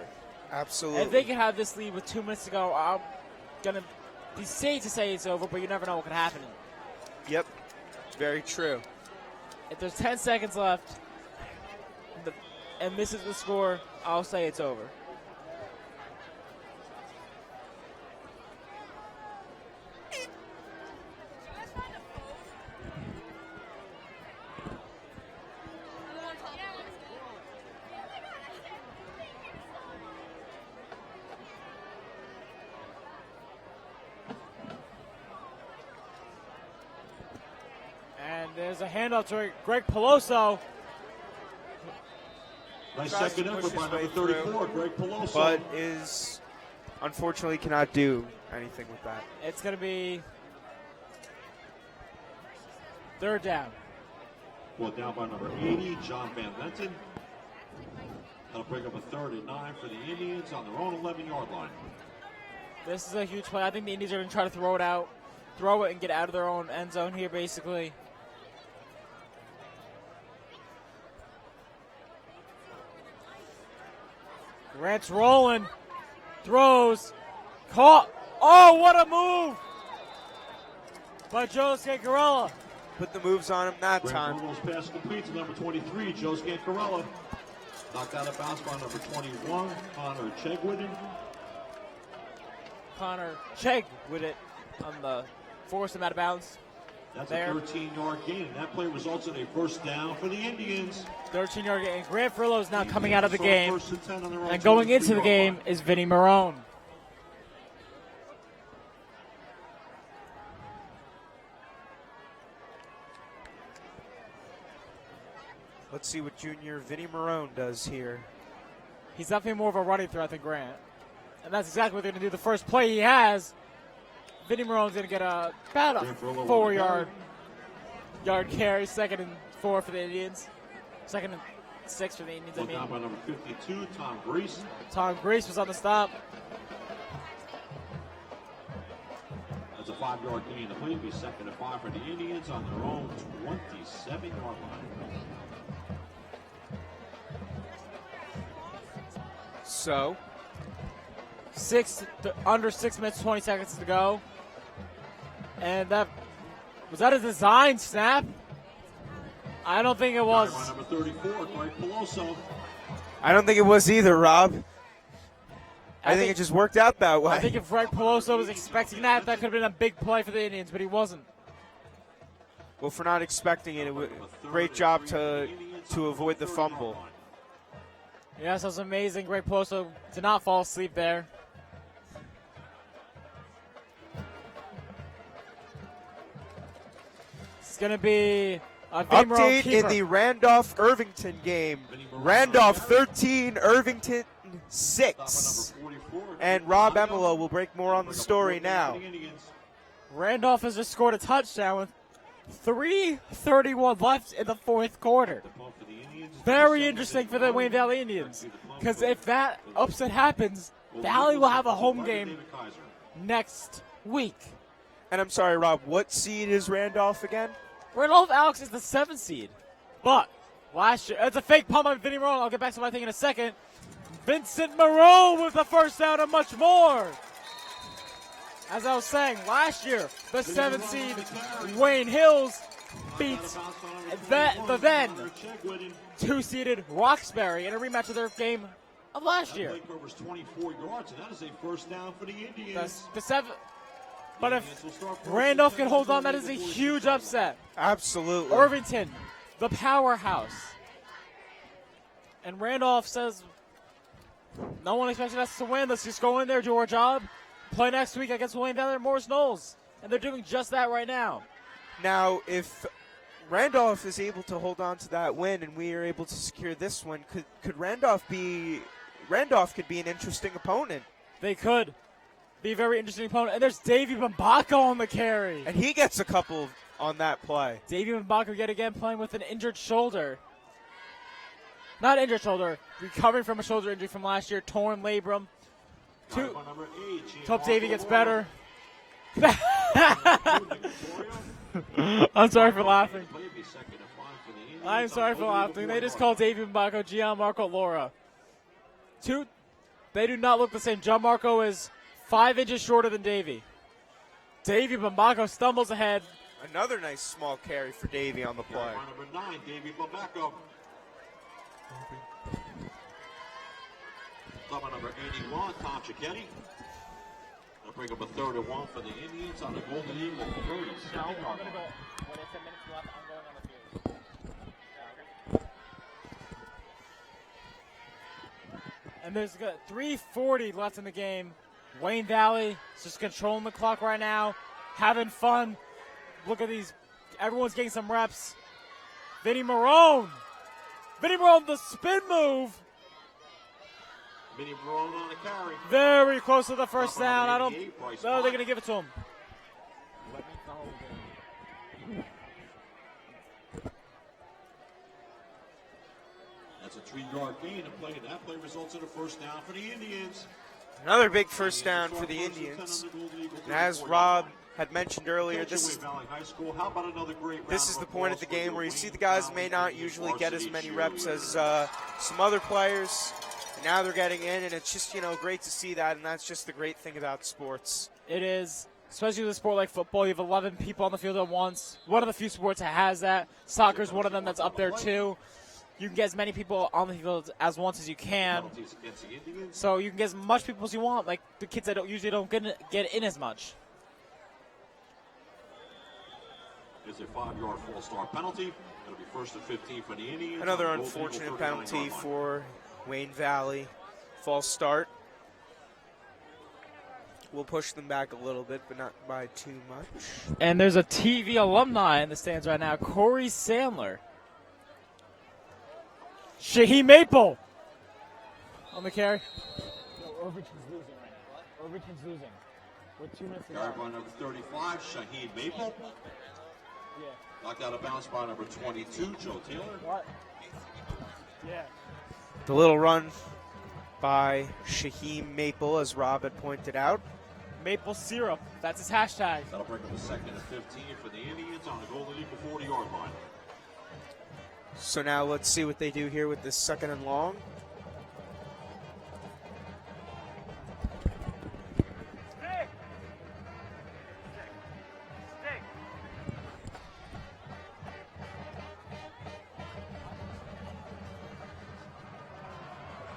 Absolutely. If they can have this lead with 2 minutes to go, I'm gonna be safe to say it's over, but you never know what could happen. Yep, very true. If there's 10 seconds left and this is the score, I'll say it's over. And there's a handoff to Greg Peloso. Nice second effort by number 34, Greg Peloso. But unfortunately cannot do anything with that. It's going to be 3rd down. Well, down by number 80, John Van Lenten. That'll bring up a 3rd and 9 for the Indians on their own 11-yard line. This is a huge play. I think the Indians are going to try to throw it and get out of their own end zone here, basically. Grant's rolling, throws, caught. Oh, what a move by Joe Scancarella. Put the moves on him that Grant time. Bruno's pass complete to number 23, Joe Scancarella. Knocked out of bounds by number 21, Connor Chegwin. Connor Chegg with it on the force him out of bounds. That's there. a 13-yard gain, and that play results in a 1st down for the Indians. 13-yard gain. And Grant Furlow is now coming out of the game. 1st and 10 on their own And going into the 23-yard game line. is Vinny Marone. Let's see what junior Vinny Marone does here. He's definitely more of a running threat than Grant. And that's exactly what they're going to do. The first play he has, Vinny Marone's going to get about a 4-yard carry. 2nd and 4 for the Indians. 2nd and 6 for the Indians, I Put down mean. by number 52, Tom Grease. Tom Grease was on the stop. That's a 5-yard gain. The play will be 2nd and 5 for the Indians on their own 27-yard line. So, Under 6 minutes, 20 seconds to go. And was that a design snap? I don't think it was. By number 34, Greg Peloso. I don't think it was either, Rob. I think it just worked out that way. I think if Greg Peloso was expecting that could have been a big play for the Indians, but he wasn't. Well, for not expecting it, great job to avoid the fumble. Yes, that was amazing. Greg Peloso did not fall asleep there. It's going to be a Vinny Marone Update keeper. in the Randolph-Irvington game. Randolph 13, Irvington 6. And Rob Emelo will break more on the story now. Randolph has just scored a touchdown with 3:31 left in the 4th quarter. Very interesting for the Wayne Valley Indians, because if that upset happens, Valley will have a home game next week. And I'm sorry, Rob, what seed is Randolph again? Randolph Alex is the 7th seed, but last year, it's a fake punt by Vinny Marone. I'll get back to my thing in a second. Vincent Marone with the first down and much more. As I was saying, last year, the 7th seed Wayne Hills beats the then 2-seeded Roxbury in a rematch of their game of last year. Blake covers 24 yards, and that is a first down for the Indians. But if Randolph can hold on, that is a huge upset. Absolutely. Irvington, the powerhouse. And Randolph says, no one expected us to win. Let's just go in there, do our job, play next week against Wayne Valley or Morris Knolls. And they're doing just that right now. Now, if Randolph is able to hold on to that win and we are able to secure this one, could Randolph could be an interesting opponent. They could be a very interesting opponent. And there's Davey Mbako on the carry. And he gets a couple on that play. Davey Mbako yet again playing with an injured shoulder. Not injured shoulder, recovering from a shoulder injury from last year, torn labrum. Hope Davey gets better. I'm sorry for laughing. I'm sorry for laughing. They just called Davey Mbako Gianmarco Laura. They do not look the same. Gianmarco is 5 inches shorter than Davey. Davey Mbako stumbles ahead. Another nice small carry for Davey on the play. Number 9, Davey Mbako. Number 81, Tom Cicchetti. They'll bring up a 3rd and 1 for the Indians on the Golden Eagle 37-yard line. And there's 3:40 left in the game. Wayne Valley is just controlling the clock right now, having fun. Look at these. Everyone's getting some reps. Vinny Marone, the spin move. Vinny Marone on the carry. Very close to the first down. No, they're going to give it to him. That's a 3-yard gain to play. That play results in a first down for the Indians. Another big first down for the Indians. And as Rob had mentioned earlier, this is the point of the game where you see the guys may not usually get as many reps as some other players. And now they're getting in, and it's just, great to see that, and that's just the great thing about sports. It is, especially with a sport like football. You have 11 people on the field at once. One of the few sports that has that. Soccer is one of them that's up there, too. You can get as many people on the field as once as you can. So you can get as much people as you want, like the kids that usually don't get in as much. There's a 5-yard false start penalty. It'll be 1st and 15 for the Indians. Another unfortunate penalty for Wayne Valley. False start. We'll push them back a little bit, but not by too much. And there's a TV alumni in the stands right now, Corey Sandler. Shaheem Maple on the carry. No, Overton's losing right now. Overton's losing. With 2 minutes to Carried go. by number 35, Shaheen Maple. Yeah. Knocked out of bounds by number 22, Joe Taylor. What? Yeah. The little run by Shaheem Maple, as Rob had pointed out. Maple syrup. That's his hashtag. That'll bring up a 2nd and 15 for the Indians on the Golden Eagle 40-yard line. So now let's see what they do here with this 2nd and long.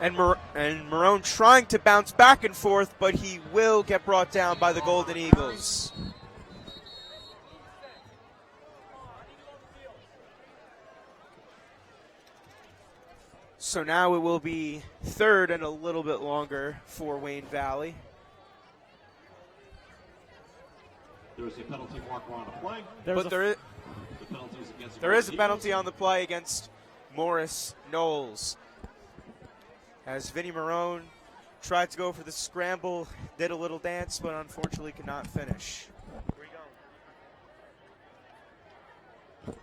And Marone trying to bounce back and forth, but he will get brought down by the Golden Eagles. So now it will be 3rd and a little bit longer for Wayne Valley. There is a penalty marker on the play. But The penalty is against the there is a Golden penalty Eagles. on the play against Morris Knolls. As Vinny Marone tried to go for the scramble, did a little dance, but unfortunately could not finish. It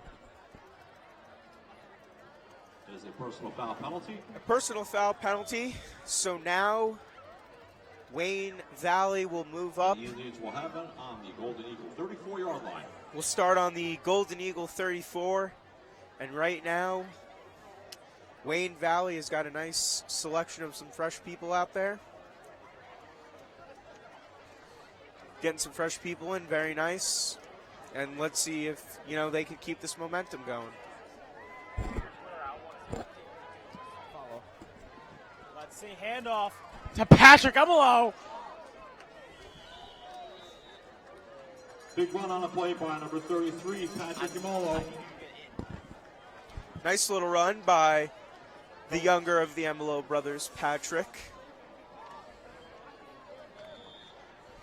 is a personal foul penalty. A personal foul penalty. So now Wayne Valley will move up. The Indians will have it on the Golden Eagle 34-yard line. We'll start on the Golden Eagle 34. And right now, Wayne Valley has got a nice selection of some fresh people out there. Getting some fresh people in, very nice. And let's see if, they can keep this momentum going. Let's see, handoff to Patrick Umelo. Big run on the play by number 33, Patrick Imolo. Nice little run by the younger of the Emelo brothers, Patrick.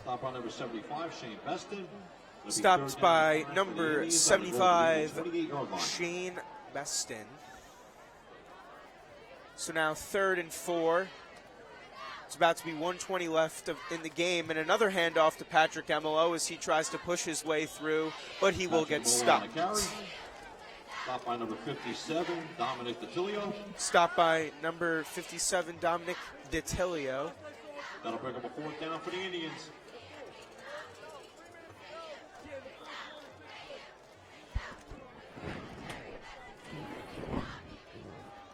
Stop by number 75, Shane Beston. Stopped by For the number Indians on the Golden 75, Eagle 28-yard line. Shane Beston. So now 3rd and 4. It's about to be 1:20 left in the game, and another handoff to Patrick Emelo as he tries to push his way through, but he will get Patrick Imolo on the stopped. carry. Stop by number 57, Dominic DiTilio. Stopped by number 57, Dominic DiTilio. That'll bring up a 4th down for the Indians.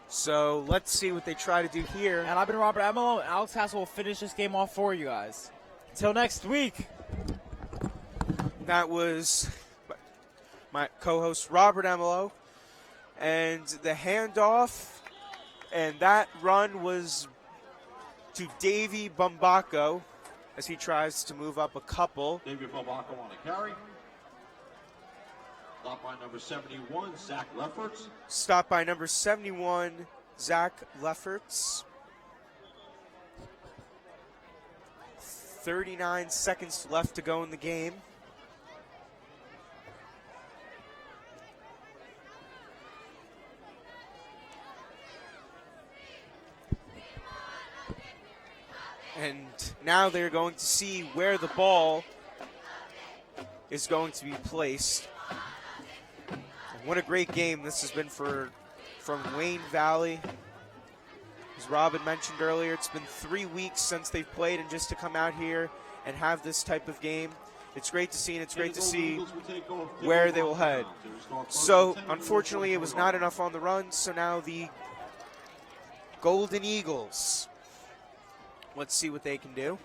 So let's see what they try to do here. And I've been Robert Emelo, and Alex Hassel will finish this game off for you guys. Until next week. That was my co-host Robert Emelo, and the handoff, and that run was to Davey Bumbaco as he tries to move up a couple. David Bobaco on the carry. Stop by number 71, Zach Lefferts. Stopped by number 71, Zach Lefferts. 39 seconds left to go in the game. And now they're going to see where the ball is going to be placed. And what a great game this has been from Wayne Valley. As Rob had mentioned earlier, it's been 3 weeks since they've played, and just to come out here and have this type of game, it's great to see, and it's great to see where they will head. So, unfortunately, it was not enough on the run, so now the Golden Eagles, let's see what they can do.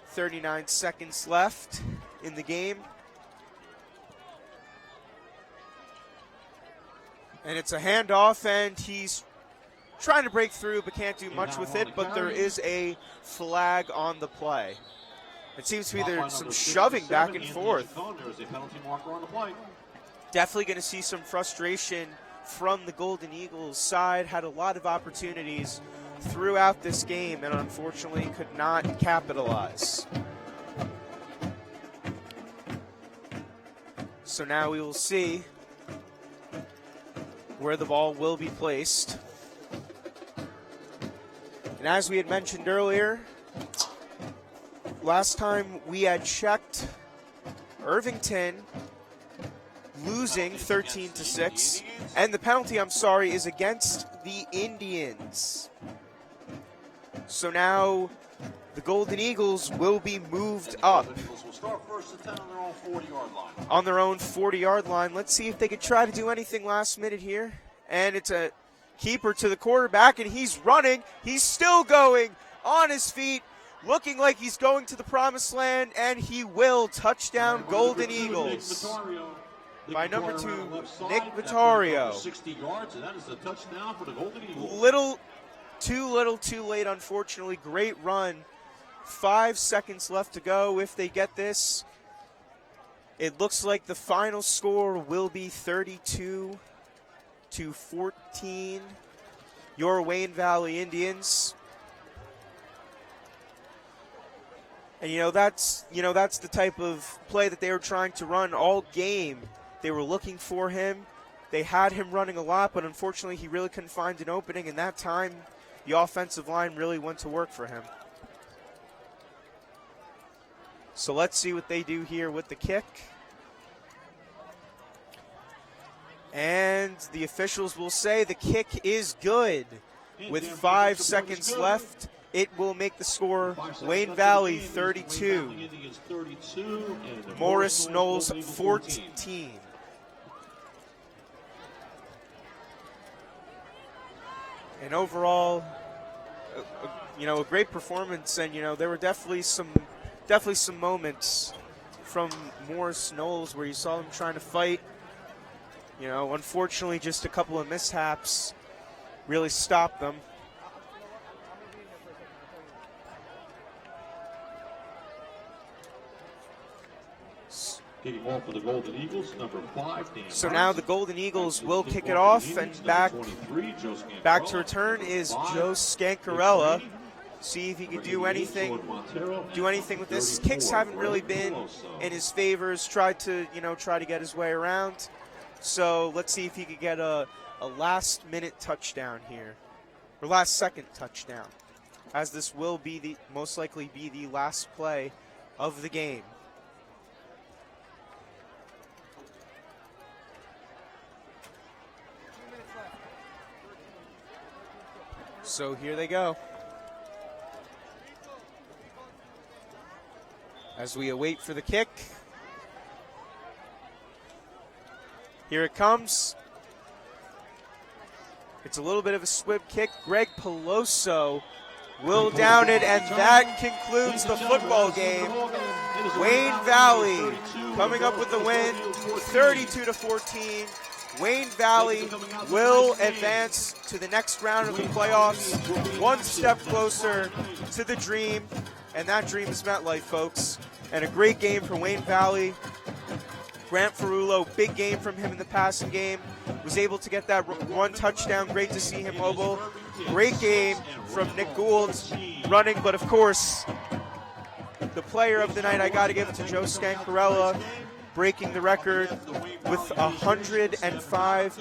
39 seconds left in the game. And it's a handoff, and he's trying to break through but can't do much with it, but there is a flag on the play. It seems to be there's some shoving back and forth. There's a penalty marker on the play. Definitely going to see some frustration from the Golden Eagles side. Had a lot of opportunities throughout this game and unfortunately could not capitalize. So now we will see where the ball will be placed. And as we had mentioned earlier, last time we had checked, Irvington losing 13-6, and the penalty, I'm sorry, is against the Indians. So now the Golden Eagles will be moved up Will start first and 10 on their own 40-yard line. on their own 40-yard line. Let's see if they could try to do anything last minute here. And it's a keeper to the quarterback, and he's running. He's still going on his feet, looking like he's going to the promised land, and he will. Touchdown, Golden Eagles. By number 2, Nick Vittario. 60 yards, and that is a touchdown for the Golden Eagles. Little, too late, unfortunately. Great run. 5 seconds left to go. If they get this, it looks like the final score will be 32-14. Your Wayne Valley Indians. And that's the type of play that they were trying to run all game. They were looking for him. They had him running a lot, but unfortunately he really couldn't find an opening, and that time the offensive line really went to work for him. So let's see what they do here with the kick. And the officials will say the kick is good. With 5 seconds left, it will make the score Wayne Valley 32, Morris Knolls 14. And overall, a great performance, and there were definitely some moments from Morris Knolls where you saw them trying to fight. Unfortunately, just a couple of mishaps really stopped them. Kicking off for the Golden Eagles, number 5. So now the Golden Eagles will kick it off, and back to return is Joe Scancarella. See if he could do anything with this. His kicks haven't really been in his favor. He's tried to get his way around. So let's see if he could get a last-minute touchdown here, or last-second touchdown, as this will be most likely be the last play of the game. So here they go. As we await for the kick. Here it comes. It's a little bit of a squib kick. Greg Peloso will down it, and that concludes the football game. Wayne Valley coming up with the win, 32-14. Wayne Valley will advance to the next round of the playoffs, one step closer to the dream, and that dream is MetLife, folks. And a great game for Wayne Valley. Grant Ferrulo, big game from him in the passing game, was able to get that one touchdown. Great to see him mobile. Great game from Nick Gould running, but of course, the player of the night, I got to give it to Joe Scancarella, breaking the record with 105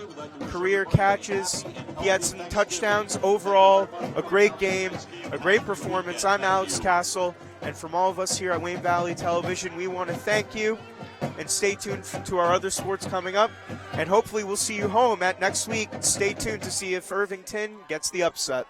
career catches. He had some touchdowns. Overall, a great game, a great performance. I'm Alex Castle, and from all of us here at Wayne Valley Television, we want to thank you, and stay tuned to our other sports coming up, and hopefully we'll see you home at next week. Stay tuned to see if Irvington gets the upset.